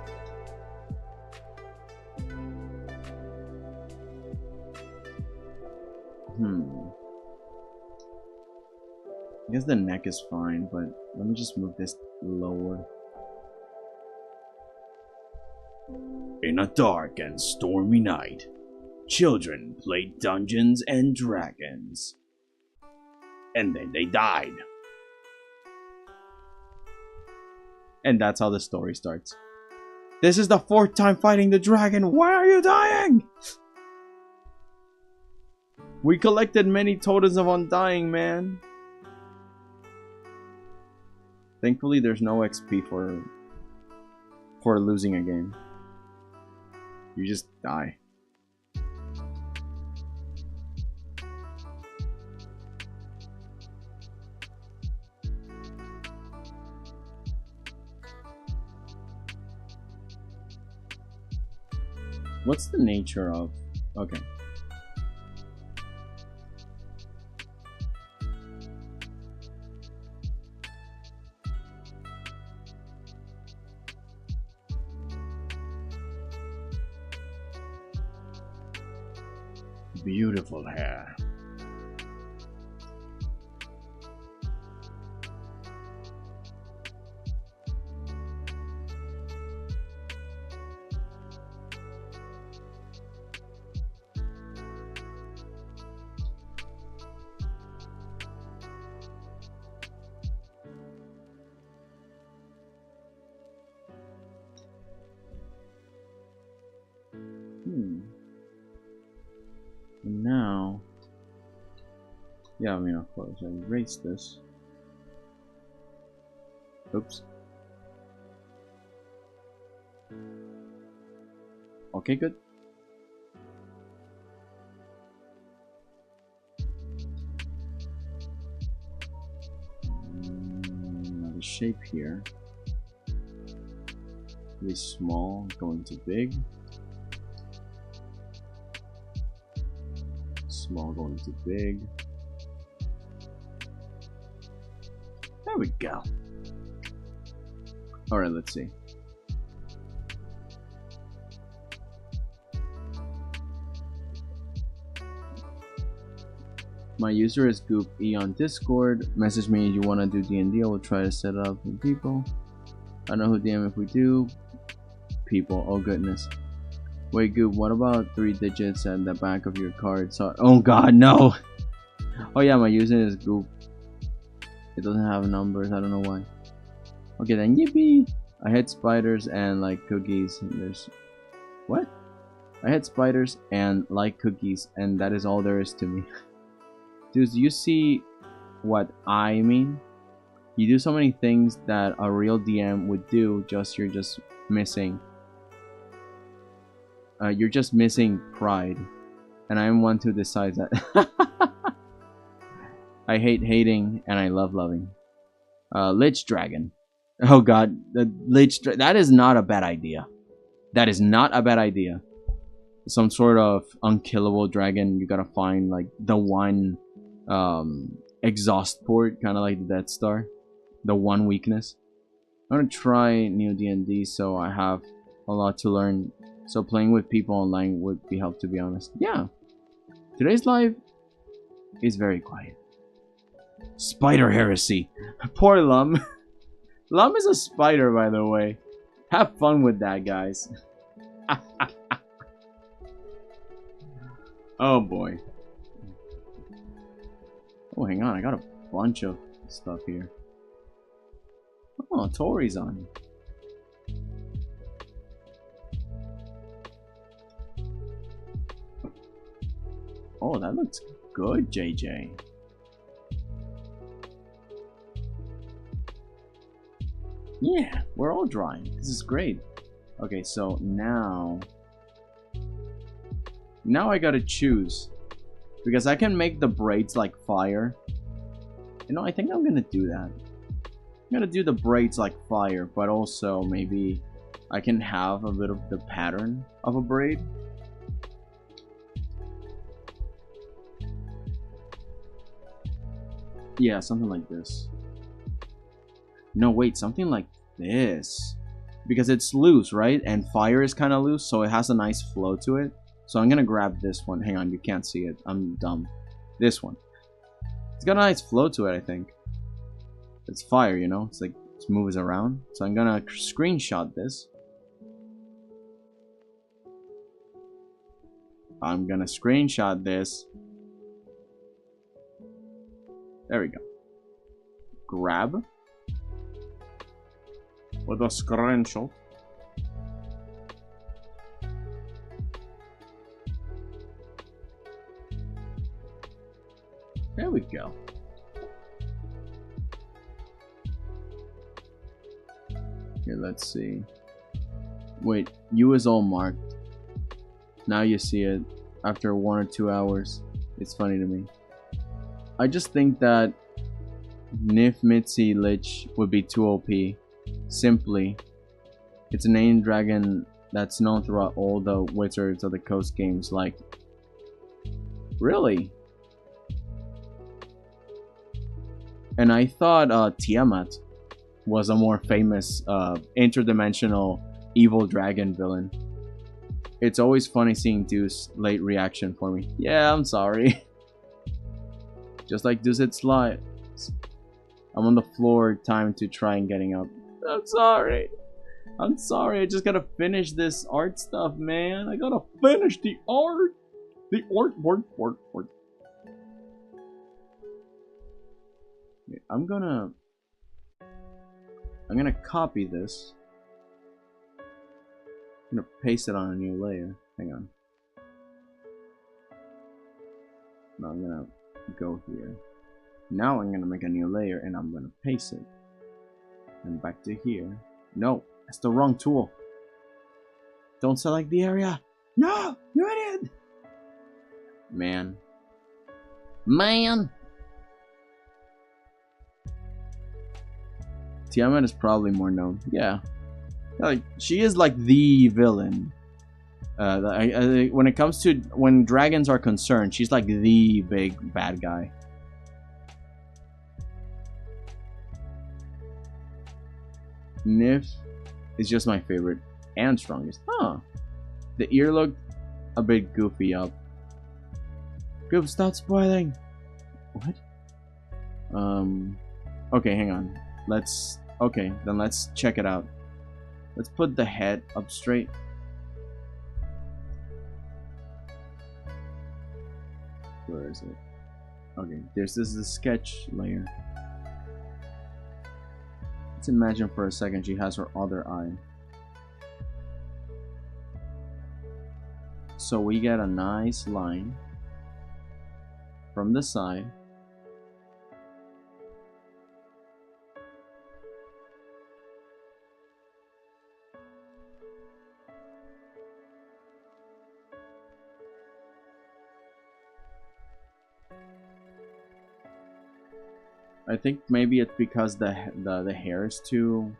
I guess the neck is fine, but let me just move this lower. In a dark and stormy night, children played Dungeons and Dragons. And then they died. And that's how the story starts. This is the 4th time fighting the dragon. Why are you dying? We collected many totems of undying, man. Thankfully, there's no XP for losing a game. You just die. What's the nature of... Okay. Beautiful hair. And now, yeah, I mean, of course, I erase this. Oops. Okay, good. Another shape here. Really small, going to big. Small going to big. There we go. Alright, let's see. My user is 𝐏𝐚𝐫𝐿 on Discord. Message me if you want to do D&D. I will try to set it up with people. I know who DM if we do. People, oh goodness. Wait, Goop, what about 3 digits at the back of your card? So, oh god, no! Oh yeah, my user is Goop. It doesn't have numbers, I don't know why. Okay then, yippee! I hit spiders and like cookies. And there's... What? I hit spiders and like cookies, and that is all there is to me. Dudes, you see what I mean? You do so many things that a real DM would do, you're just missing. You're just missing pride. And I am one to decide that. I hate hating and I love loving. Lich Dragon. Oh god, the that is not a bad idea. That is not a bad idea. Some sort of unkillable dragon. You gotta find like the one exhaust port, kind of like the Death Star. The one weakness. I'm gonna try new D&D, so I have a lot to learn. So playing with people online would be helpful, to be honest. Yeah. Today's live is very quiet. Spider heresy. Poor Lum. Lum is a spider, by the way. Have fun with that, guys. Oh boy. Oh, hang on. I got a bunch of stuff here. Oh, Tori's on. Oh, that looks good, JJ. Yeah, we're all drawing. This is great. Okay, so now I gotta choose. Because I can make the braids like fire. You know, I think I'm gonna do that. I'm gonna do the braids like fire, but also maybe I can have a bit of the pattern of a braid. Yeah, something like this. No, wait, something like this. Because it's loose, right? And fire is kind of loose, so it has a nice flow to it. So I'm gonna grab this one. Hang on, you can't see it. I'm dumb. This one. It's got a nice flow to it, I think. It's fire, you know? It's like, it moves around. So I'm gonna screenshot this. I'm gonna screenshot this. There we go. Grab. With a screenshot. There we go. Here, let's see. Wait, you is all marked. Now you see it after 1 or 2 hours. It's funny to me. I just think that 𝐼𝐹 Lich would be too OP. Simply, it's an alien dragon that's known throughout all the Wizards of the Coast games. Like, really? And I thought Tiamat was a more famous interdimensional evil dragon villain. It's always funny seeing Deuce's late reaction for me. Yeah, I'm sorry. Just like Deuce hit slides. I'm on the floor, time to try and getting up. I'm sorry. I'm sorry, I just gotta finish this art stuff, man. I gotta finish the art. The work. I'm gonna copy this. I'm gonna paste it on a new layer. Hang on. No, I'm gonna go here. Now I'm gonna make a new layer and I'm gonna paste it. And back to here. No, that's the wrong tool. Don't select the area. No, you idiot! Man. Tiamat is probably more known. Yeah. Like, she is like the villain. When it comes to when dragons are concerned, she's like the big bad guy. 𝐼𝐹 is just my favorite and strongest. Huh. The ear looked a bit goofy up. Goop, stop spoiling. What? Okay, hang on. Okay, then let's check it out. Let's put the head up straight. Where is it? Okay, this is the sketch layer. Let's imagine for a second she has her other eye. So we get a nice line from the side. I think maybe it's because the hair is too...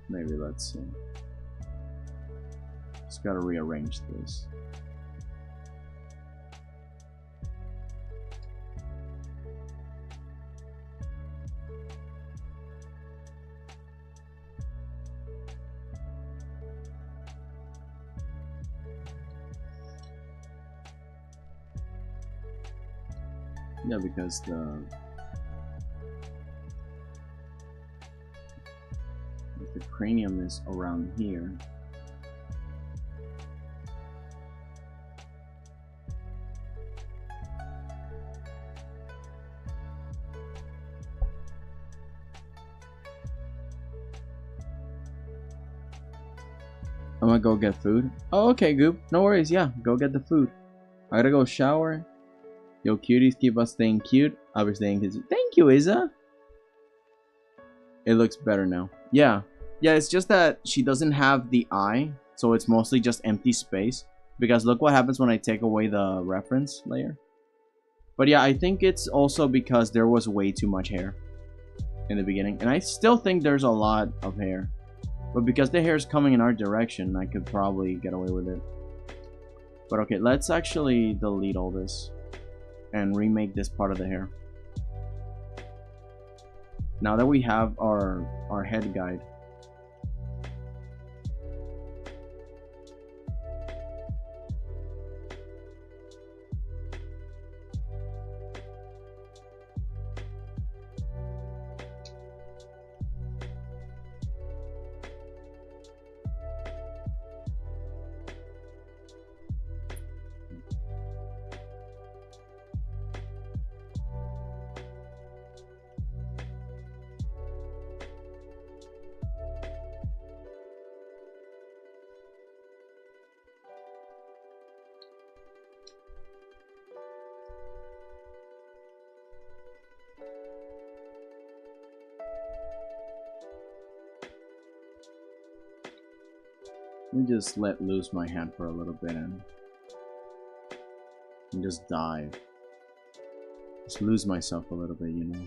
Maybe let's see. Just gotta rearrange this. Yeah, because the cranium is around here. I'm gonna go get food. Oh, okay, Goop. No worries. Yeah, go get the food. I gotta go shower. Yo, cuties, keep us staying cute. I'll be staying cute. Thank you, Isa. It looks better now. Yeah. Yeah, it's just that she doesn't have the eye, so it's mostly just empty space. Because look what happens when I take away the reference layer. But yeah, I think it's also because there was way too much hair in the beginning. And I still think there's a lot of hair. But because the hair is coming in our direction, I could probably get away with it. But okay, let's actually delete all this and remake this part of the hair. Now that we have our head guide. Let me just let loose my hand for a little bit and just dive. Just lose myself a little bit, you know.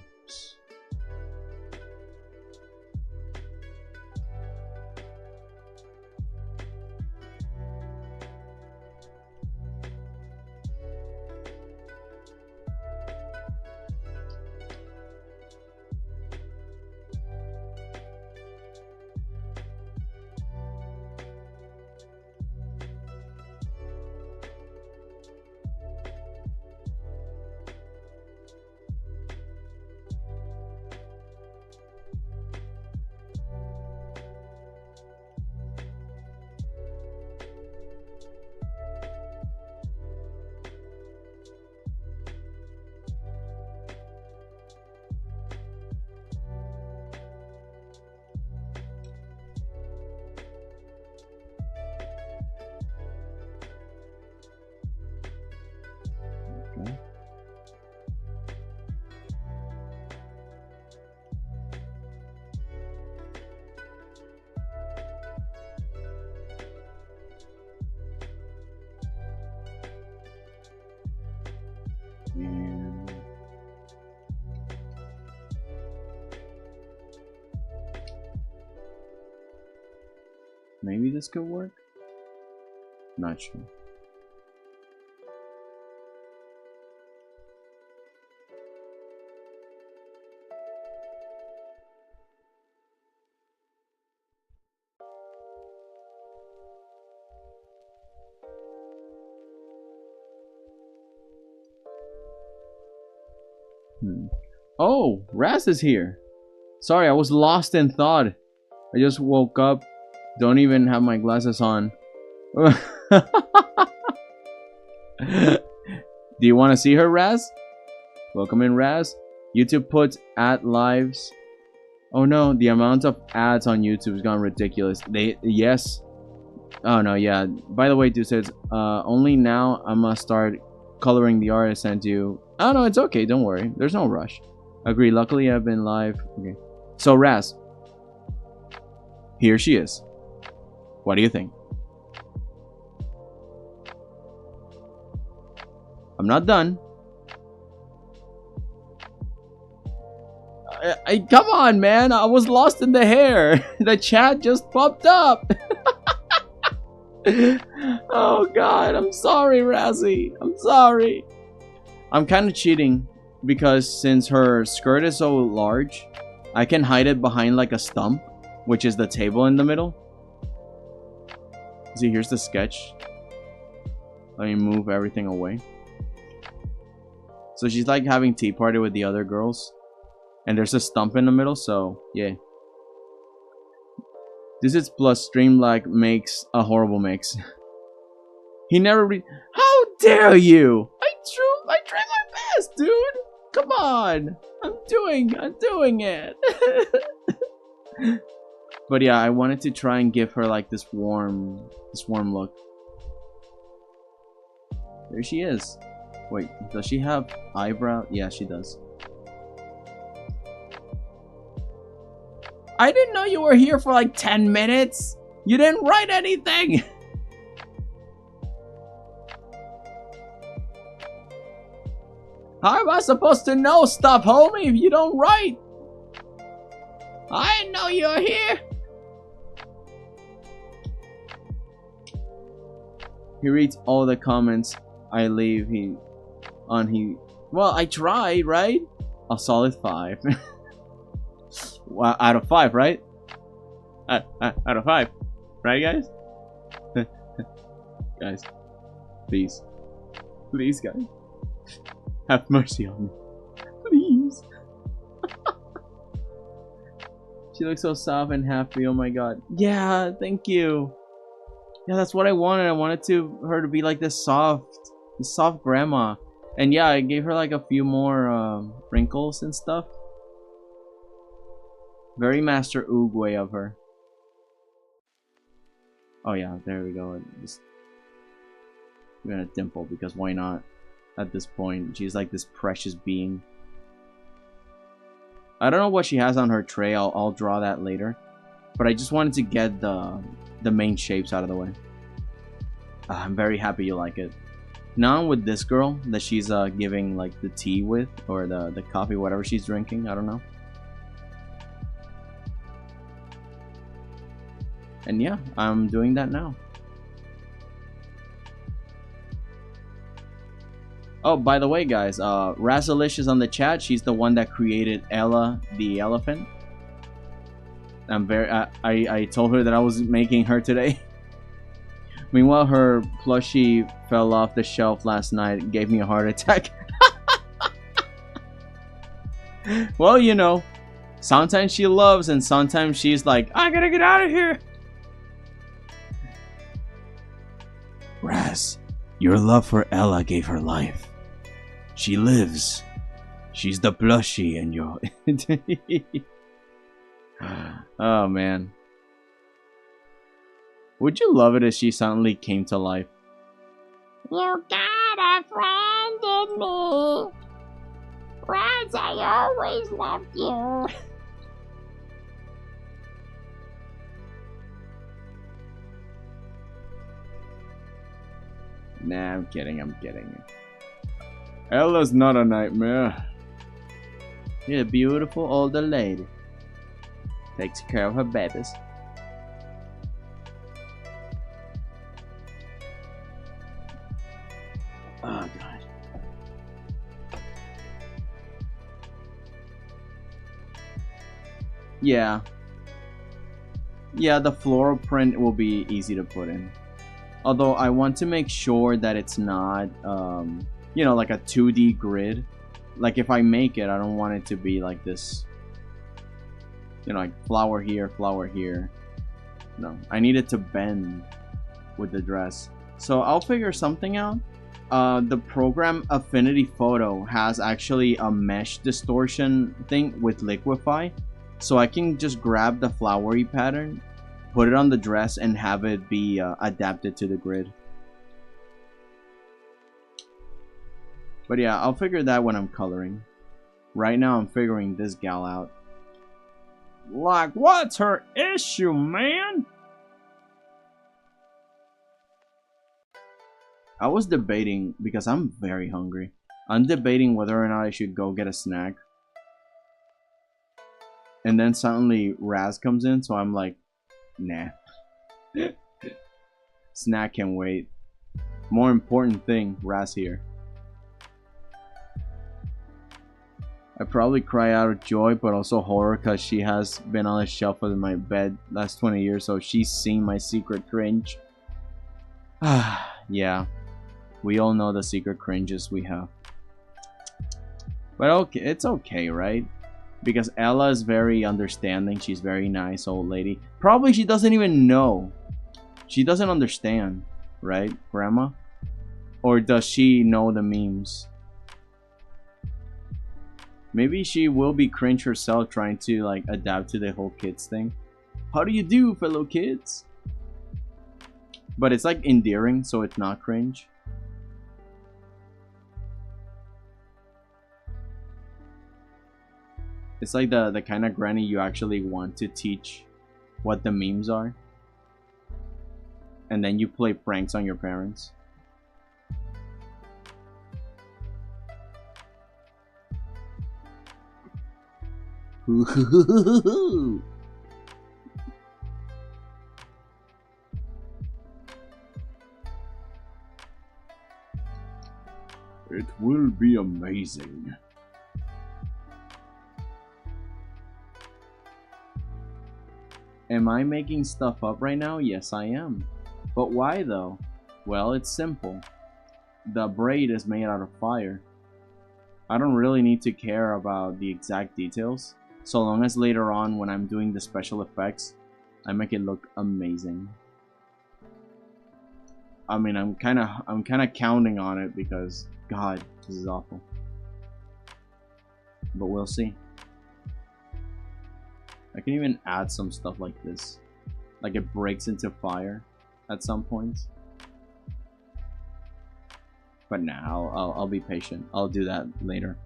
Okay. And maybe this could work? Not sure. Oh, Raz is here. Sorry, I was lost in thought. I just woke up. Don't even have my glasses on. Do you want to see her, Raz? Welcome in, Raz. YouTube puts @lives. Oh no, the amount of ads on YouTube has gone ridiculous. Yes. Oh no, yeah. By the way, dude says only now I'm gonna start coloring the art I sent you. Oh no, it's okay. Don't worry. There's no rush. Agree. Luckily, I've been live. Okay. So Raz, here she is. What do you think? I'm not done. Come on, man. I was lost in the hair. The chat just popped up. Oh God, I'm sorry, Razzie. I'm sorry. I'm kind of cheating because since her skirt is so large, I can hide it behind like a stump, which is the table in the middle. See, here's the sketch. Let me move everything away. So she's like having tea party with the other girls, and there's a stump in the middle. So yeah, this is plus Streamlike makes a horrible mix. He never How dare you! I tried my best, dude. Come on, I'm doing it. But yeah, I wanted to try and give her like this warm look. There she is. Wait, does she have eyebrow? Yeah, she does. I didn't know you were here for like 10 minutes. You didn't write anything. How am I supposed to know stuff, homie, if you don't write? I didn't know you were here. He reads all the comments I leave. Well, I tried, right? A solid 5. Well, out of 5, right? Out of 5, right, guys? Guys, please, guys, have mercy on me, please. She looks so soft and happy. Oh my God. Yeah, thank you. Yeah, that's what I wanted. I wanted her to be like this soft grandma. And yeah, I gave her like a few more wrinkles and stuff. Very Master Oog way of her. Oh yeah, there we go. Just we're gonna dimple because why not? At this point, she's like this precious being. I don't know what she has on her tray. I'll draw that later. But I just wanted to get the main shapes out of the way. I'm very happy you like it. Now I'm with this girl that she's giving like the tea with, or the coffee, whatever she's drinking. I don't know. And yeah, I'm doing that now. Oh, by the way, guys, Razalish is on the chat. She's the one that created Ella the elephant. I'm very. I told her that I was making her today. Meanwhile, her plushie fell off the shelf last night and gave me a heart attack. Well, you know, sometimes she loves and sometimes she's like, I gotta get out of here. Raz, your love for Ella gave her life. She lives. She's the plushie and your... Oh, man. Would you love it if she suddenly came to life? You got a friend in me. Raz, I always loved you. Nah, I'm kidding, I'm kidding. Ella's not a nightmare. She's a beautiful older lady. Takes care of her babies. Oh, God. Yeah. Yeah, the floral print will be easy to put in. Although I want to make sure that it's not, you know, like a 2D grid. Like if I make it, I don't want it to be like this. You know, like flower here, flower here. No, I need it to bend with the dress. So I'll figure something out. The program Affinity Photo has actually a mesh distortion thing with Liquify. So I can just grab the flowery pattern, put it on the dress, and have it be adapted to the grid. But yeah, I'll figure that when I'm coloring. Right now I'm figuring this gal out. Like, what's her issue, man? I was debating, because I'm very hungry. I'm debating whether or not I should go get a snack. And then suddenly Raz comes in, so I'm like, nah. Snack can wait. More important thing, Raz here. I probably cry out of joy, but also horror, because she has been on the shelf of my bed last 20 years, so she's seen my secret cringe. Yeah, we all know the secret cringes we have. But okay, it's okay, right? Because Ella is very understanding. She's very nice old lady. Probably she doesn't even know. She doesn't understand, right, Grandma? Or does she know the memes? Maybe she will be cringe herself, trying to like adapt to the whole kids thing. How do you do, fellow kids? But it's like endearing, so it's not cringe. It's like the kind of granny you actually want to teach what the memes are. And then you play pranks on your parents. It will be amazing. Am I making stuff up right now? Yes, I am. But why though? Well, it's simple. The braid is made out of fire. I don't really need to care about the exact details, so long as later on when I'm doing the special effects, I make it look amazing. I mean, I'm kind of counting on it because, God, this is awful. But we'll see. I can even add some stuff like this. Like it breaks into fire at some points. But now I'll be patient. I'll do that later.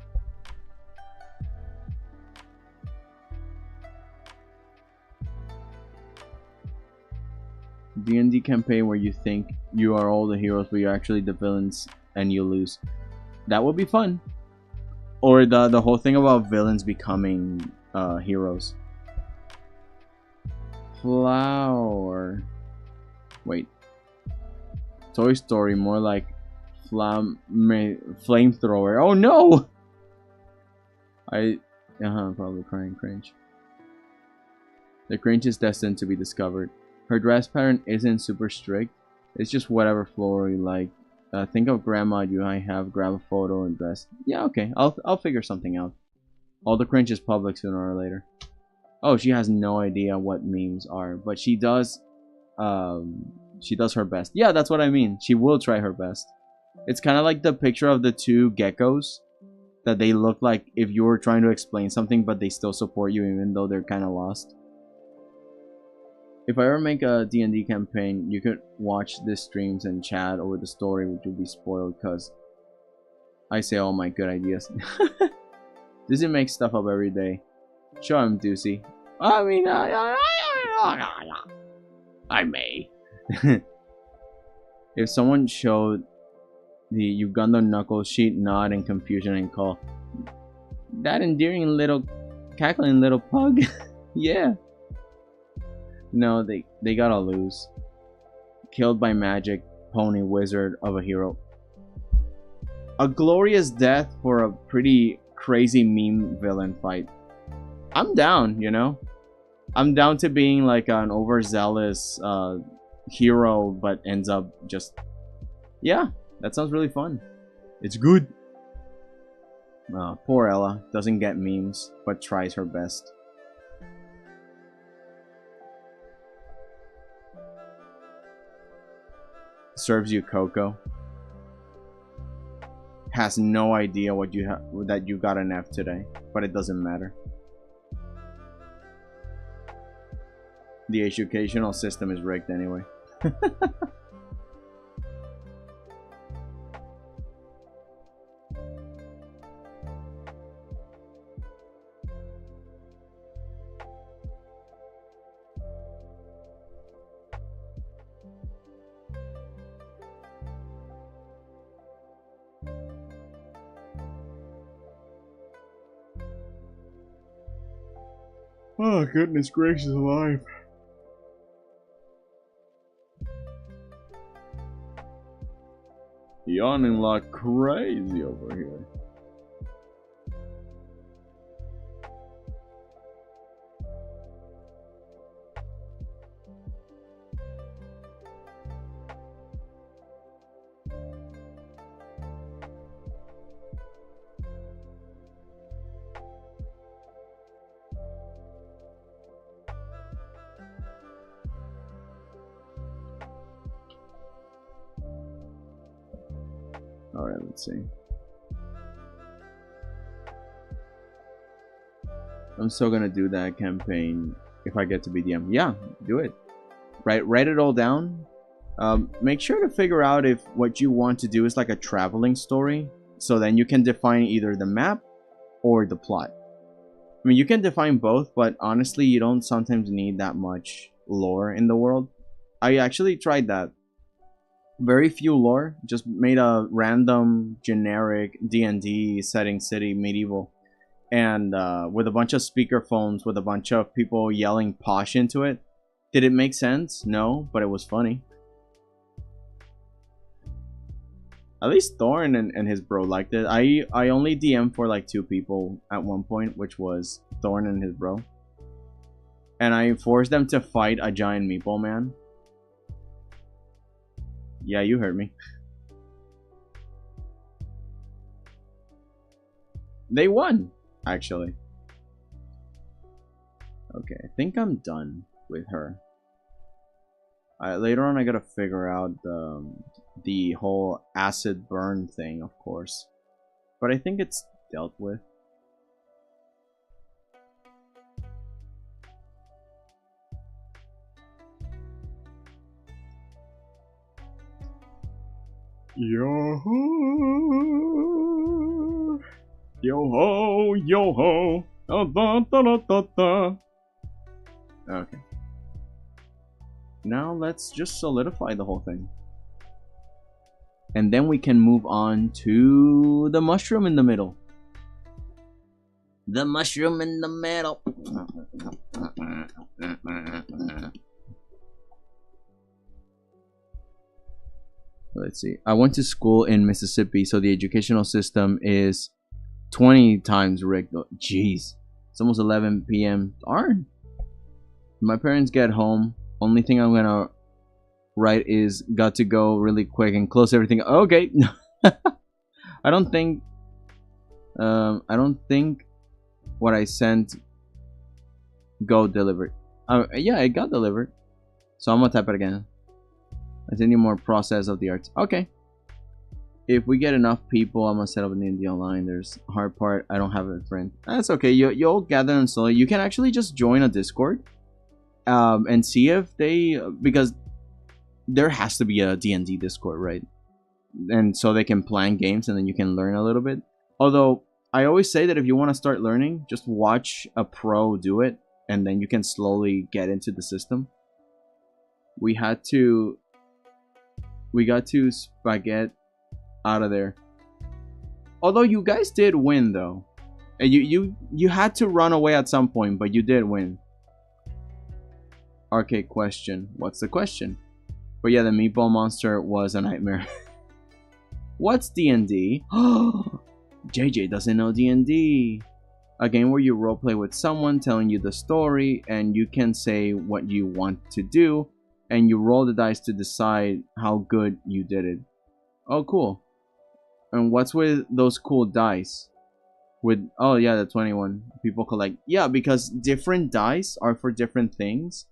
D&D campaign where you think you are all the heroes but you're actually the villains and you lose. That would be fun. Or the whole thing about villains becoming heroes. Flower. Wait. Toy Story, more like flamethrower. Oh no! Probably crying cringe. The cringe is destined to be discovered. Her dress pattern isn't super strict. It's just whatever floor you like. Think of grandma you might have, grab a photo and dress. Yeah, okay. I'll figure something out. All the cringe is public sooner or later. Oh, she has no idea what memes are, but she does her best. Yeah, that's what I mean. She will try her best. It's kind of like the picture of the two geckos that they look like if you were trying to explain something, but they still support you even though they're kind of lost. If I ever make a D&D campaign, you could watch the streams and chat over the story, which will be spoiled because I say all my good ideas. Doozy makes stuff up every day. Show him, Doozy. I mean, I may. If someone showed the Uganda Knuckles, she'd nod in confusion and call, "That endearing little cackling little pug." Yeah. No, they gotta lose. Killed by magic, pony wizard of a hero. A glorious death for a pretty crazy meme villain fight. I'm down, you know? I'm down to being like an overzealous hero, but ends up just... Yeah, that sounds really fun. It's good. Poor Ella. Doesn't get memes, but tries her best. Serves you cocoa. Has no idea what you that you got an F today, but it doesn't matter. The educational system is rigged anyway. Oh, goodness gracious alive. Yawning like crazy over here. Alright, let's see. I'm still gonna do that campaign if I get to be DM. Yeah, do it. Write it all down. Make sure to figure out if what you want to do is like a traveling story. So then you can define either the map or the plot. I mean, you can define both, but honestly, you don't sometimes need that much lore in the world. I actually tried that. Very few lore, just made a random generic D&D setting city medieval, and with a bunch of speakerphones with a bunch of people yelling posh into it. Did it make sense? No, but it was funny. At least Thorn and his bro liked it. I only DM for like 2 people at one point, which was Thorn and his bro, and I forced them to fight a giant meatball man. Yeah, you heard me. They won, actually. Okay, I think I'm done with her. Later on, I gotta figure out the whole acid burn thing, of course. But I think it's dealt with. Yo ho, yo ho, yo ho, da da da da da. Okay. now let's just solidify the whole thing. And then we can move on to the mushroom in the middle. The mushroom in the middle. Let's see. I went to school in Mississippi, so the educational system is 20 times rigged. Oh, jeez. It's almost 11 p.m. Darn. My parents get home. Only thing I'm gonna write is got to go really quick and close everything. Okay. I don't think what I sent go delivered. Yeah, it got delivered. So I'm gonna type it again. I need more process of the arts. Okay. If we get enough people, I'm gonna set up an indie online. There's hard part. I don't have a friend. That's okay. You'll gather and slowly. You can actually just join a Discord, and see if they, because there has to be a D&D Discord, right? And so they can plan games, and then you can learn a little bit. Although I always say that if you want to start learning, just watch a pro do it, and then you can slowly get into the system. We got to spaghetti out of there. Although you guys did win though. And you had to run away at some point, but you did win. Arcade question. What's the question? But yeah, the meatball monster was a nightmare. What's D&D? JJ doesn't know D&D. A game where you roleplay with someone telling you the story, and you can say what you want to do, and you roll the dice to decide how good you did it. Oh, cool. And what's with those cool dice? With, oh yeah, the 21 people collect. Yeah, because different dice are for different things.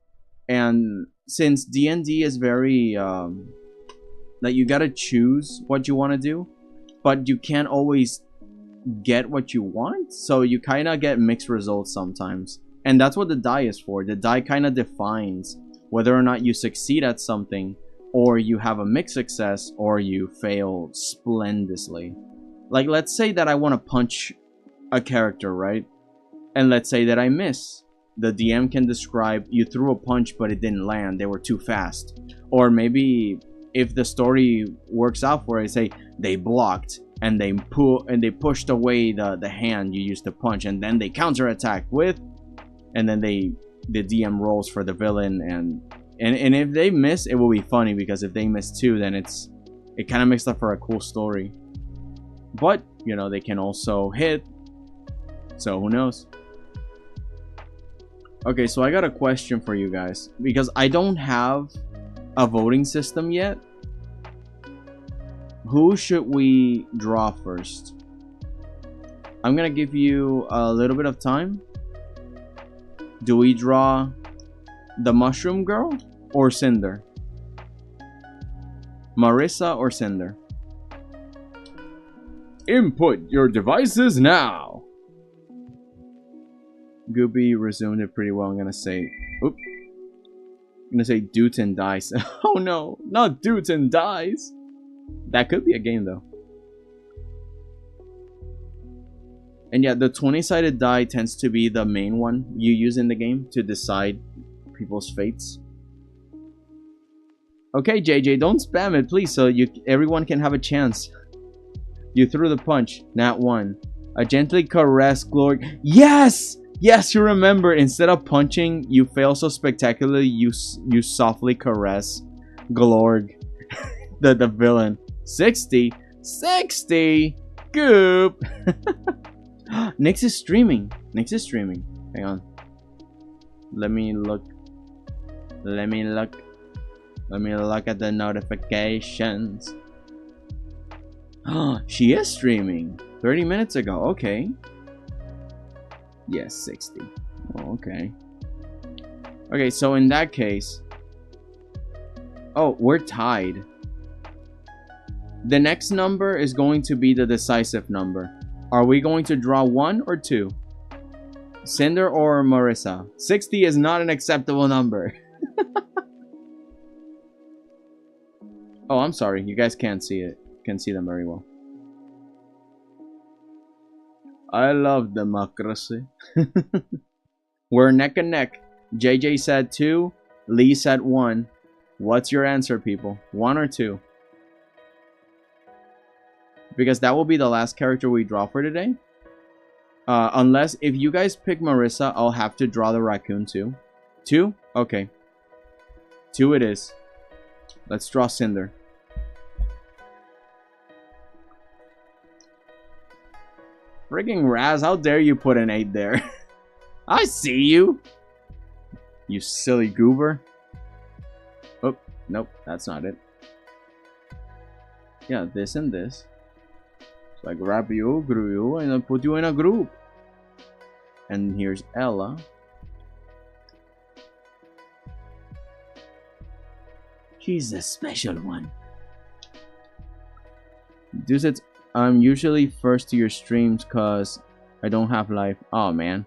And since D&D is very, like, you gotta choose what you want to do, but you can't always get what you want, so you kind of get mixed results sometimes. And that's what the die is for. The die kind of defines whether or not you succeed at something, or you have a mixed success, or you fail splendidly. Like, let's say that I want to punch a character, right? And let's say that I miss. The DM can describe, you threw a punch but it didn't land, they were too fast. Or maybe if the story works out for it, say they blocked and they pushed away the hand you used to punch, and then they counterattacked with, and then the DM rolls for the villain, and if they miss, it will be funny, because if they miss too, then it kind of makes up for a cool story. But you know, they can also hit, so who knows. Okay, so I got a question for you guys, because I don't have a voting system yet. Who should we draw first? I'm gonna give you a little bit of time. Do we draw the mushroom girl or Cinder? Marissa or Cinder? Input your devices now. Gooby resumed it pretty well. I'm gonna say, oop. I'm gonna say Dudes and Dice. Oh no, not Dudes and Dice. That could be a game though. And yeah, the 20-sided die tends to be the main one you use in the game to decide people's fates. Okay, JJ, don't spam it, please, so everyone can have a chance. You threw the punch, nat 1. A gently caress glory. Yes! Yes, you remember, instead of punching, you fail so spectacularly, you softly caress Glorg, the villain. 60? 60? Goop! Nyx is streaming. Nyx is streaming. Hang on. Let me look at the notifications. She is streaming. 30 minutes ago. Okay. Yes, 60. Oh, okay. Okay, so in that case... Oh, we're tied. The next number is going to be the decisive number. Are we going to draw 1 or 2? Cinder or Marissa? 60 is not an acceptable number. Oh, I'm sorry. You guys can't see it. Can't see them very well. I love democracy. We're neck and neck. JJ said 2. Lee said 1. What's your answer, people? 1 or 2? Because that will be the last character we draw for today. Unless, if you guys pick Marissa, I'll have to draw the raccoon too. 2? Okay. 2 it is. Let's draw Cinder. Frigging Raz, how dare you put an 8 there? I see you! You silly goober. Oh, nope, that's not it. Yeah, this and this. So I grab you, grew you, and I put you in a group. And here's Ella. She's a special one. Dude, I'm usually first to your streams cause I don't have life. Oh man.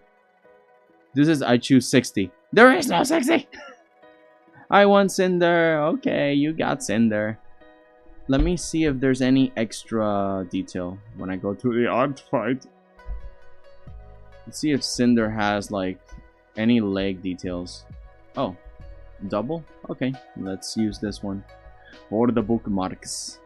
This is I choose 60. There is no 60! I want Cinder. Okay, you got Cinder. Let me see if there's any extra detail when I go to the art fight. Let's see if Cinder has like any leg details. Oh, double? Okay, let's use this one for the bookmarks.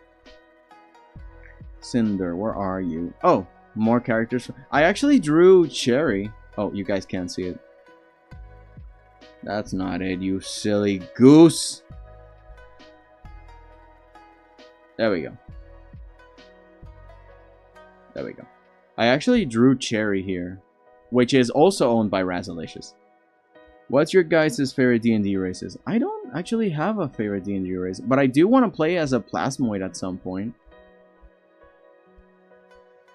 Cinder, where are you? Oh, more characters. I actually drew Cherry. Oh, you guys can't see it. That's not it, you silly goose. There we go. There we go. I actually drew Cherry here, which is also owned by Razalicious. What's your guys' favorite D&D races? I don't actually have a favorite D&D race, but I do want to play as a Plasmoid at some point.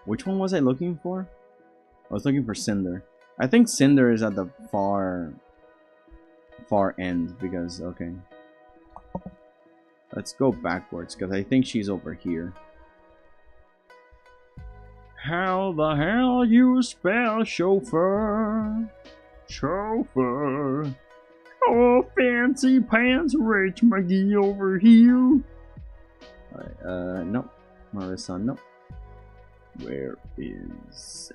Which one was I looking for? I was looking for Cinder. I think Cinder is at the far end because, okay. Let's go backwards because I think she's over here. How the hell you spell chauffeur? Chauffeur. Oh, fancy pants, Rich McGee over here. No. Marissa, no. Where is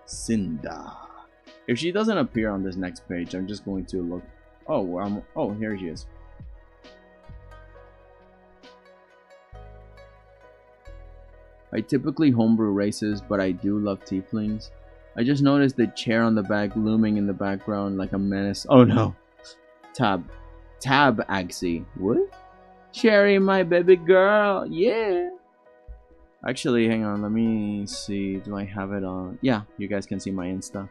Cinder? If she doesn't appear on this next page, I'm just going to look. Oh, oh, here she is. I typically homebrew races, but I do love tieflings. I just noticed the chair on the back looming in the background like a menace. Oh no. Tab Axie. What? Cherry, my baby girl. Yeah. Actually, hang on. Let me see. Do I have it on? Yeah, you guys can see my Insta.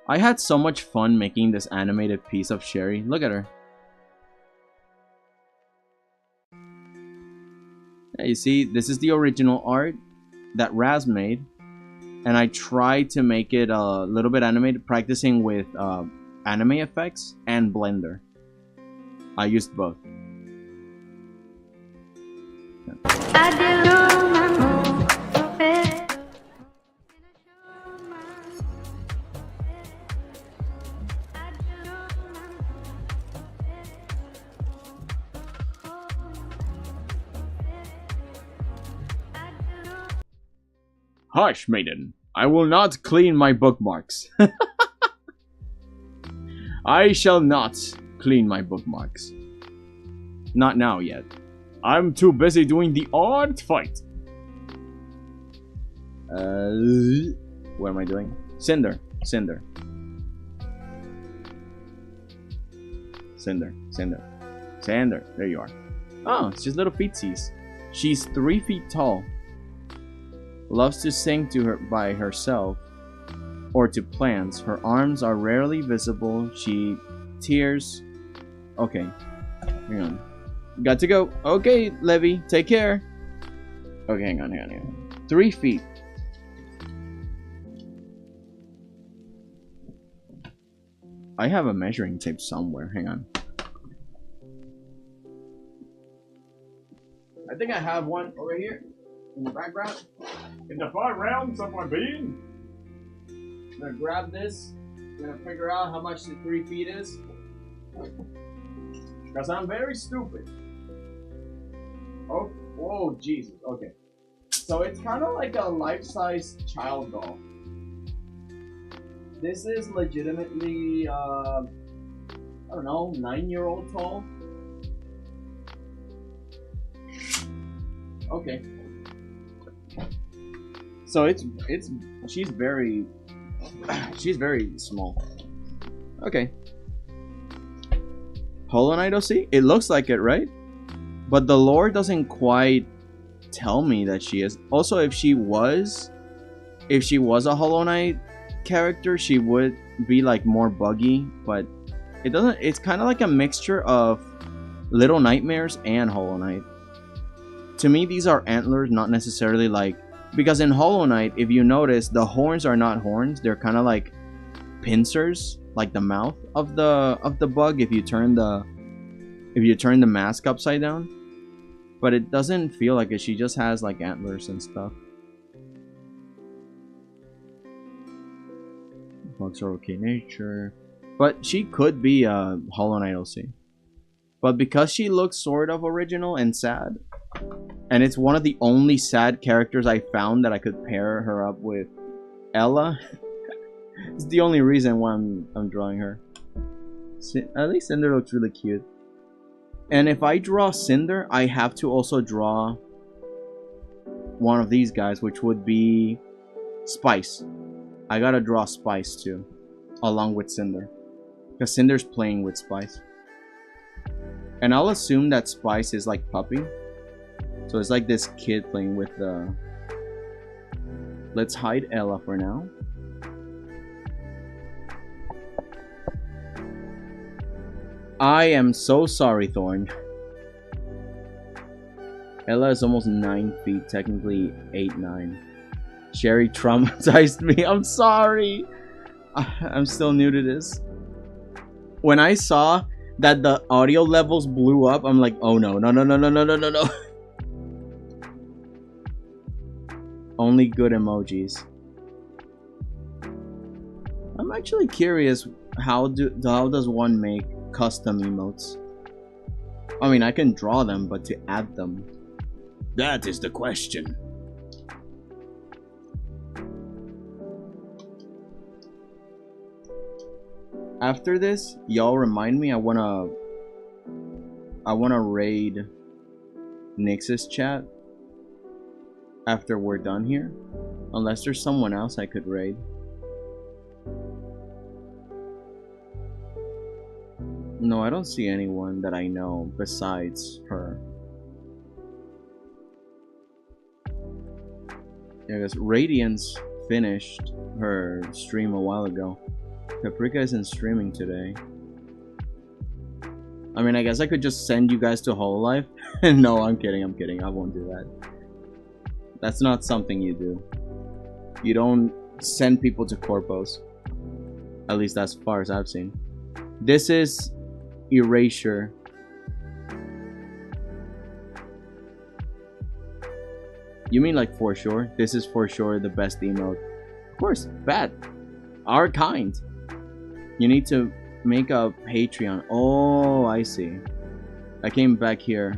I had so much fun making this animated piece of Sherry. Look at her. Yeah, you see, this is the original art that Raz made. And I tried to make it a little bit animated, practicing with anime effects and Blender. I used both. Hush, maiden. I will not clean my bookmarks. I shall not clean my bookmarks. Not now yet. I'm too busy doing the art fight. What am I doing? Cinder. Cinder. Cinder. Cinder. Cinder. There you are. Oh, it's just little feetsies. She's 3 feet tall. Loves to sing to her by herself or to plants. Her arms are rarely visible. She tears. Okay. Hang on. Got to go. Okay, Levy. Take care. Okay, hang on. 3 feet. I have a measuring tape somewhere. Hang on. I think I have one over here in the background. In the far realms of my being. I'm gonna grab this. I'm gonna figure out how much the 3 feet is. Because I'm very stupid. Oh, whoa, Jesus. Okay. So it's kind of like a life-size child doll. This is legitimately, I don't know, 9-year-old tall. Okay. So she's very small. Okay. Hollow Knight OC? It looks like it, right? But the lore doesn't quite tell me that she is. Also, if she was a Hollow Knight character, she would be like more buggy, but it doesn't. It's kind of like a mixture of Little Nightmares and Hollow Knight. To me, these are antlers, not necessarily like, because in Hollow Knight, if you notice, the horns are not horns. They're kind of like pincers, like the mouth of the bug if you turn the mask upside down. But it doesn't feel like it. She just has like antlers and stuff. Bugs are okay nature. But she could be a Hollow Knight OC. But because she looks sort of original and sad, and it's one of the only sad characters I found that I could pair her up with Ella, it's the only reason why I'm drawing her. At least Cinder looks really cute. And if I draw Cinder, I have to also draw one of these guys, which would be Spice. I gotta draw Spice too, along with Cinder, because Cinder's playing with Spice. And I'll assume that Spice is like Puppy. So it's like this kid playing with the... Let's hide Ella for now. I am so sorry, Thorn. Ella is almost 9 feet, technically 8'9". Sherry traumatized me. I'm sorry. I'm still new to this. When I saw that the audio levels blew up, I'm like, oh no, no, no, no, no, no, no, no, no. Only good emojis. I'm actually curious, how does one make custom emotes? I mean, I can draw them, but to add them, that is the question. After this, y'all remind me, I wanna raid Nyx's chat after we're done here. Unless there's someone else I could raid. No, I don't see anyone that I know besides her. Yeah, because Radiance finished her stream a while ago. Paprika isn't streaming today. I mean, I guess I could just send you guys to Hololive. No, I'm kidding, I won't do that. That's not something you do. You don't send people to Corpos. At least as far as I've seen. This is Erasure. You mean like for sure? This is for sure the best emote. Of course, bad. Our kind. You need to make a Patreon. Oh, I see. I came back here.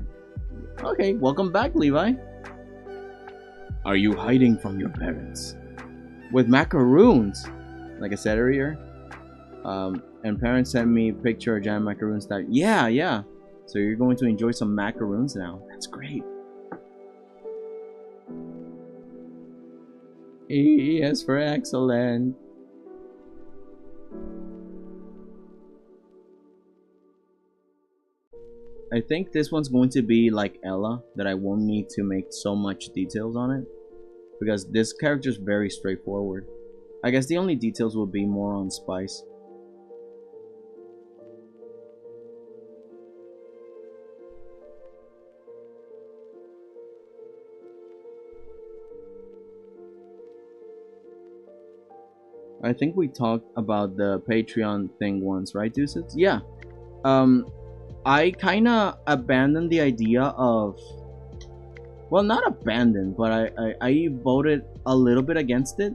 Okay, welcome back, Levi. Are you hiding from your parents? With macaroons, like I said earlier. And parents sent me a picture of jam macaroons that, yeah. So you're going to enjoy some macaroons now. That's great. Yes, for excellent. I think this one's going to be like Ella, that I won't need to make so much details on it, because this character is very straightforward. I guess the only details will be more on Spice. I think we talked about the Patreon thing once, right, Deuces? Yeah. I kinda abandoned the idea of... Well, not abandoned, but I voted a little bit against it.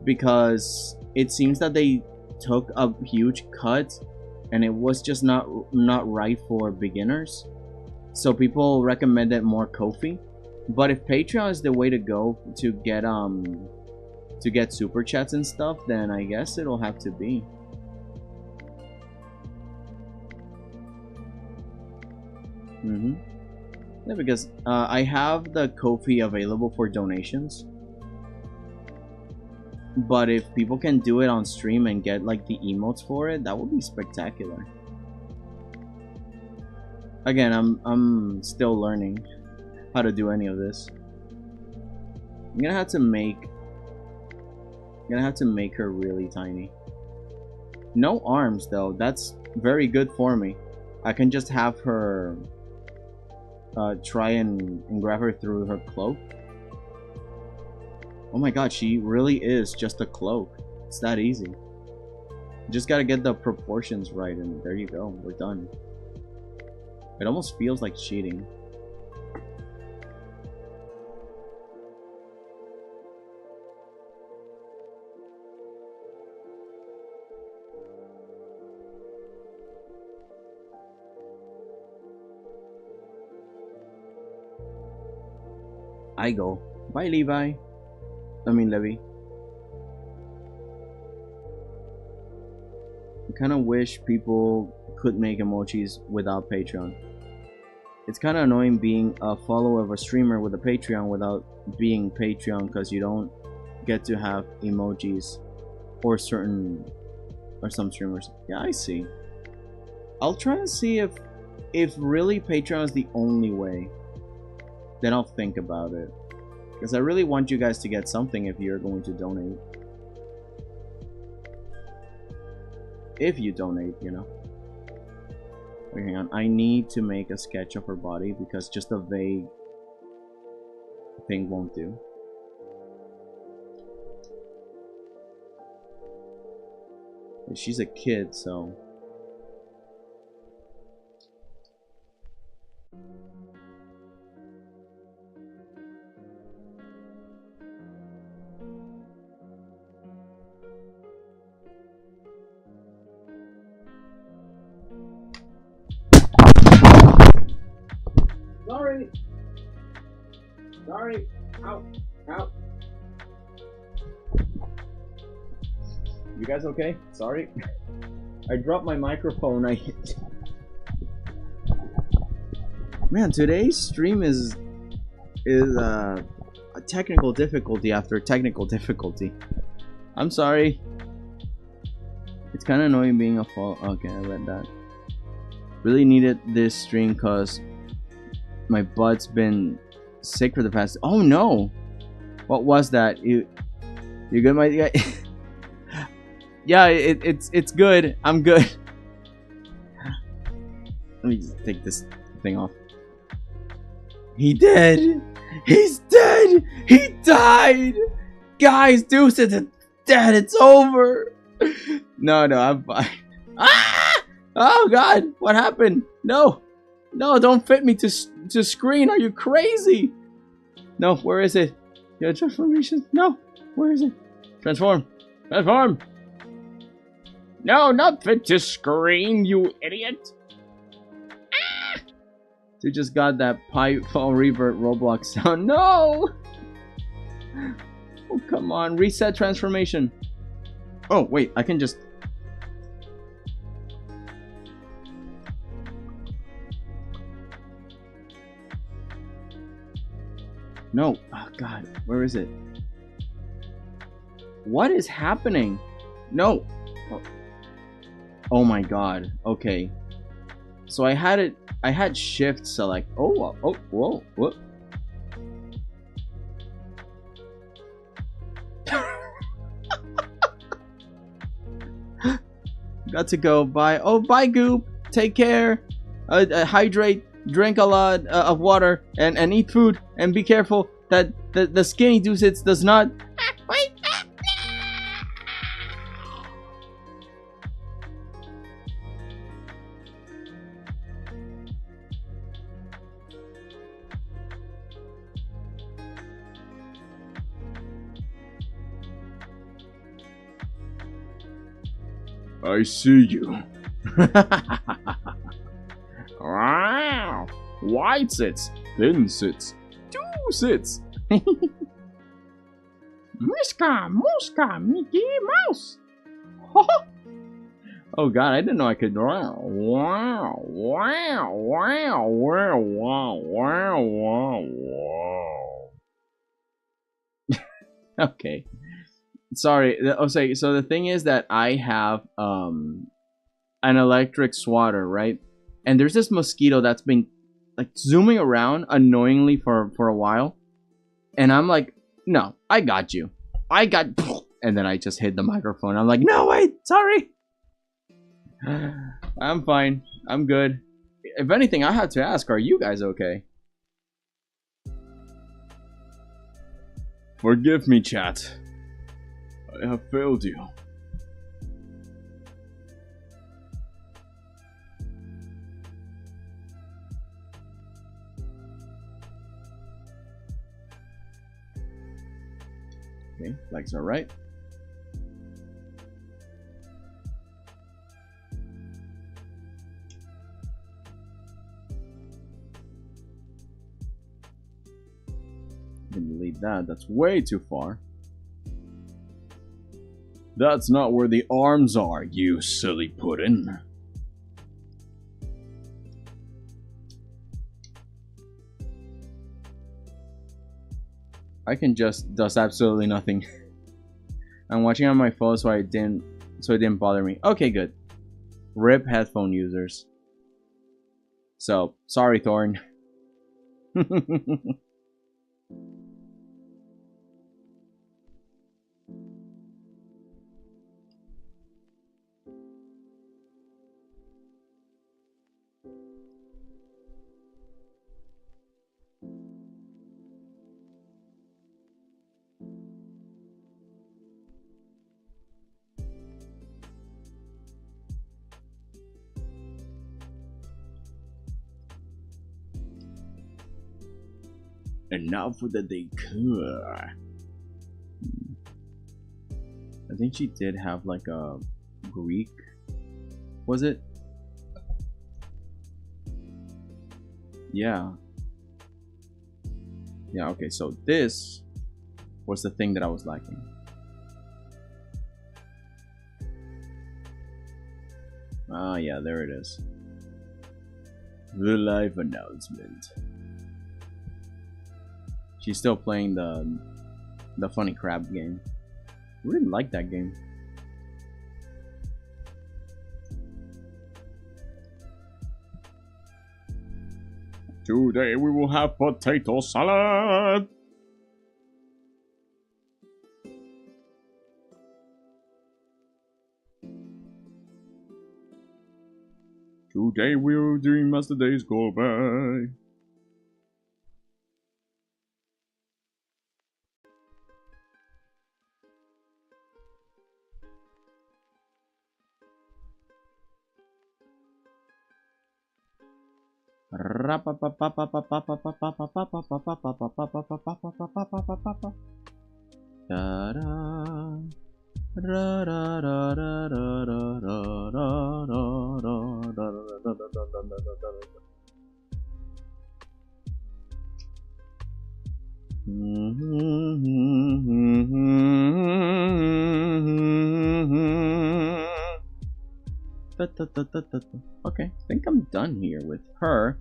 Because it seems that they took a huge cut, and it was just not right for beginners. So people recommended more Ko-fi. But if Patreon is the way to go to get to get super chats and stuff, then I guess it'll have to be. Yeah, because I have the Ko-fi available for donations. But if people can do it on stream and get like the emotes for it, that would be spectacular. Again, I'm still learning how to do any of this. I'm gonna have to make her really tiny. No arms though. That's very good for me. I can just have her try and grab her through her cloak. Oh my god, she really is just a cloak. It's that easy. Just gotta get the proportions right, and there you go. We're done. It almost feels like cheating. I go. Bye, Levi. I mean, Levi. I kind of wish people could make emojis without Patreon. It's kind of annoying being a follower of a streamer with a Patreon without being Patreon, because you don't get to have emojis or some streamers. Yeah, I see. I'll try and see if really Patreon is the only way. Then I'll think about it. Because I really want you guys to get something if you're going to donate. If you donate, you know. Wait, hang on. I need to make a sketch of her body because just a vague thing won't do. She's a kid, so... Sorry. Ow. Ow. You guys okay? Sorry. I dropped my microphone. Man, today's stream is a technical difficulty after technical difficulty. I'm sorry. It's kind of annoying being a fall. Okay, I read that. Really needed this stream because my butt's been sick for the past. Oh no! What was that? You good, my guy? Yeah, it's good. I'm good. Let me just take this thing off. He dead. He's dead. He died. Guys, Deuce is dead. It's over. No, I'm fine. Ah! Oh God! What happened? No. No, don't fit me to screen. Are you crazy? No, where is it? Your transformation? No, where is it? Transform. Transform. No, not fit to screen, you idiot. Ah! You just got that pipe fall revert Roblox sound. No. Oh, come on. Reset transformation. Oh, wait. I can just... No. Oh, God. Where is it? What is happening? No. Oh. Oh my God. Okay. So I had shift select. Oh, whoa. Got to go. Bye. Oh, bye, Goop. Take care. Hydrate. Drink a lot of water and eat food, and be careful that the skinny Deucits does not. Wait. I see you. Wow. White sits, thin sits, two sits. Miska, Muska, Mickey Mouse. Oh god, I didn't know I could. Wow, wow, wow, wow, wow, wow, wow, wow. Okay. Sorry. Okay, so the thing is that I have an electric swatter, right? And there's this mosquito that's been like zooming around annoyingly for a while. And I'm like, no, I got you. I got... And then I just hit the microphone. I'm like, no, wait, sorry. I'm fine. I'm good. If anything, I have to ask, are you guys okay? Forgive me, chat. I have failed you. Okay, legs are right. Delete that. That's way too far. That's not where the arms are, you silly puddin'. I can just does absolutely nothing. I'm watching on my phone so it didn't bother me. Okay, good. RIP headphone users. So, sorry Thorn. And now for the decor. I think she did have like a Greek. Was it? Yeah. Yeah, okay, so this was the thing that I was lacking. Ah, yeah, there it is. The live announcement. She's still playing the funny crab game. I really like that game. Today we will have potato salad. Today we're doing Master Days Go By. Okay, I think I'm done here with her.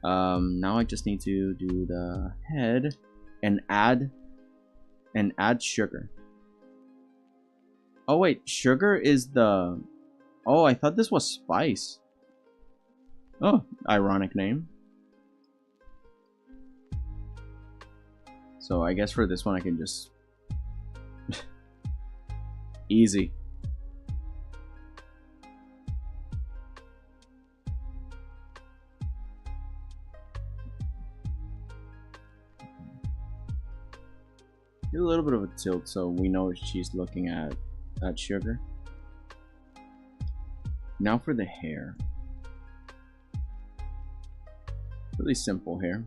Now I just need to do the head and add sugar. Oh wait, sugar is the... Oh, I thought this was spice. Oh, ironic name. So I guess for this one I can just... Easy. Do a little bit of a tilt so we know she's looking at sugar. Now for the hair. Really simple hair.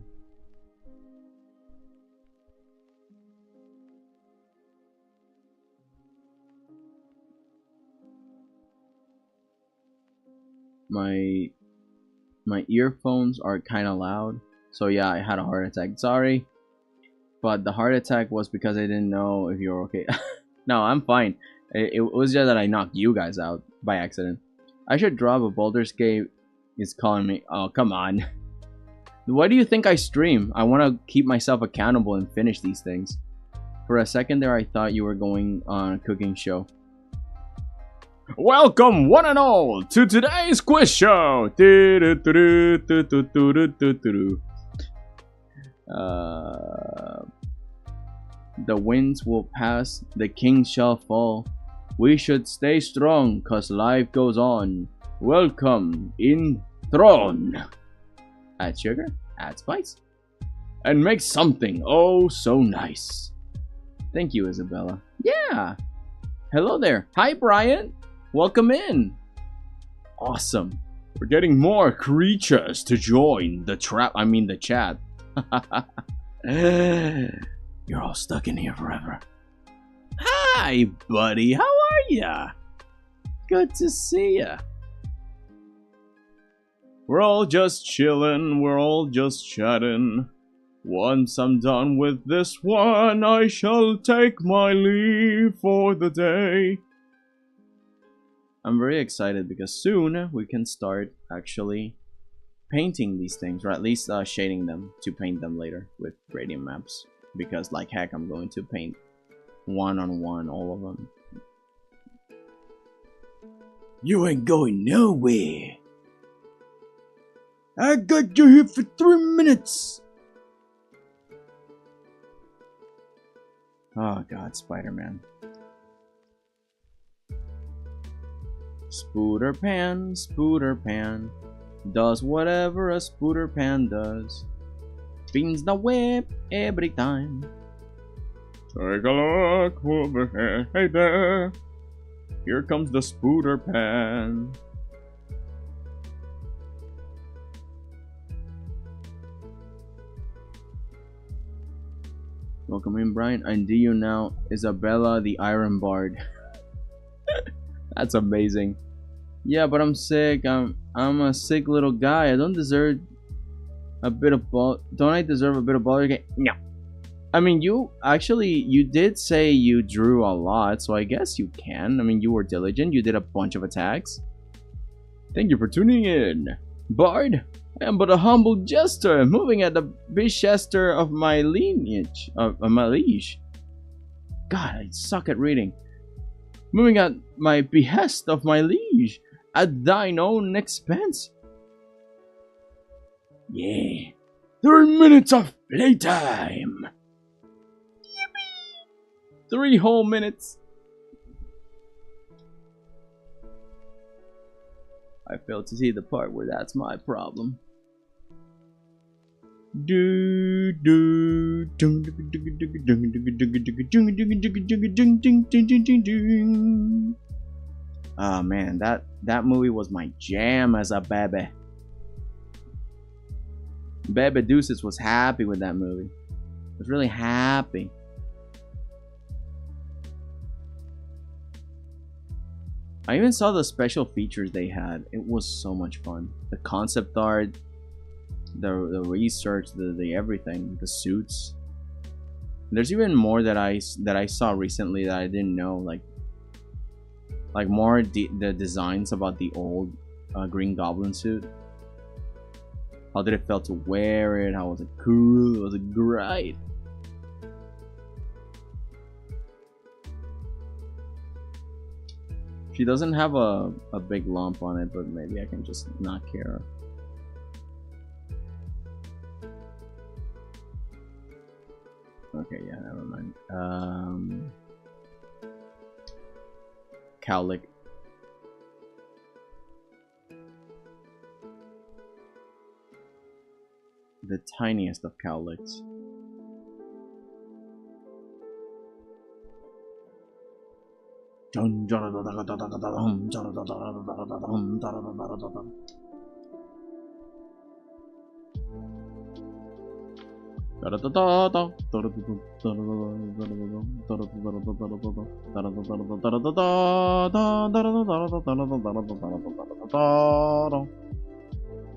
My earphones are kind of loud, so yeah, I had a heart attack. Sorry. but the heart attack was because I didn't know if you're okay. No, I'm fine. It was just that I knocked you guys out by accident. I should drop a Baldur's Gate. Is calling me. Oh, come on. Why do you think I stream? I want to keep myself accountable and finish these things. For a second there, I thought you were going on a cooking show. Welcome, one and all, to today's quiz show. The winds will pass, the kings shall fall. We should stay strong, cause life goes on. Welcome in Throne. Add sugar, add spice, and make something oh so nice. Thank you, Isabella. Yeah. Hello there. Hi, Brian. Welcome in. Awesome. We're getting more creatures to join the chat. You're all stuck in here forever. Hi, buddy. How are ya? Good to see ya. We're all just chillin', we're all just chatting. Once I'm done with this one, I shall take my leave for the day. I'm very excited because soon we can start actually painting these things, or at least shading them to paint them later with gradient maps. Because like heck, I'm going to paint one-on-one all of them. You ain't going nowhere. I got you here for 3 minutes. Oh god, Spider-Man. Spooder Pan does whatever a Spooder Pan does. Spins the web every time. Take a look over here. Hey there. Here comes the Spooder Pan. Welcome in, Brian. And do you now, Isabella the Iron Bard? That's amazing. Yeah, but I'm sick. I'm a sick little guy. I don't deserve a bit of Don't I deserve a bit of Baldur's Gate? No. I mean, you did say you drew a lot, so I guess you can. I mean, you were diligent. You did a bunch of attacks. Thank you for tuning in, Bard. I am but a humble jester, moving at the behest of my lineage, of my liege. God, I suck at reading. Moving at my behest of my liege, at thine own expense. Yeah, 3 minutes of playtime. Yippee! 3 whole minutes. I failed to see the part where that's my problem. Oh man, that movie was my jam as a baby. Baby Deuces was happy with that movie. Was really happy. I even saw the special features they had. It was so much fun. The concept art, the research, the everything, the suits. There's even more that I saw recently that I didn't know, like more the designs about the old Green Goblin suit. How did it feel to wear it? How was it cool? Was it great? She doesn't have a big lump on it, but maybe I can just not care. Okay, yeah, never mind. Cowlick. The tiniest of cowlicks.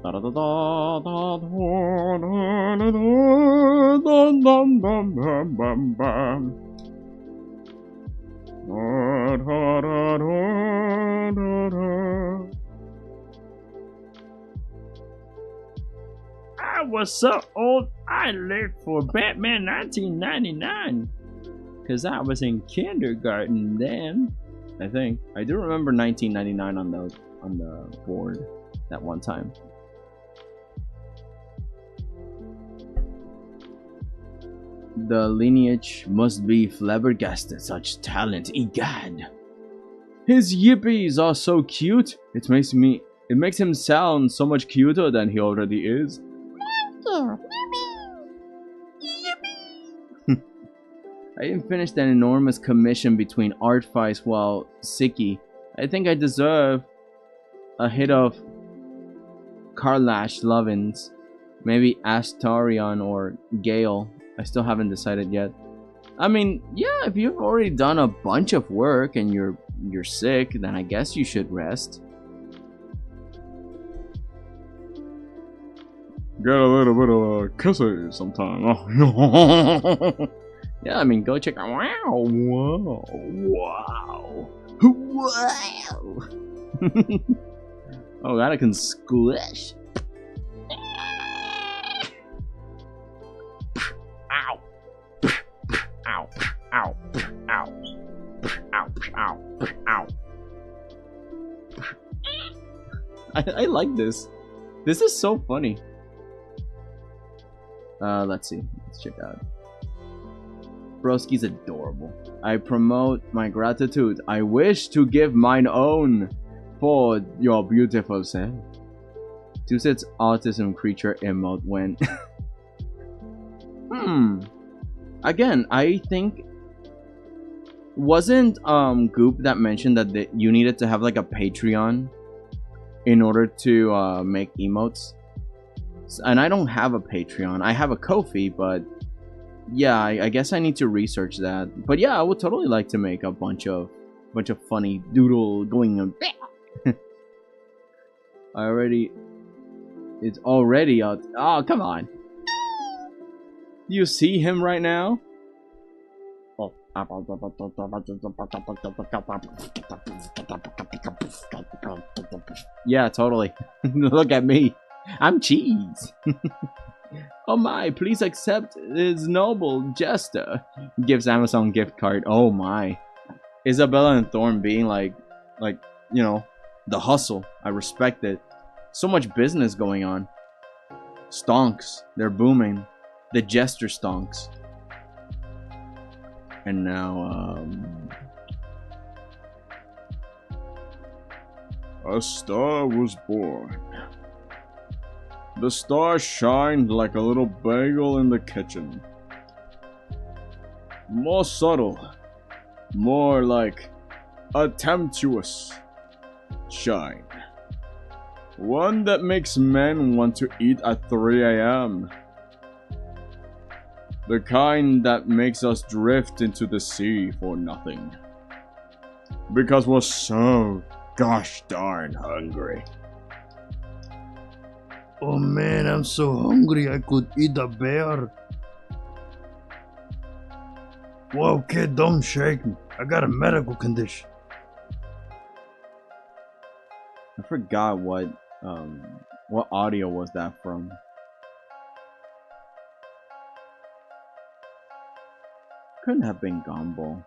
I was so old I lived for Batman 1999. Cause I was in kindergarten then. I think I do remember 1999 on the board that one time. The lineage must be flabbergasted. Such talent, egad. His yippies are so cute. It makes him sound so much cuter than he already is. I even finished an enormous commission between 𝐼𝐈𝐆 while Sicky. I think I deserve a hit of Karlash Lovins, maybe Astarion or Gale. I still haven't decided yet. I mean, yeah, if you've already done a bunch of work and you're sick, then I guess you should rest. Get a little bit of kisses sometime. Yeah, I mean, go check out. Wow, whoa, wow, wow. Oh, that I can squish. Ow. Ow. Ow. Ow. Ow. Ow. Ow. I like this. This is so funny. Let's see. Let's check out. Broski's adorable. I promote my gratitude. I wish to give mine own for your beautiful self. Tuset's autism creature emote when... Again, I think... Wasn't Goop that mentioned that you needed to have like a Patreon in order to make emotes? And I don't have a Patreon. I have a Ko-fi, but... Yeah, I guess I need to research that. But yeah, I would totally like to make a bunch of funny doodle going on. It's already out. Oh, come on. You see him right now? Oh. Yeah, totally. Look at me. I'm cheese. Oh my, please accept this noble jester. Gives Amazon gift card. Oh my. Isabella and Thorn being like, you know, the hustle. I respect it. So much business going on. Stonks. They're booming. The jester stonks. And now, a star was born. The star shined like a little bagel in the kitchen. More subtle, more like a temptuous shine. One that makes men want to eat at 3 a.m. The kind that makes us drift into the sea for nothing. Because we're so gosh darn hungry. Oh man, I'm so hungry I could eat a bear. Whoa, kid, don't shake me. I got a medical condition. I forgot what audio was that from. Couldn't have been Gumball.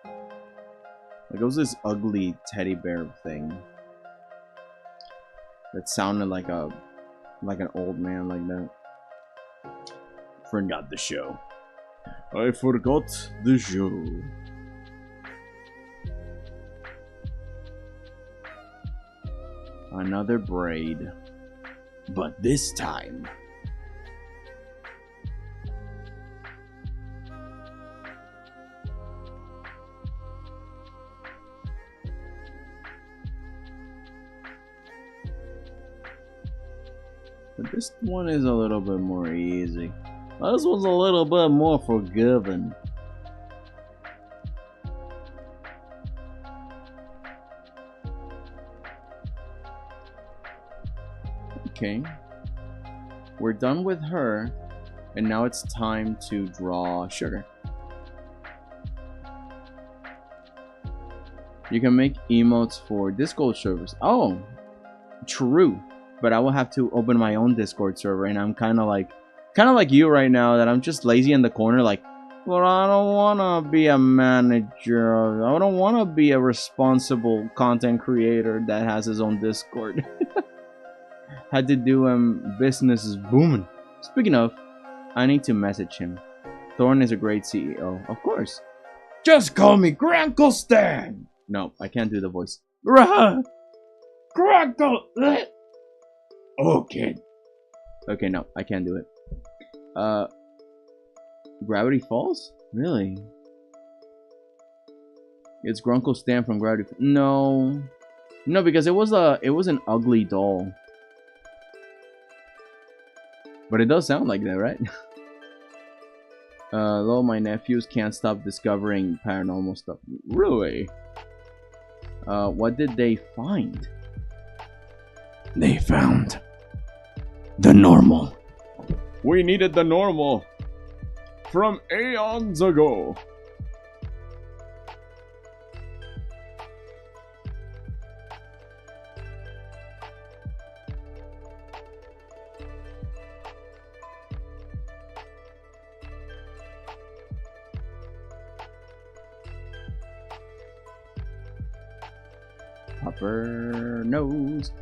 Like, it was this ugly teddy bear thing that sounded like an old man like that. Forgot the show. I forgot the show. Another braid. But this time... But this one is a little bit more easy. This one's a little bit more forgiving. Okay. We're done with her. And now it's time to draw Sugar. You can make emotes for Discord servers. Oh, true. But I will have to open my own Discord server, and I'm kind of like you right now, that I'm just lazy in the corner, like, well, I don't want to be a manager. I don't want to be a responsible content creator that has his own Discord. Had to do business is booming. Speaking of, I need to message him. Thorn is a great CEO, of course. Just call me Grankle Stan. No, I can't do the voice. Grankle. Okay. Okay, no, I can't do it. Gravity Falls? Really? It's Grunkle Stan from Gravity Falls. No. No, because it was an ugly doll. But it does sound like that, right? Though my nephews can't stop discovering paranormal stuff. Really? What did they find? They found the normal. We needed the normal from aeons ago. Upper nose.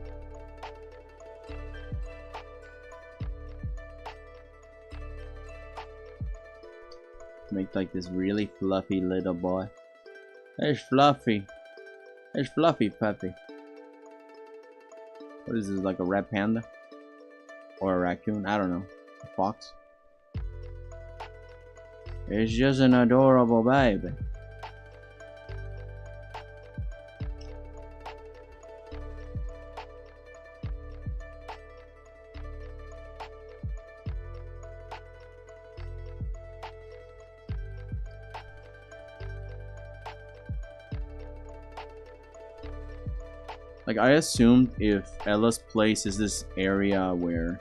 Make like this really fluffy little boy. There's Fluffy. There's Fluffy Puppy. What is this, like a red panda? Or a raccoon? I don't know. A fox? It's just an adorable baby. Like, I assumed if Ella's place is this area where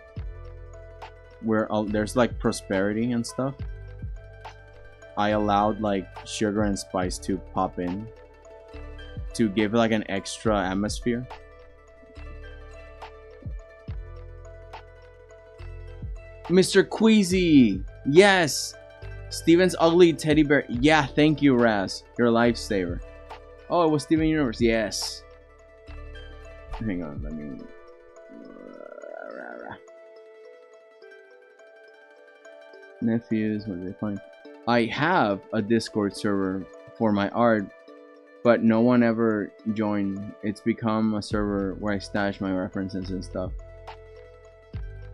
there's like prosperity and stuff, I allowed like Sugar and Spice to pop in to give like an extra atmosphere. Mr. Queasy! Yes! Steven's ugly teddy bear. Yeah, thank you, Raz. You're a lifesaver. Oh, it was Steven Universe. Yes. Hang on, let me... Nephews, what did they find? I have a Discord server for my art, but no one ever joined. It's become a server where I stash my references and stuff.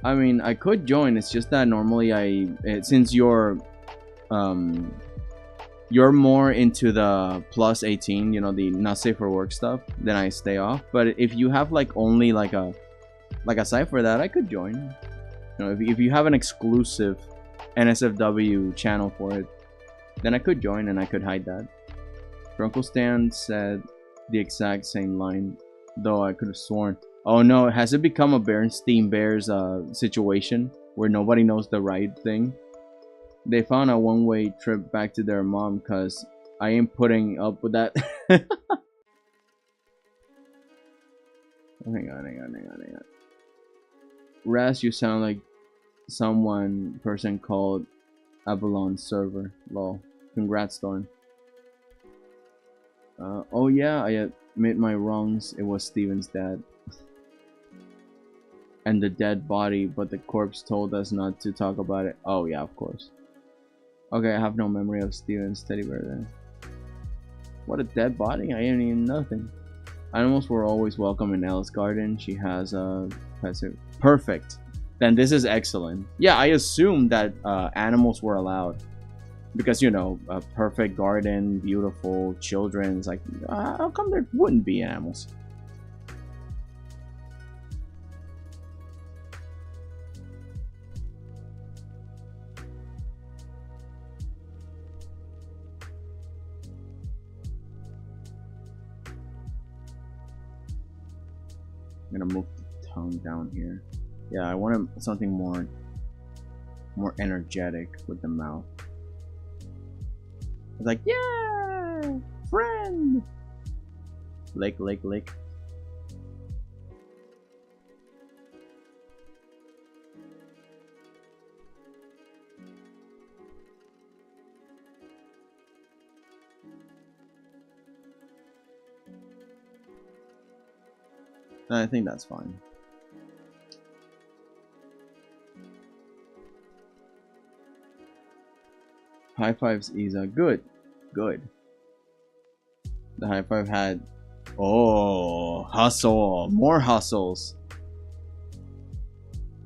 I mean, I could join, it's just that normally since you're more into the plus 18, you know, the not safe for work stuff, then I stay off. But if you have like only like a site for that, I could join. You know, if you have an exclusive NSFW channel for it, then I could join and I could hide that. Uncle Stan said the exact same line, though I could have sworn. Oh no, has it become a Bernstein Bears situation where nobody knows the right thing? They found a one-way trip back to their mom because I ain't putting up with that. Hang on. Raz, you sound like person called Avalon server. Lol. Congrats, Thorn. Oh yeah, I admit my wrongs. It was Steven's dad. And the dead body, but the corpse told us not to talk about it. Oh yeah, of course. Okay, I have no memory of Steven's teddy bear then. What a dead body? I ain't even nothing. Animals were always welcome in Ella's garden. She has a perfect. Then this is excellent. Yeah, I assumed that animals were allowed. Because, you know, a perfect garden, beautiful children. It's like, how come there wouldn't be animals? I'm gonna move the tongue down here. Yeah, I wanted something more energetic with the mouth. It's like, yeah, friend. Lick, lick, lick. I think that's fine. High fives, Isa. Good. Good. The high five had... Oh, hustle. More hustles.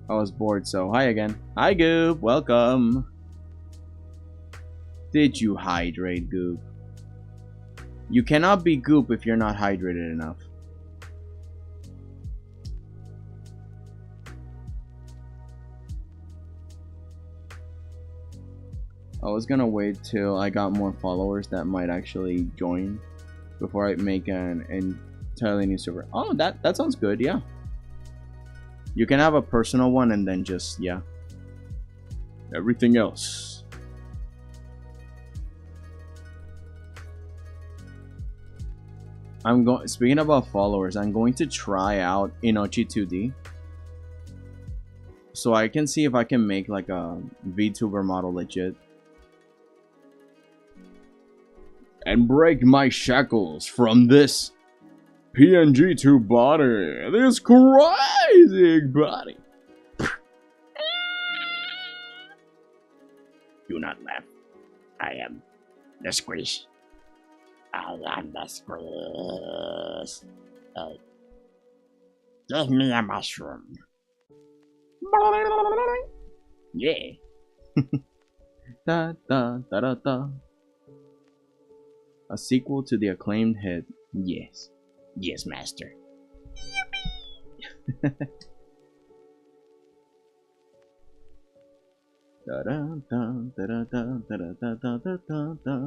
I was bored, so hi again. Hi, Goop. Welcome. Did you hydrate, Goop? You cannot be Goop if you're not hydrated enough. I was gonna wait till I got more followers that might actually join before I make an entirely new server. Oh, that sounds good, yeah. You can have a personal one and then just, yeah. Everything else. Speaking about followers, I'm going to try out Inochi 2D. So I can see if I can make like a VTuber model legit. And break my shackles from this PNG tube body. This crazy body. Do not laugh. I am the squish. I am the squish. Give me a mushroom. Yeah. Da da da da da. A sequel to the acclaimed hit. Yes. Yes, master. Da da da da da da da da da da da da.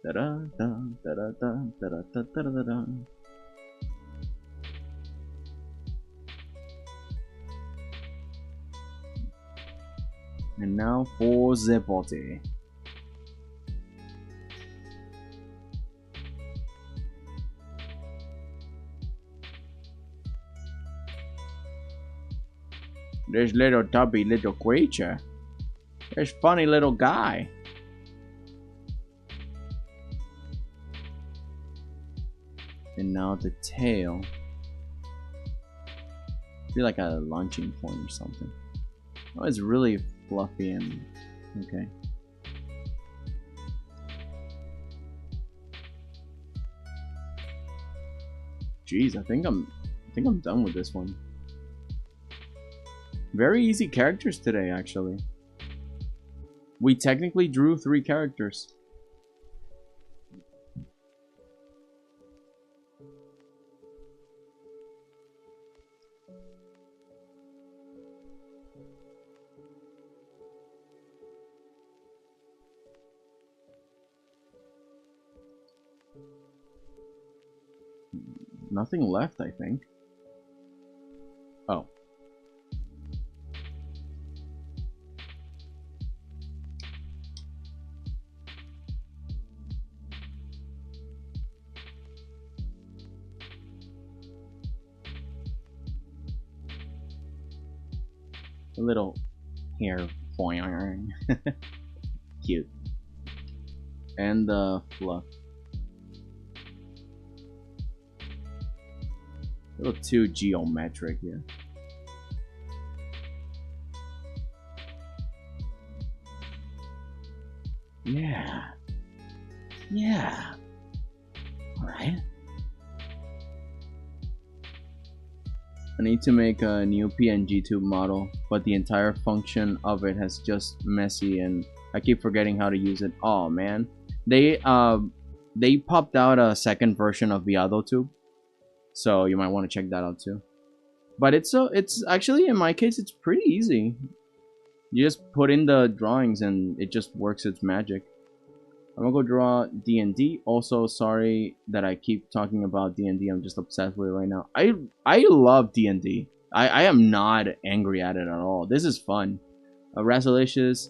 Da da da da da da da da da da. And now for the body. This little tubby little creature. This funny little guy. And now the tail. Feel like a launching point or something. Oh, it's really fluffy and okay. Jeez, I think I'm done with this one. Very easy characters today, actually. We technically drew 3 characters. Nothing left, I think. Oh. A little hair boing. Cute. And the fluff. A little too geometric here. Yeah. Yeah. Alright. I need to make a new PNG tube model, but the entire function of it has just messy and I keep forgetting how to use it. Oh man. They popped out a second version of 𝐷𝐷𝐷𝐷 tube. So you might want to check that out too. But it's actually, in my case, it's pretty easy. You just put in the drawings and it just works its magic. I'm gonna go draw D&D. Also, sorry that I keep talking about D&D. I'm just obsessed with it right now. I love D&D. I am not angry at it at all. This is fun. 𝐼𝐸𝐵𝐶𝐶,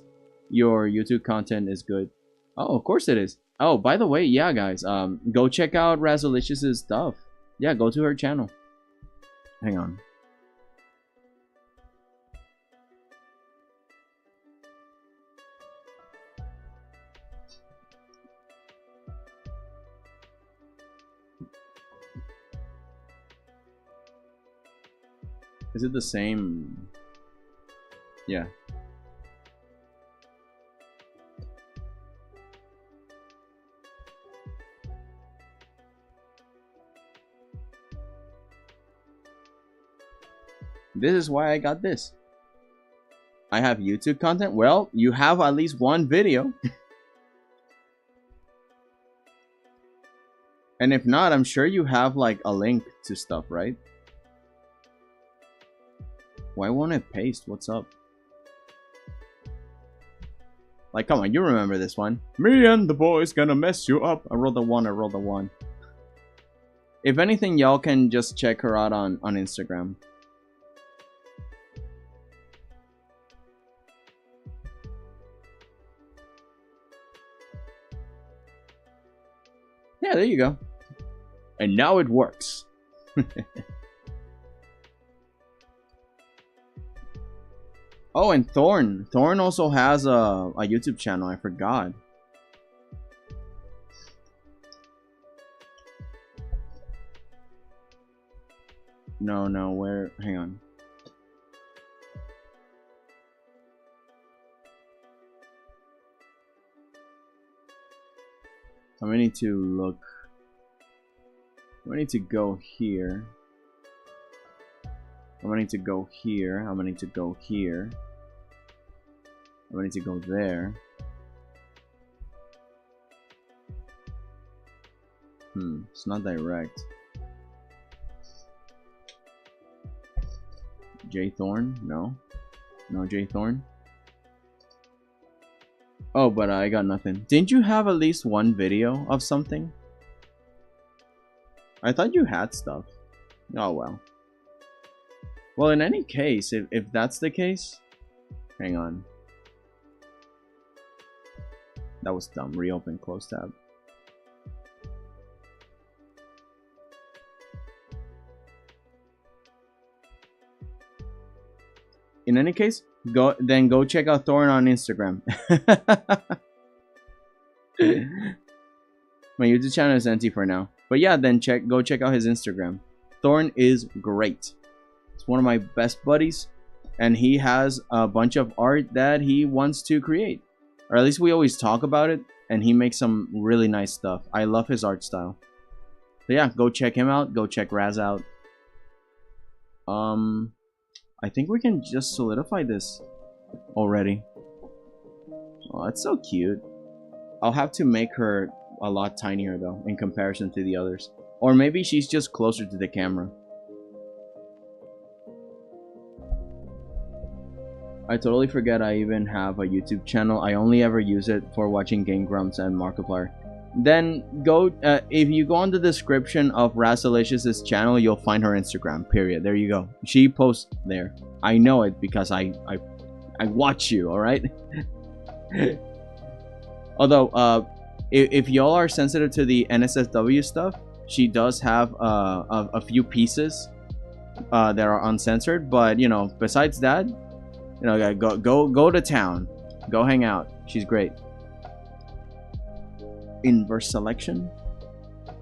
your YouTube content is good. Oh, of course it is. Oh, by the way, yeah, guys, go check out 𝐸𝐵𝐶𝐶's stuff. Yeah, go to her channel. Hang on. Is it the same? Yeah. This is why I got this. I have YouTube content. Well, you have at least one video. And if not, I'm sure you have like a link to stuff, right? Why won't it paste? What's up? Like, come on, you remember this one. Me and the boys gonna mess you up. I rolled the one, I rolled the one. If anything, y'all can just check her out on Instagram. Yeah, there you go. And now it works. Oh, and Thorn. Thorn also has a YouTube channel. I forgot. No, where? Hang on. I'm gonna need to look. I'm gonna need to go here. I'm gonna need to go here. I'm gonna need to go here. I'm gonna need to go there. It's not direct. J Thorn? No. No J Thorn. Oh, but I got nothing. Didn't you have at least one video of something? I thought you had stuff. Oh well. Well, in any case, if that's the case, hang on. That was dumb. Reopen, close tab. In any case, go check out Thorn on Instagram. My YouTube channel is empty for now, but yeah, then go check out his Instagram. Thorn is great. It's one of my best buddies, and he has a bunch of art that he wants to create, or at least we always talk about it, and he makes some really nice stuff. I love his art style. So yeah, go check him out. Go check Raz out. I think we can just solidify this already. Oh, it's so cute. I'll have to make her a lot tinier though in comparison to the others, or maybe she's just closer to the camera. I totally forget I even have a YouTube channel. I only ever use it for watching Game Grumps and Markiplier. Then go, if you go on the description of 𝐸𝐵𝐶𝐶's channel, you'll find her Instagram, period. There you go. She posts there. I know it because I watch you, alright? Although, if y'all are sensitive to the NSFW stuff, she does have a few pieces that are uncensored, but, you know, besides that, you know, go to town. Go hang out. She's great. Inverse selection,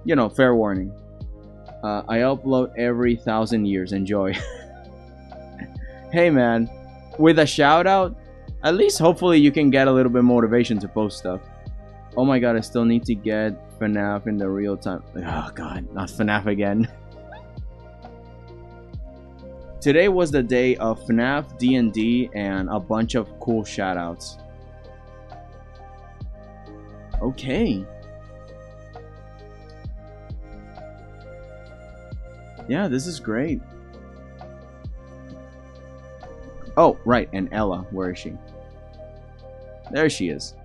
you know, fair warning. I upload every 1,000 years. Enjoy. Hey man, with a shout out, at least hopefully you can get a little bit motivation to post stuff. Oh my god, I still need to get FNAF in the real time. Oh god, not FNAF again. Today was the day of FNAF, D&D, and a bunch of cool shout outs. Okay. Yeah, this is great. Oh, right, and Ella, where is she? There she is.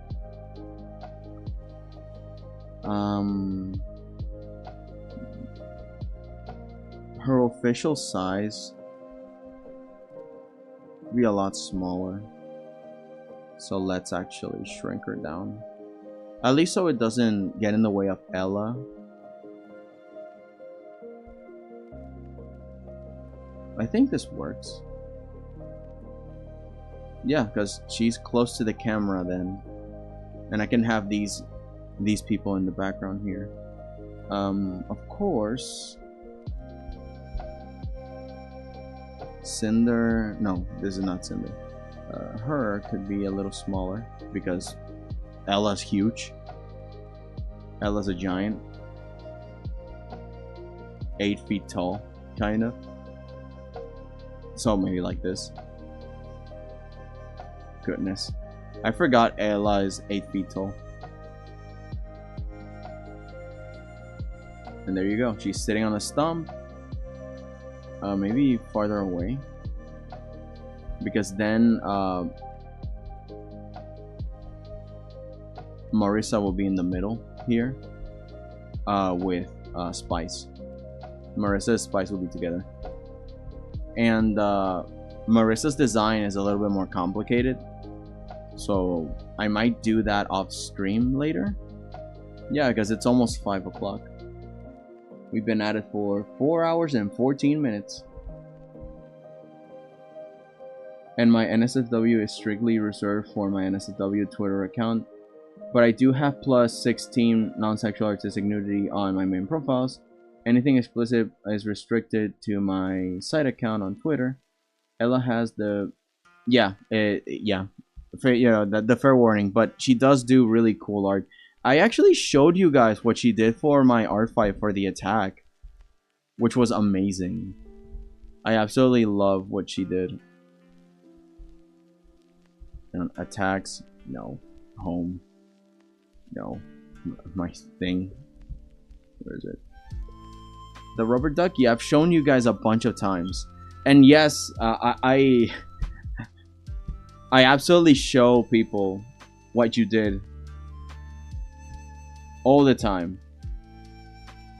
Her official size. Be a lot smaller. So let's actually shrink her down. At least so it doesn't get in the way of Ella. I think this works. Yeah, because she's close to the camera then. And I can have these people in the background here. Of course. Cinder, no, this is not Cinder. Her could be a little smaller because Ella's huge. Ella's a giant. 8 feet tall, kind of. So maybe like this. Goodness. I forgot Ella is 8 feet tall. And there you go. She's sitting on a stump. Maybe farther away. Because then Marissa will be in the middle here. With Spice. Marissa and Spice will be together. And Marissa's design is a little bit more complicated. So I might do that off stream later. Yeah, because it's almost 5 o'clock. We've been at it for 4 hours and 14 minutes. And my NSFW is strictly reserved for my NSFW Twitter account. But I do have plus 16 non-sexual artistic nudity on my main profiles. Anything explicit is restricted to my side account on Twitter. Ella has the... Yeah, fair, you know, the fair warning. But she does do really cool art. I actually showed you guys what she did for my art fight for the attack, which was amazing. I absolutely love what she did. And attacks, no. Home, no. My thing, where is it? The rubber ducky. I've shown you guys a bunch of times, and yes, I absolutely show people what you did. All the time.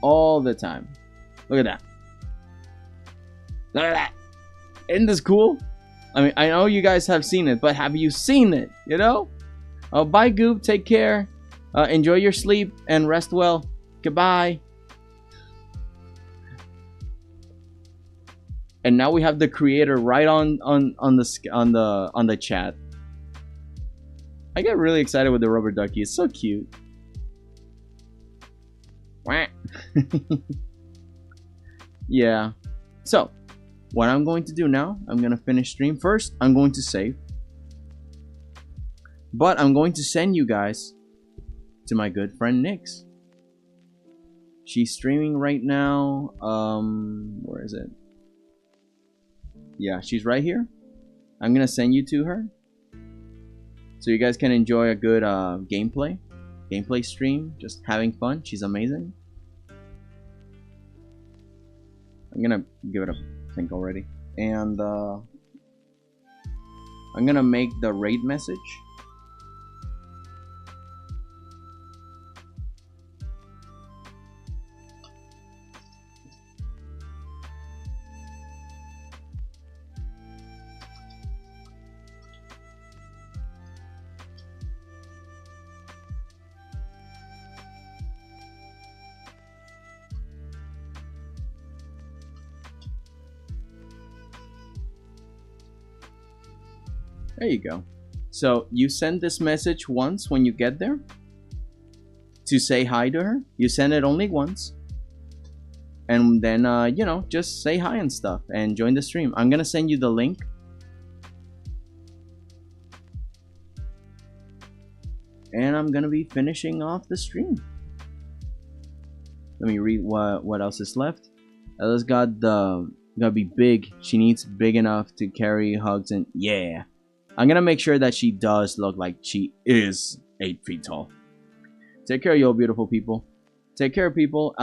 All the time. Look at that. Look at that. Isn't this cool? I mean, I know you guys have seen it, but have you seen it? You know? Bye, Goop. Take care. Enjoy your sleep and rest well. Goodbye. And now we have the creator right on the chat. I get really excited with the rubber ducky. It's so cute. Yeah. So, what I'm going to do now, I'm going to finish stream. First, I'm going to save. But I'm going to send you guys to my good friend Nyx. She's streaming right now. Where is it? Yeah, she's right here. I'm going to send you to her. So you guys can enjoy a good gameplay stream. Just having fun. She's amazing. I'm gonna give it a think already. And I'm gonna make the raid message. There you go. So you send this message once when you get there to say hi to her. You send it only once. And then, you know, just say hi and stuff and join the stream. I'm going to send you the link. And I'm going to be finishing off the stream. Let me read what else is left. Ella's gotta be big. She needs big enough to carry hugs and yeah. I'm gonna make sure that she does look like she is 8 feet tall. Take care, you beautiful people. Take care, people.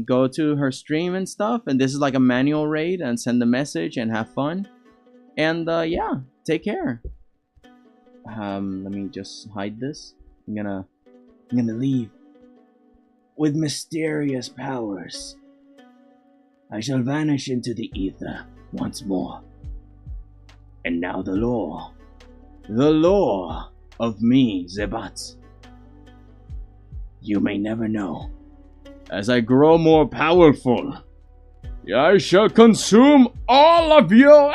Go to her stream and stuff. And this is like a manual raid. And send the message and have fun. And yeah, take care. Let me just hide this. I'm gonna leave with mysterious powers. I shall vanish into the ether once more. And now the law. The law of me, 𝐏𝐵𝐇𝐓. You may never know. As I grow more powerful, I shall consume all of you!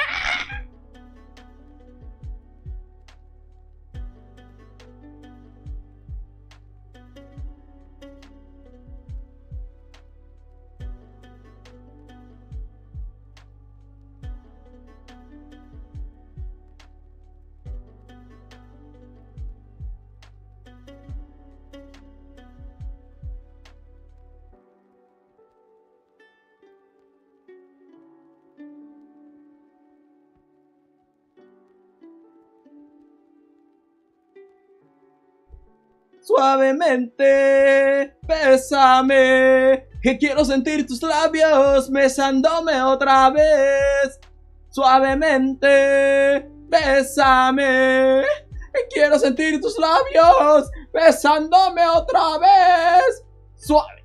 Suavemente, bésame, que quiero sentir tus labios besándome otra vez. Suavemente, bésame, que quiero sentir tus labios besándome otra vez. Suave.